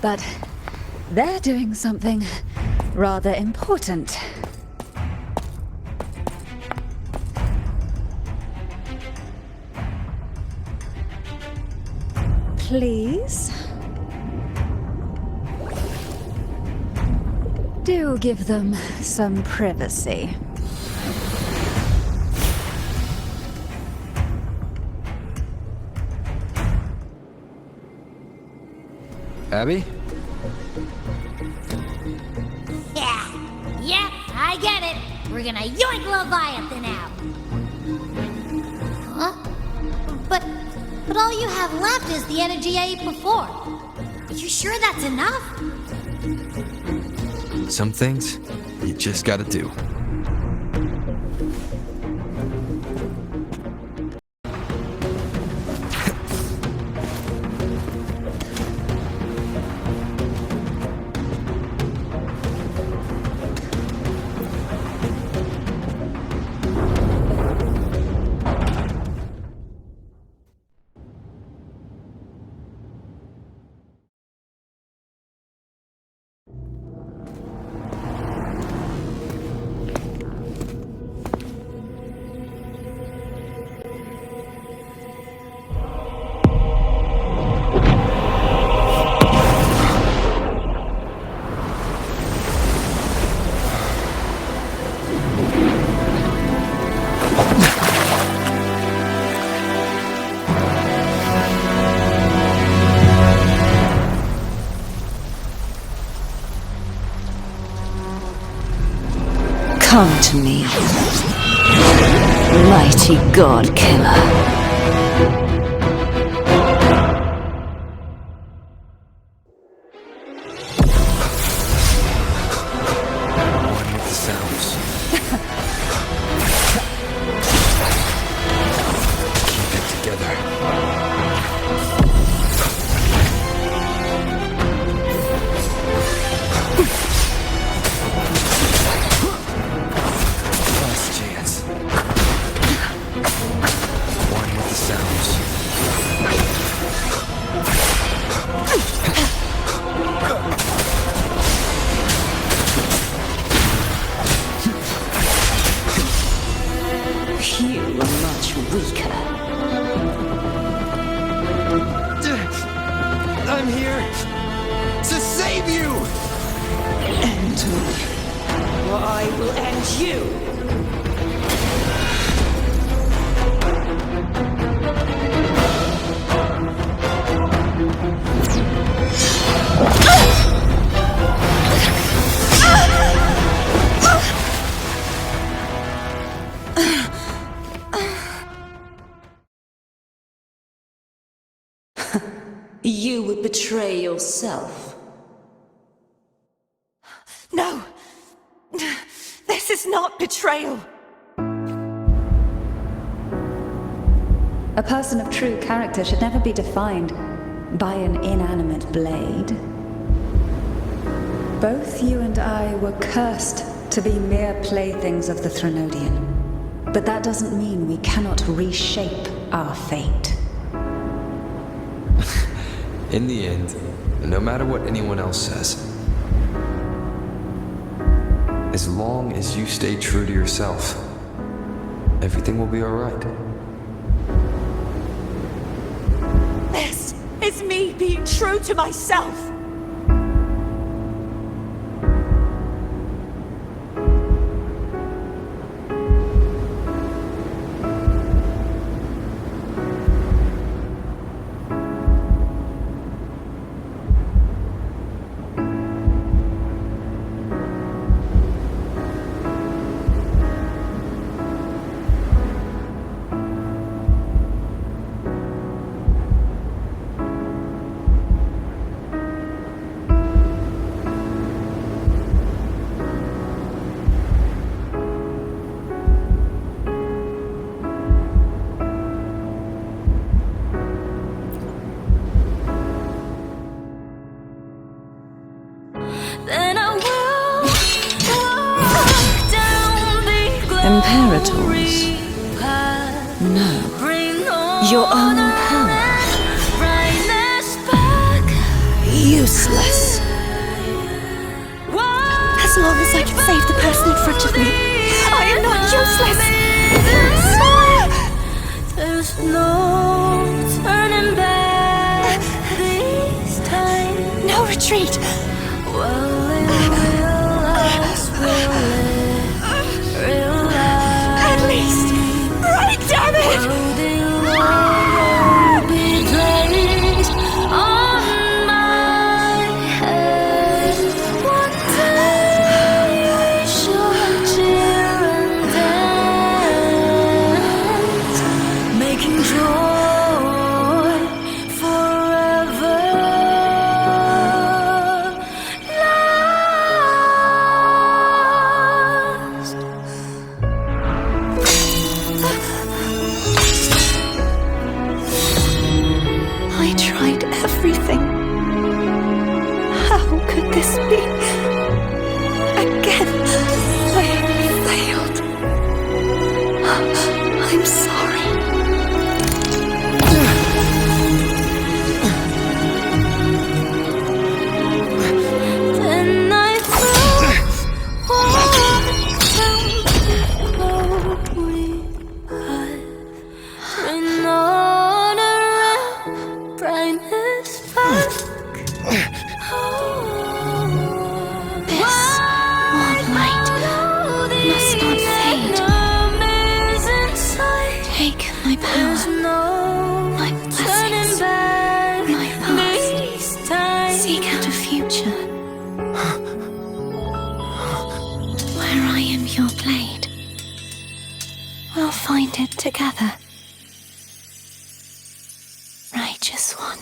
but they're doing something rather important. Please? Do give them some privacy. Abby? Yeah, I get it. We're gonna yoink Leviathan out. Huh? But all you have left is the energy I ate before. Are you sure that's enough? Some things you just gotta do. Come to me, mighty god killer. One with the sounds. Keep it together. Last chance. One with the sounds. You are much weaker. I'm here to save you! End me, or I will end you. You would betray yourself. No! This is not betrayal! A person of true character should never be defined by an inanimate blade. Both you and I were cursed to be mere playthings of the Threnodian. But that doesn't mean we cannot reshape our fate. In the end, no matter what anyone else says, as long as you stay true to yourself, everything will be alright. This is me being true to myself! Imperators? No. Your own power. Useless. As long as I can save the person in front of me, I am not useless. There's no turning back this time. No retreat. Well, it will last, will it last? At least, right, damn it! Well, the Lord will be placed on my head. One day we shall cheer and dance, making joy forever last. I tried everything. How could this be? Again, I failed. I'm sorry. Then I felt what we had. Bring on around, brightness back. This warm light must not fade. Take my power, my blessings, my past. Seek out a future where I am your blade. We'll find it together. Righteous one.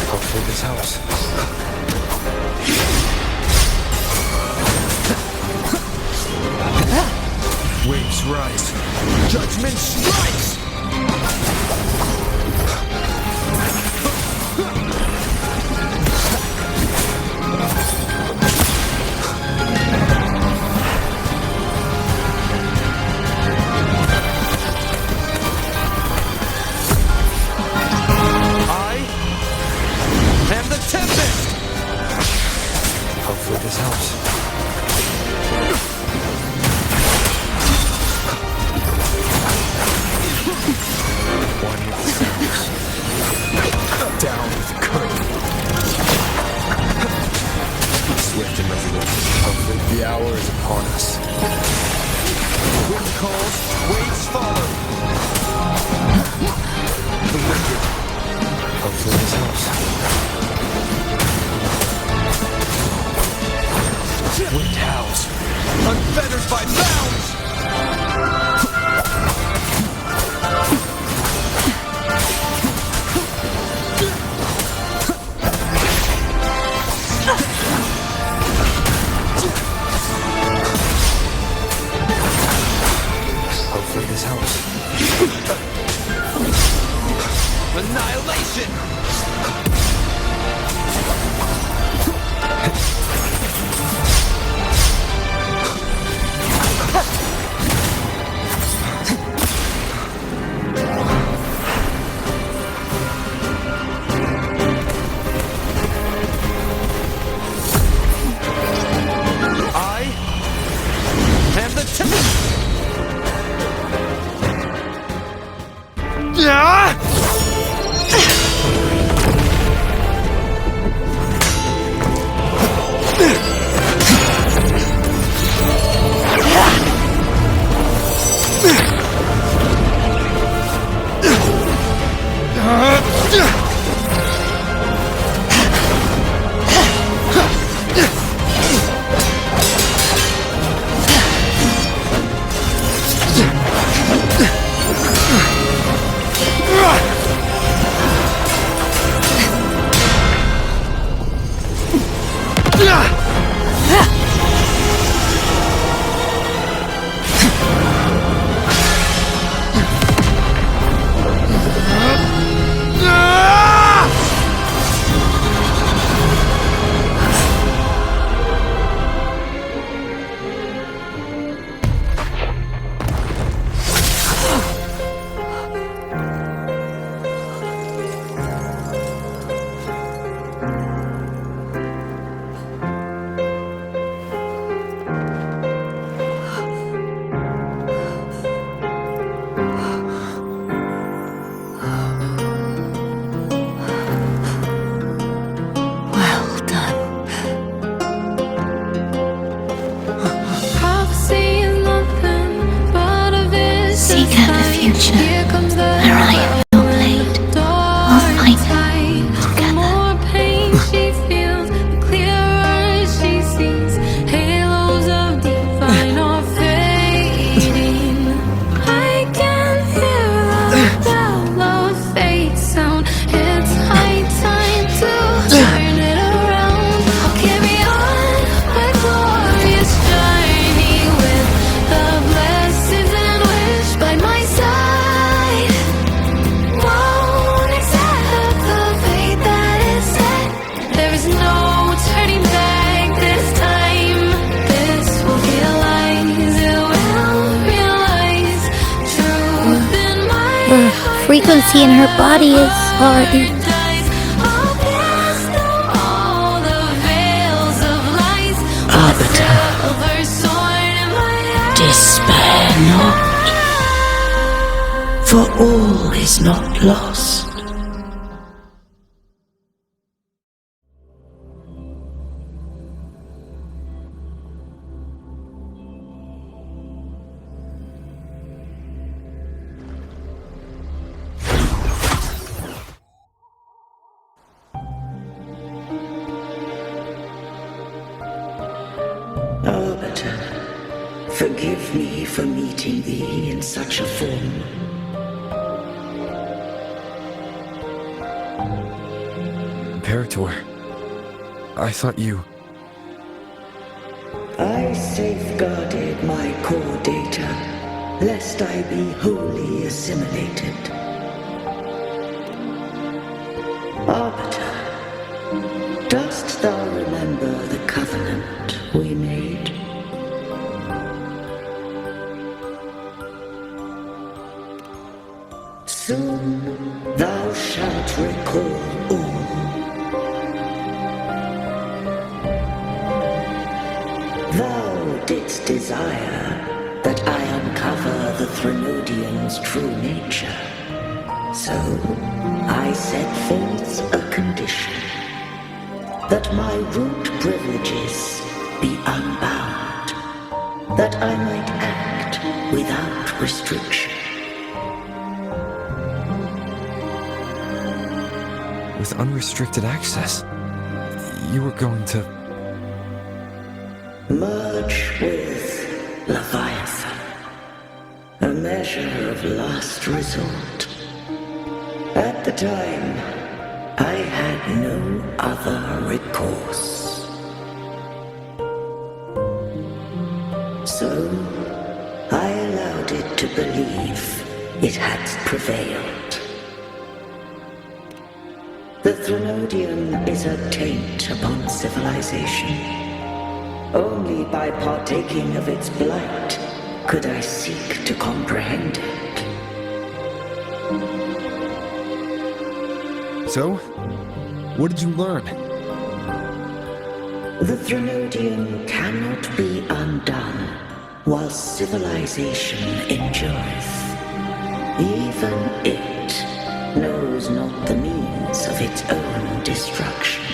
Hopefully this helps. Waves rise. Judgment strikes! I am the Tempest! Hopefully this helps. One with the sounds. Down with the curtain. Swift and resolute. Hopefully the hour is upon us. Wind calls, waves follow. The wicked. Hopefully this helps. Wind howls, unfettered by bounds! Hopefully this helps. Annihilation! frequency in her body is already... Arbiter, despair not, for all is not lost. Arbiter, forgive me for meeting thee in such a form. Imperator, I thought you... I safeguarded my core data, lest I be wholly assimilated. Arbiter, dost thou remember the covenant we made? Soon thou shalt recall all. Thou didst desire that I uncover the Threnodian's true nature. So I set forth a condition, that my root privileges be unbound, that I might act without restriction. With unrestricted access, you were going to... Merge with Leviathan, a measure of last resort. At the time, I had no other recourse. So, I allowed it to believe it had prevailed. The Threnodian is a taint upon civilization. Only by partaking of its blight could I seek to comprehend it. So, what did you learn? The Threnodian cannot be undone while civilization endureth. Even it knows not the means of its own destruction.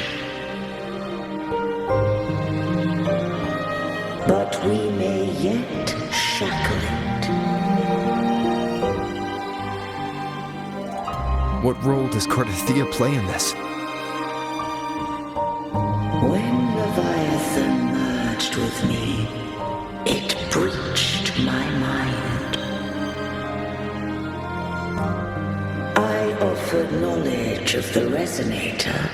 But we may yet shackle it. What role does Cardathea play in this? When Leviathan merged with me, it breached my mind. I offered knowledge of the Resonator,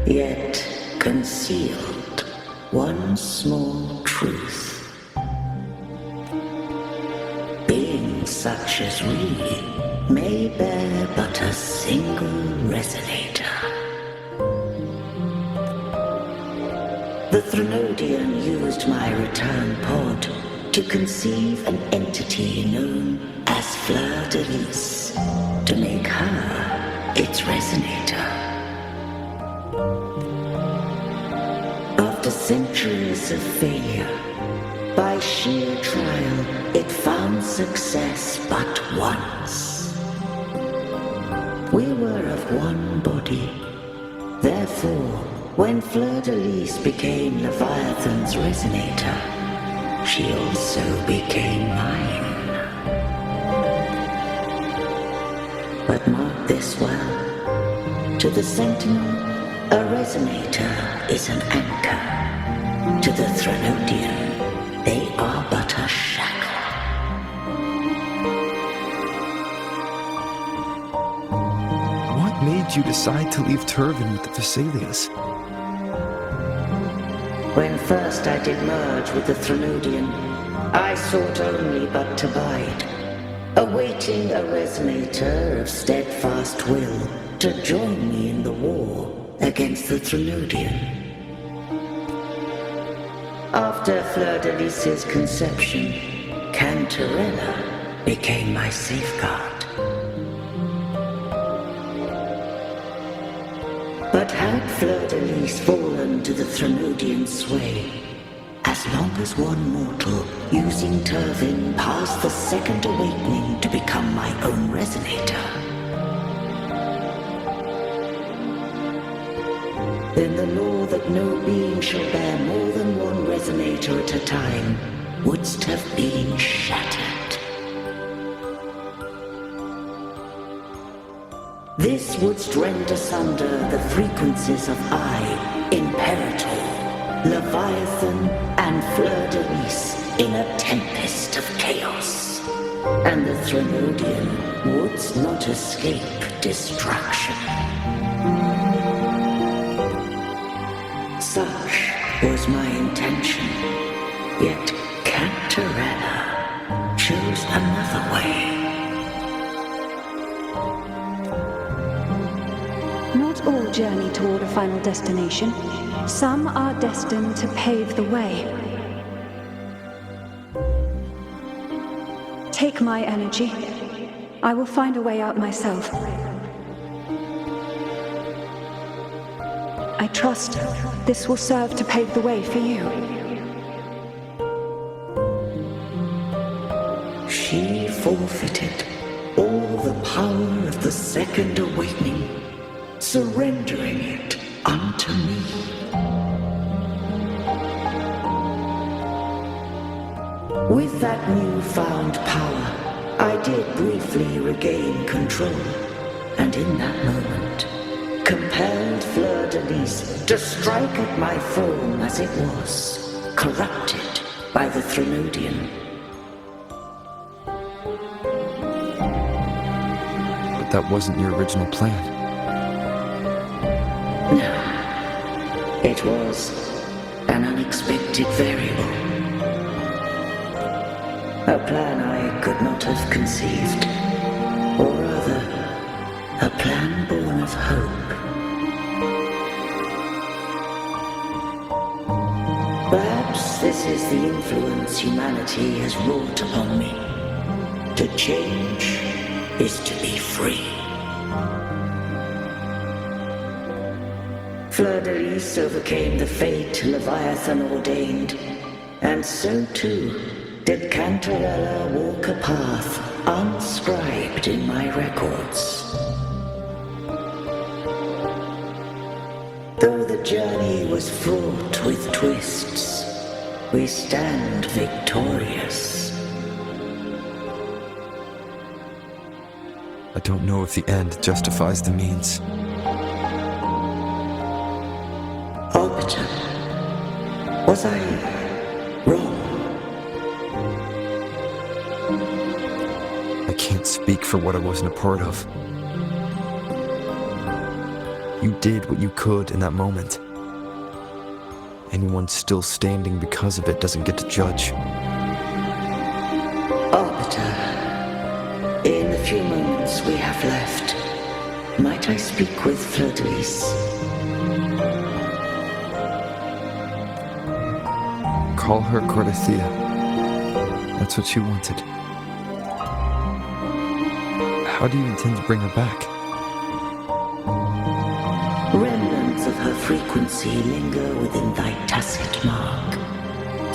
yet concealed one small truth. Beings such as we may bear but a single Resonator. The Threnodian used my return pod to conceive an entity known as Fleur de Lis, to make her its Resonator. After centuries of failure, by sheer trial, it found success but once. We were of one body. Therefore, when Fleur de Lis became Leviathan's Resonator, she also became mine. But mark this well. To the Sentinel, a Resonator is an anchor. To the Threnodian, they are but a shackle. What made you decide to leave Turvan with the Thessalians? When first I did merge with the Threnodian, I sought only but to bide, awaiting a Resonator of steadfast will to join me in the war against the Threnodian. After Fleur de Lis's conception, Cantarella became my safeguard. But had Fleur-de-Lis fallen to the Threnodian sway, as long as one mortal using Turvin passed the second awakening to become my own resonator, then the law that no being shall bear more than one resonator at a time wouldst have been shattered. This wouldst rend asunder the frequencies of I, Imperator, Leviathan, and Fleur-de-Lis in a tempest of chaos, and the Threnodian wouldst not escape destruction. Such was my intention, yet Cantarella chose another way. Not all journey toward a final destination. Some are destined to pave the way. Take my energy. I will find a way out myself. I trust this will serve to pave the way for you. She forfeited all the power of the second awakening, surrendering it unto me. With that newfound power, I did briefly regain control, and in that moment, compelled Fleur-de-Lis to strike at my form as it was, corrupted by the Threnodian. But that wasn't your original plan. No. It was an unexpected variable. A plan I could not have conceived, or rather, a plan born of hope. Perhaps this is the influence humanity has wrought upon me. To change is to be free. Fleur-de-Lis overcame the fate Leviathan ordained, and so too did Cantarella walk a path unscribed in my records. Though the journey was fraught with twists, we stand victorious. I don't know if the end justifies the means. Arbiter, was I wrong? I can't speak for what I wasn't a part of. You did what you could in that moment. Anyone still standing because of it doesn't get to judge. Arbiter, in the few moments we have left, might I speak with Fleur-de-Lis? Call her Cordesia. That's what she wanted. How do you intend to bring her back? Remnants of her frequency linger within thy tacit mark.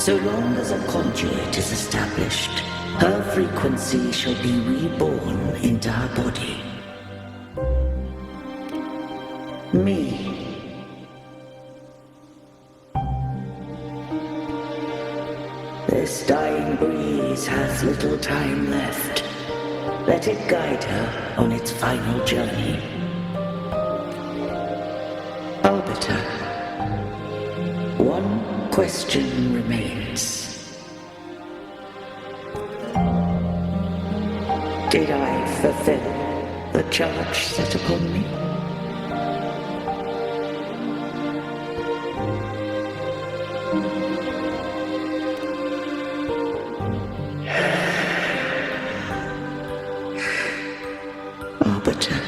So long as a conduit is established, her frequency shall be reborn into her body. Me. This dying breeze hath little time left. Let it guide her on its final journey. Arbiter, one question remains. Did I fulfill the charge set upon me? Arbiter,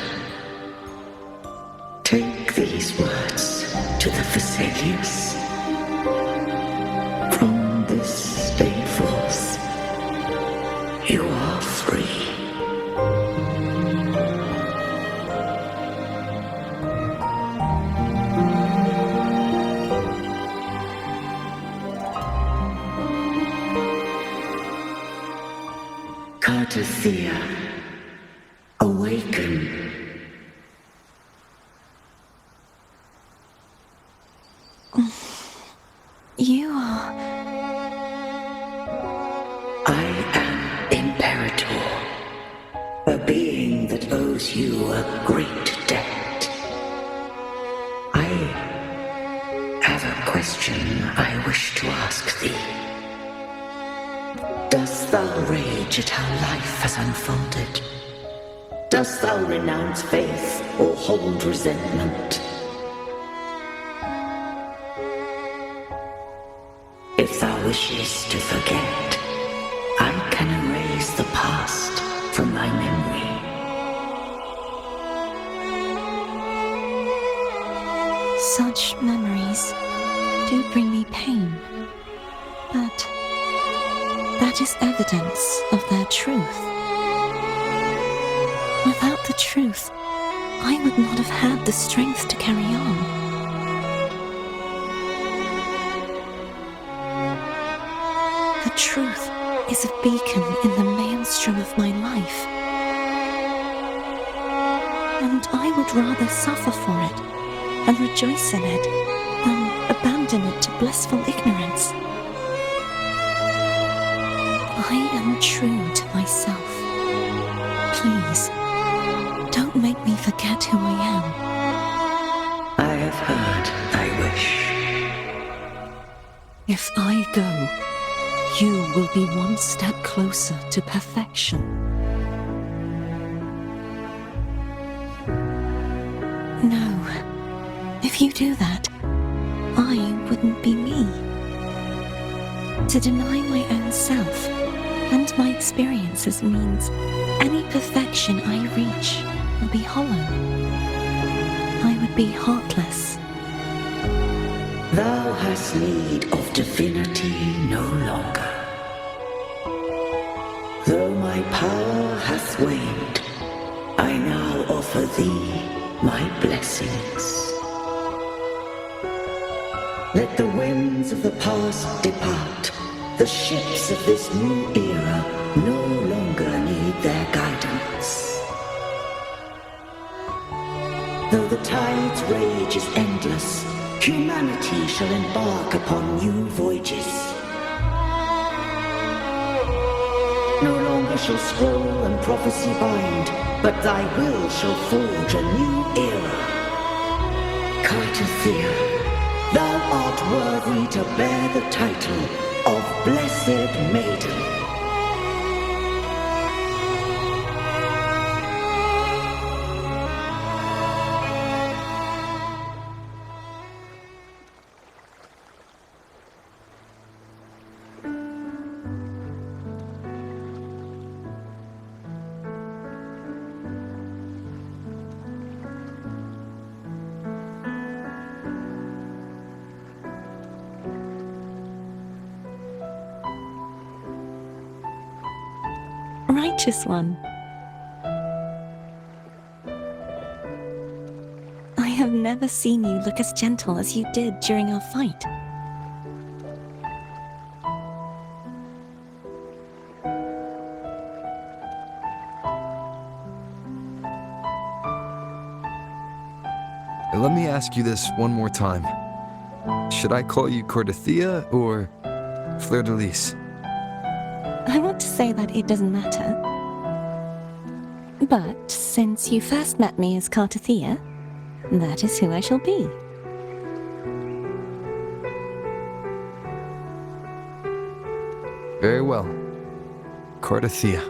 take these words to the Thessalians. From this day forth, you are free. owes you a great debt. I have a question I wish to ask thee. Dost thou rage at how life has unfolded? Dost thou renounce faith or hold resentment? If thou wishes to forget, I can erase the past from thy memory. Such memories do bring me pain, but that is evidence of their truth. Without the truth, I would not have had the strength to carry on. The truth is a beacon in the maelstrom of my life, and I would rather suffer for it and rejoice in it than abandon it to blissful ignorance. I am true to myself. Please, don't make me forget who I am. I have heard thy wish. If I go, you will be one step closer to perfection. No, if you do that, I wouldn't be me. To deny my own self and my experiences means any perfection I reach will be hollow. I would be heartless. Thou hast need of divinity no longer. Though my power hath waned, I now offer thee my blessings. Let the winds of the past depart. The ships of this new era no longer need their guidance. Though the tide's rage is endless, humanity shall embark upon new voyages. No longer shall scroll and prophecy bind, but thy will shall forge a new era. Cartothea, thou art worthy to bear the title of Blessed Maiden. Righteous one. I have never seen you look as gentle as you did during our fight. Let me ask you this one more time. Should I call you Cartothea or Fleur-de-Lis? I want to say that it doesn't matter. But since you first met me as Cartothea, that is who I shall be. Very well. Cartothea.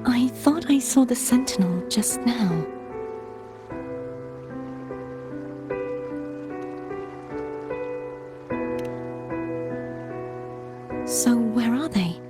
I thought I saw the sentinel just now. So where are they?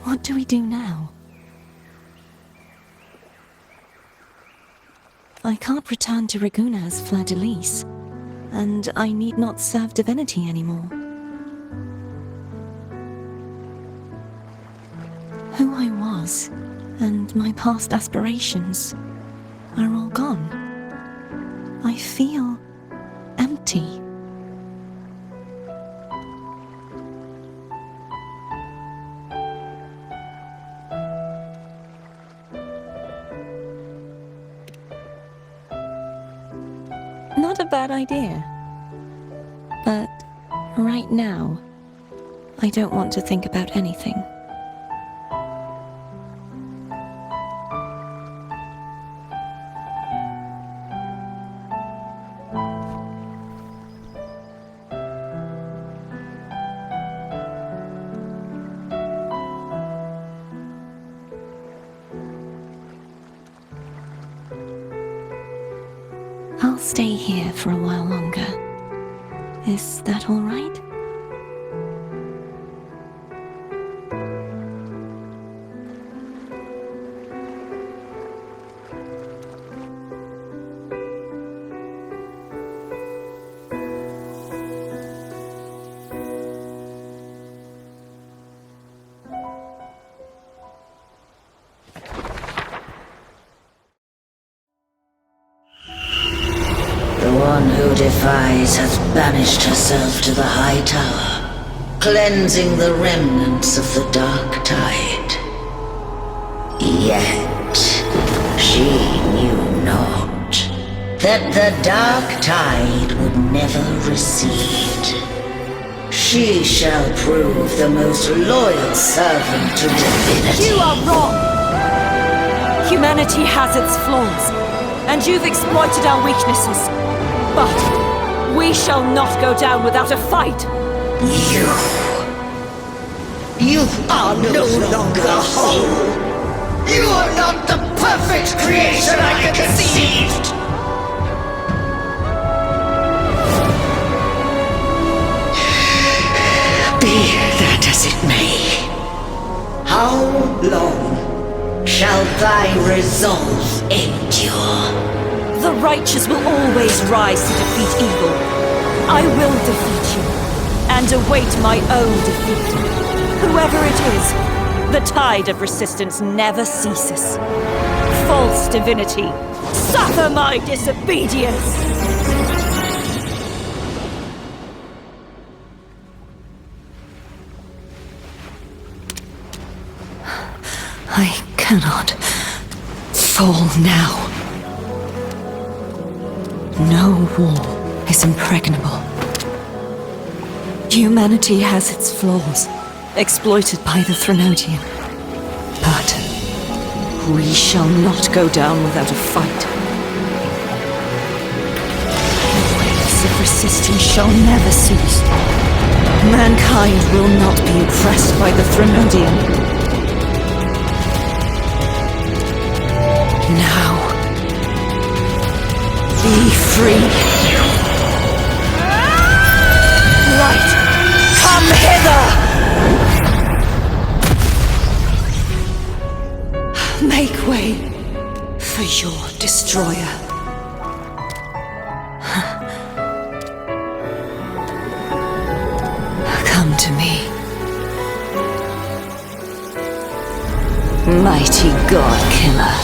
What do we do now? I can't return to Ragunna as Fleur-de-Lis, and I need not serve divinity anymore. Who I was, and my past aspirations, are all gone. I feel empty. a bad idea. But right now, I don't want to think about anything. I'll stay here for a while longer. Is that all right? The one who defies has banished herself to the high tower, cleansing the remnants of the dark tide. Yet, she knew not that the dark tide would never recede. She shall prove the most loyal servant to divinity. You are wrong! Humanity has its flaws, and you've exploited our weaknesses. But we shall not go down without a fight! You are no longer whole! You are not the perfect creation I conceived! Be that as it may, how long shall thy resolve endure? The righteous will always rise to defeat evil. I will defeat you, and await my own defeat. Whoever it is, the tide of resistance never ceases. False divinity, suffer my disobedience! I cannot fall now. No wall is impregnable. Humanity has its flaws, exploited by the Threnodian. But we shall not go down without a fight. The waves of resistance shall never cease. Mankind will not be oppressed by the Threnodian. Now, be free. Light, come hither! Make way for your destroyer. Come to me. Mighty God Killer.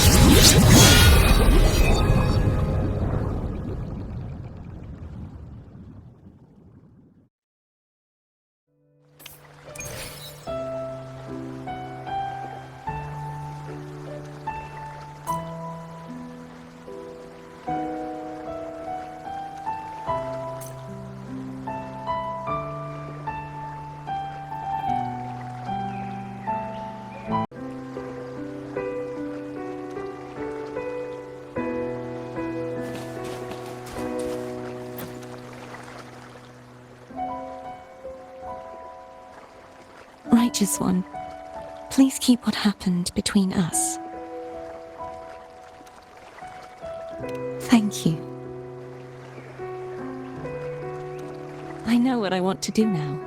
Righteous One, please keep what happened between us. Thank you. I know what I want to do now.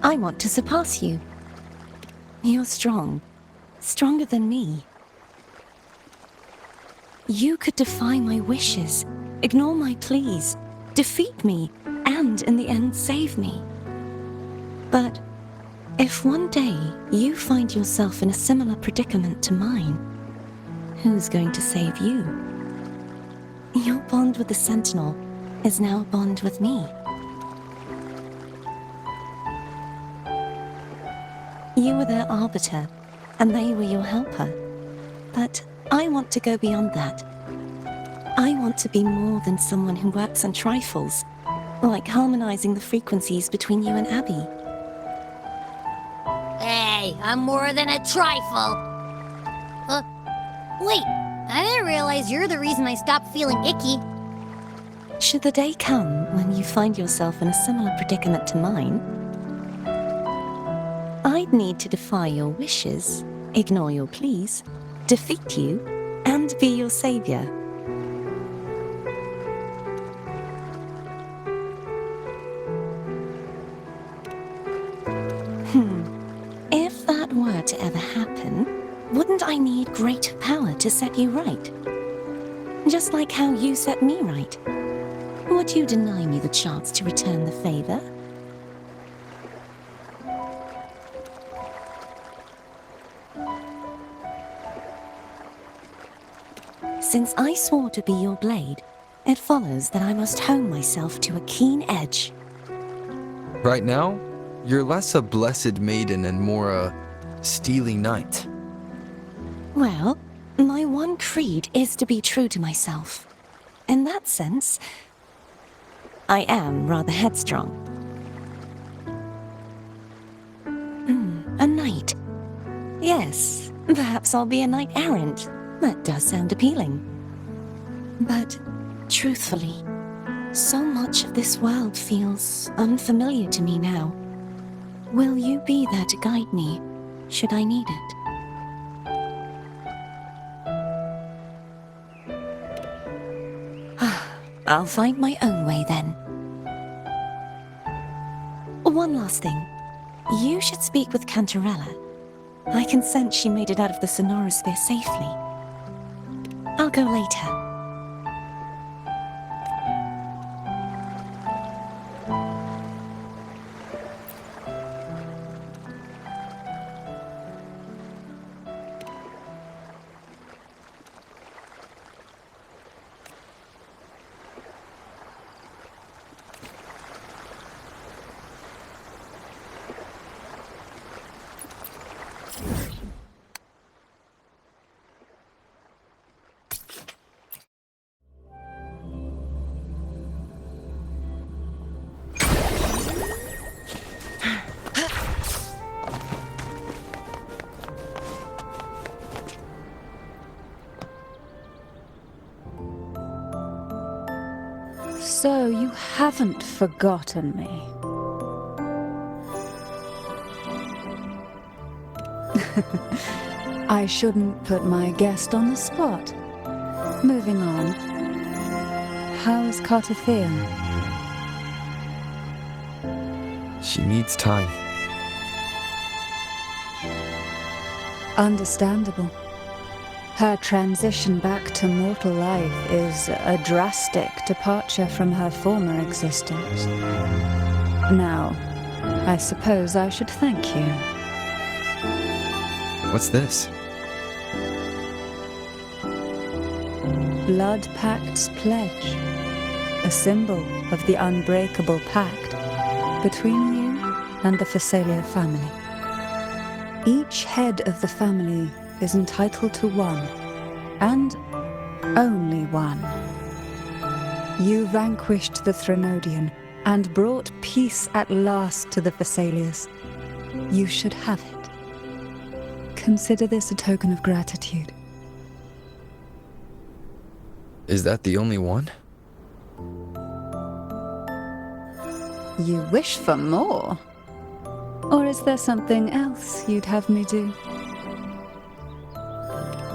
I want to surpass you. You're strong. Stronger than me. You could defy my wishes, ignore my pleas, defeat me, and in the end save me. But if one day you find yourself in a similar predicament to mine, who's going to save you? Your bond with the Sentinel is now a bond with me. You were their arbiter, and they were your helper. But I want to go beyond that. I want to be more than someone who works on trifles, like harmonizing the frequencies between you and Abby. Hey, I'm more than a trifle. Wait, I didn't realize you're the reason I stopped feeling icky. Should the day come when you find yourself in a similar predicament to mine, I'd need to defy your wishes, ignore your pleas, defeat you, and be your savior. If that were to ever happen, wouldn't I need greater power to set you right? Just like how you set me right. Would you deny me the chance to return the favor? Since I swore to be your blade, it follows that I must hone myself to a keen edge. Right now, you're less a blessed maiden and more a steely knight. Well, my one creed is to be true to myself. In that sense, I am rather headstrong. A knight. Yes, perhaps I'll be a knight errant. That does sound appealing. But, truthfully, so much of this world feels unfamiliar to me now. Will you be there to guide me, should I need it? I'll find my own way then. One last thing. You should speak with Cantarella. I can sense she made it out of the sonorosphere safely. I'll go later. So you haven't forgotten me. I shouldn't put my guest on the spot. Moving on. How is Porto-Veno? She needs time. Understandable. Her transition back to mortal life is a drastic departure from her former existence. Now, I suppose I should thank you. What's this? Blood Pact's pledge. A symbol of the unbreakable pact between you and the Phasalia family. Each head of the family is entitled to one, and only one. You vanquished the Threnodian and brought peace at last to the Phasalias. You should have it. Consider this a token of gratitude. Is that the only one? You wish for more? Or is there something else you'd have me do?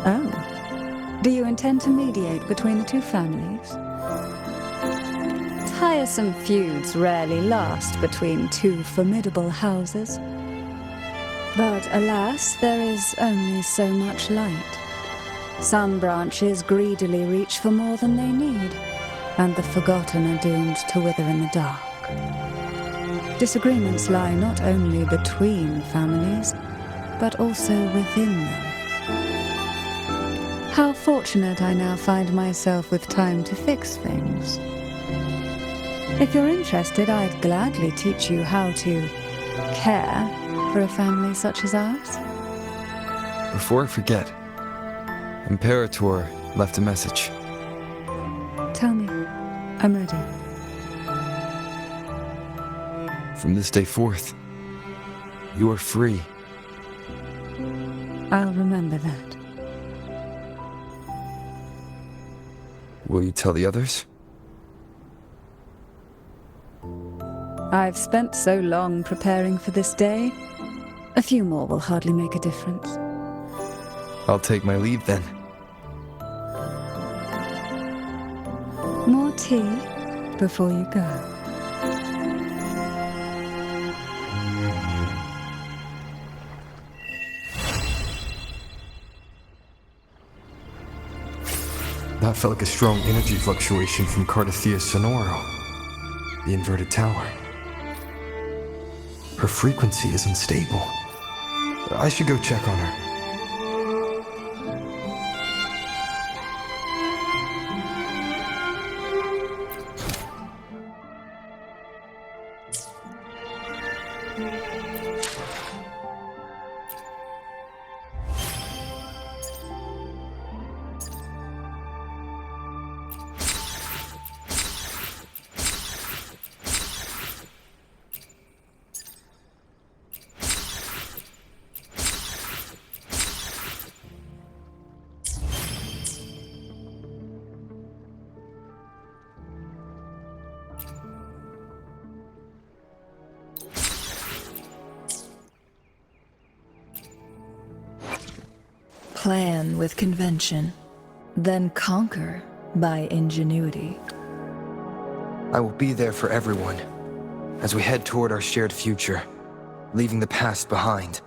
Oh. Do you intend to mediate between the two families? Tiresome feuds rarely last between two formidable houses. But alas, there is only so much light. Some branches greedily reach for more than they need, and the forgotten are doomed to wither in the dark. Disagreements lie not only between families, but also within them. How fortunate I now find myself with time to fix things. If you're interested, I'd gladly teach you how to care for a family such as ours. Before I forget, Imperator left a message. Tell me. I'm ready. From this day forth, you are free. I'll remember that. Will you tell the others? I've spent so long preparing for this day. A few more will hardly make a difference. I'll take my leave then. More tea before you go. That felt like a strong energy fluctuation from Cardathea Sonoro, the inverted tower. Her frequency is unstable. I should go check on her. Plan with convention, then conquer by ingenuity. I will be there for everyone as we head toward our shared future, leaving the past behind.